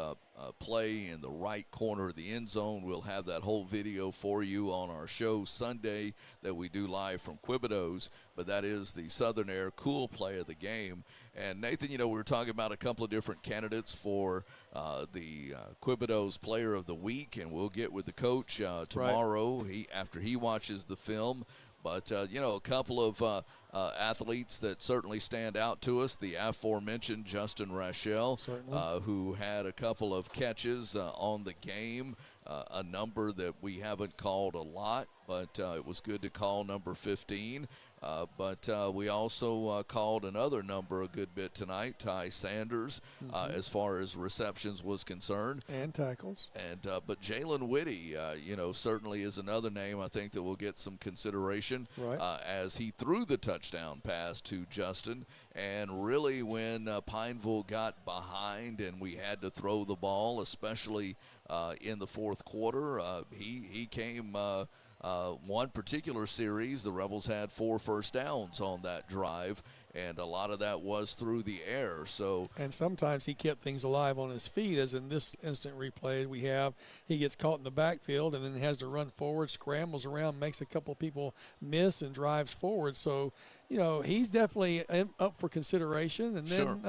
play in the right corner of the end zone. We'll have that whole video for you on our show Sunday that we do live from Quibido's. But that is the Southern Air Cool play of the game. And, Nathan, you know, we were talking about a couple of different candidates for the Quibido's Player of the Week. And we'll get with the coach tomorrow after he watches the film. But, you know, a couple of athletes that certainly stand out to us. The aforementioned Justin Rachel, who had a couple of catches on the game, a number that we haven't called a lot, but it was good to call number 15. But we also called another number a good bit tonight, Ty Sanders, as far as receptions was concerned. And tackles. And but Jalen Whitty, you know, certainly is another name I think that will get some consideration as he threw the touchdown pass to Justin. And really when Pineville got behind and we had to throw the ball, especially in the fourth quarter, he came one particular series, the Rebels had 4 first downs on that drive, and a lot of that was through the air. And sometimes he kept things alive on his feet, as in this instant replay we have. He gets caught in the backfield and then has to run forward, scrambles around, makes a couple people miss, and drives forward. So, you know, he's definitely up for consideration. And then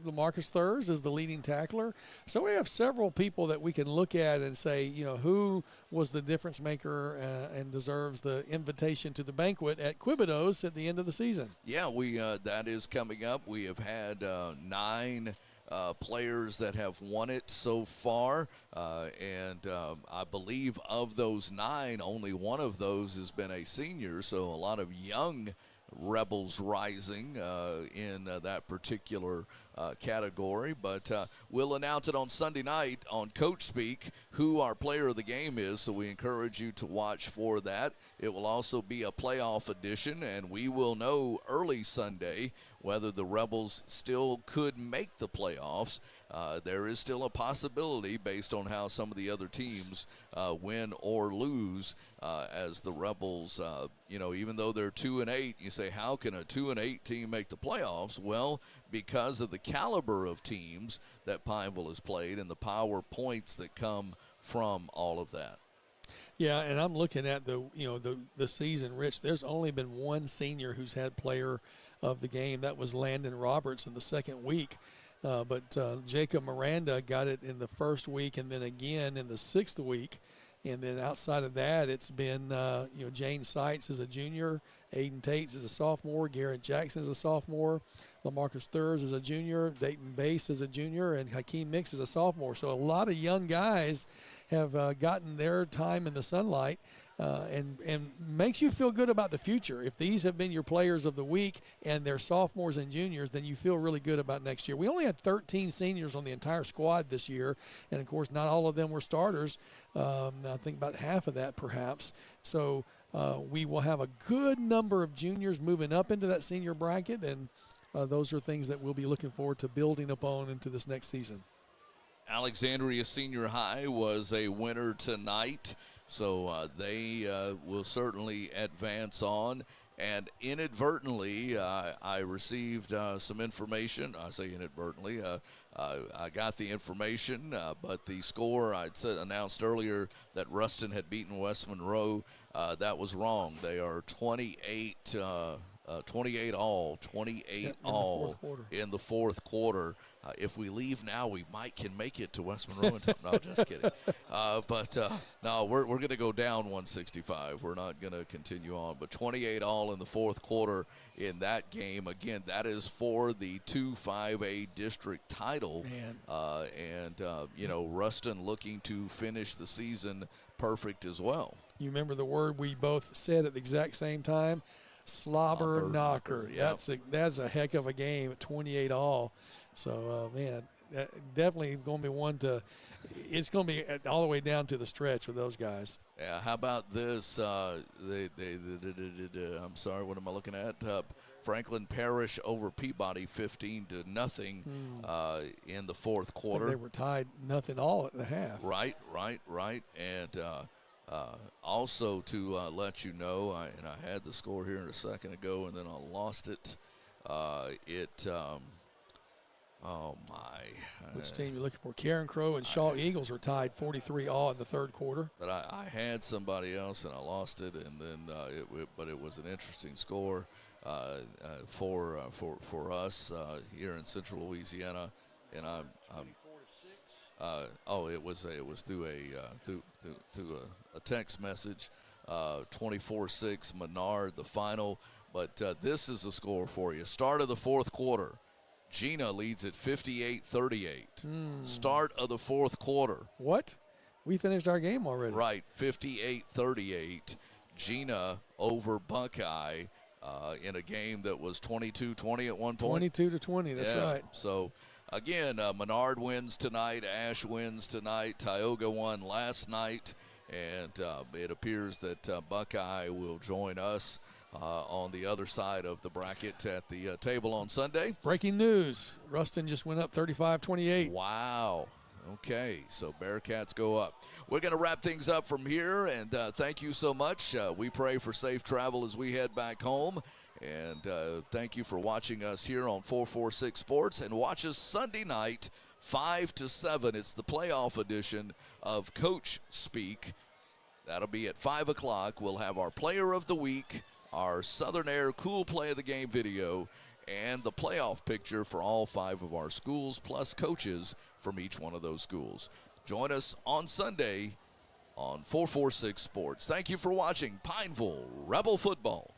LaMarcus Thurs is the leading tackler. So we have several people that we can look at and say, you know, who was the difference maker and deserves the invitation to the banquet at Quibido's at the end of the season. Yeah, that is coming up. We have had 9 players that have won it so far, and I believe of those 9, only one of those has been a senior, so a lot of young Rebels rising in that particular category. But we'll announce it on Sunday night on Coach Speak who our player of the game is, so we encourage you to watch for that. It will also be a playoff edition, and we will know early Sunday whether the Rebels still could make the playoffs. There is still a possibility based on how some of the other teams win or lose, as the Rebels, you know, even though they're 2-8, you say, how can a 2-8 team make the playoffs? Well, because of the caliber of teams that Pineville has played and the power points that come from all of that. Yeah, and I'm looking at the season, Rich. There's only been one senior who's had player of the game. That was Landon Roberts in the second week. But Jacob Miranda got it in the first week and then again in the 6th week. And then outside of that, it's been, Jane Seitz is a junior, Aiden Tates is a sophomore, Garrett Jackson is a sophomore, LaMarcus Thurs is a junior, Dayton Bass is a junior, and Hakeem Mix is a sophomore. So a lot of young guys have gotten their time in the sunlight. And makes you feel good about the future. If these have been your players of the week and they're sophomores and juniors, then you feel really good about next year. We only had 13 seniors on the entire squad this year, and, of course, not all of them were starters. I think about half of that perhaps. So we will have a good number of juniors moving up into that senior bracket, and those are things that we'll be looking forward to building upon into this next season. Alexandria Senior High was a winner tonight, so they will certainly advance on. And inadvertently, I received some information. I say inadvertently. I got the information, but the score I announced earlier that Ruston had beaten West Monroe, that was wrong. They are 28 all in the fourth quarter. If we leave now, we can make it to West Monroe. No, just kidding. No, we're going to go down 165. We're not going to continue on. But 28 all in the fourth quarter in that game. Again, that is for the 2-5A district title. Ruston looking to finish the season perfect as well. You remember the word we both said at the exact same time? Slobber knocker. Yep. That's a heck of a game at 28 all. So, definitely going to be one to – it's going to be all the way down to the stretch with those guys. Yeah, how about this? I'm sorry, what am I looking at? Franklin Parish over Peabody 15-0 in the fourth quarter. They were tied 0-0 at the half. Right. And also to let you know, I had the score here a second ago, and then I lost it. Oh, my. Which team you looking for? Karen Crow and Shaw Eagles are tied 43 all in the third quarter. But I had somebody else, and I lost it, and then but it was an interesting score for us here in Central Louisiana, and it was through a text message, 24-6 Menard, the final. But this is the score for you. Start of the fourth quarter. Gina leads at 58-38. Start of the fourth quarter. What? We finished our game already. Right, 58-38. Gina over Buckeye in a game that was 22-20 at one point. 22-20, that's right. So, again, Menard wins tonight. Ash wins tonight. Tioga won last night. And it appears that Buckeye will join us on the other side of the bracket at the table on Sunday. Breaking news, Ruston just went up 35-28. Wow. Okay, so Bearcats go up. We're going to wrap things up from here, and thank you so much. We pray for safe travel as we head back home, and thank you for watching us here on 446 Sports, and watch us Sunday night, 5 to 7. It's the playoff edition of Coach Speak. That'll be at 5 o'clock. We'll have our Player of the Week, our Southern Air Cool Play of the Game video, and the playoff picture for all 5 of our schools, plus coaches from each one of those schools. Join us on Sunday on 446 Sports. Thank you for watching Pineville Rebel Football.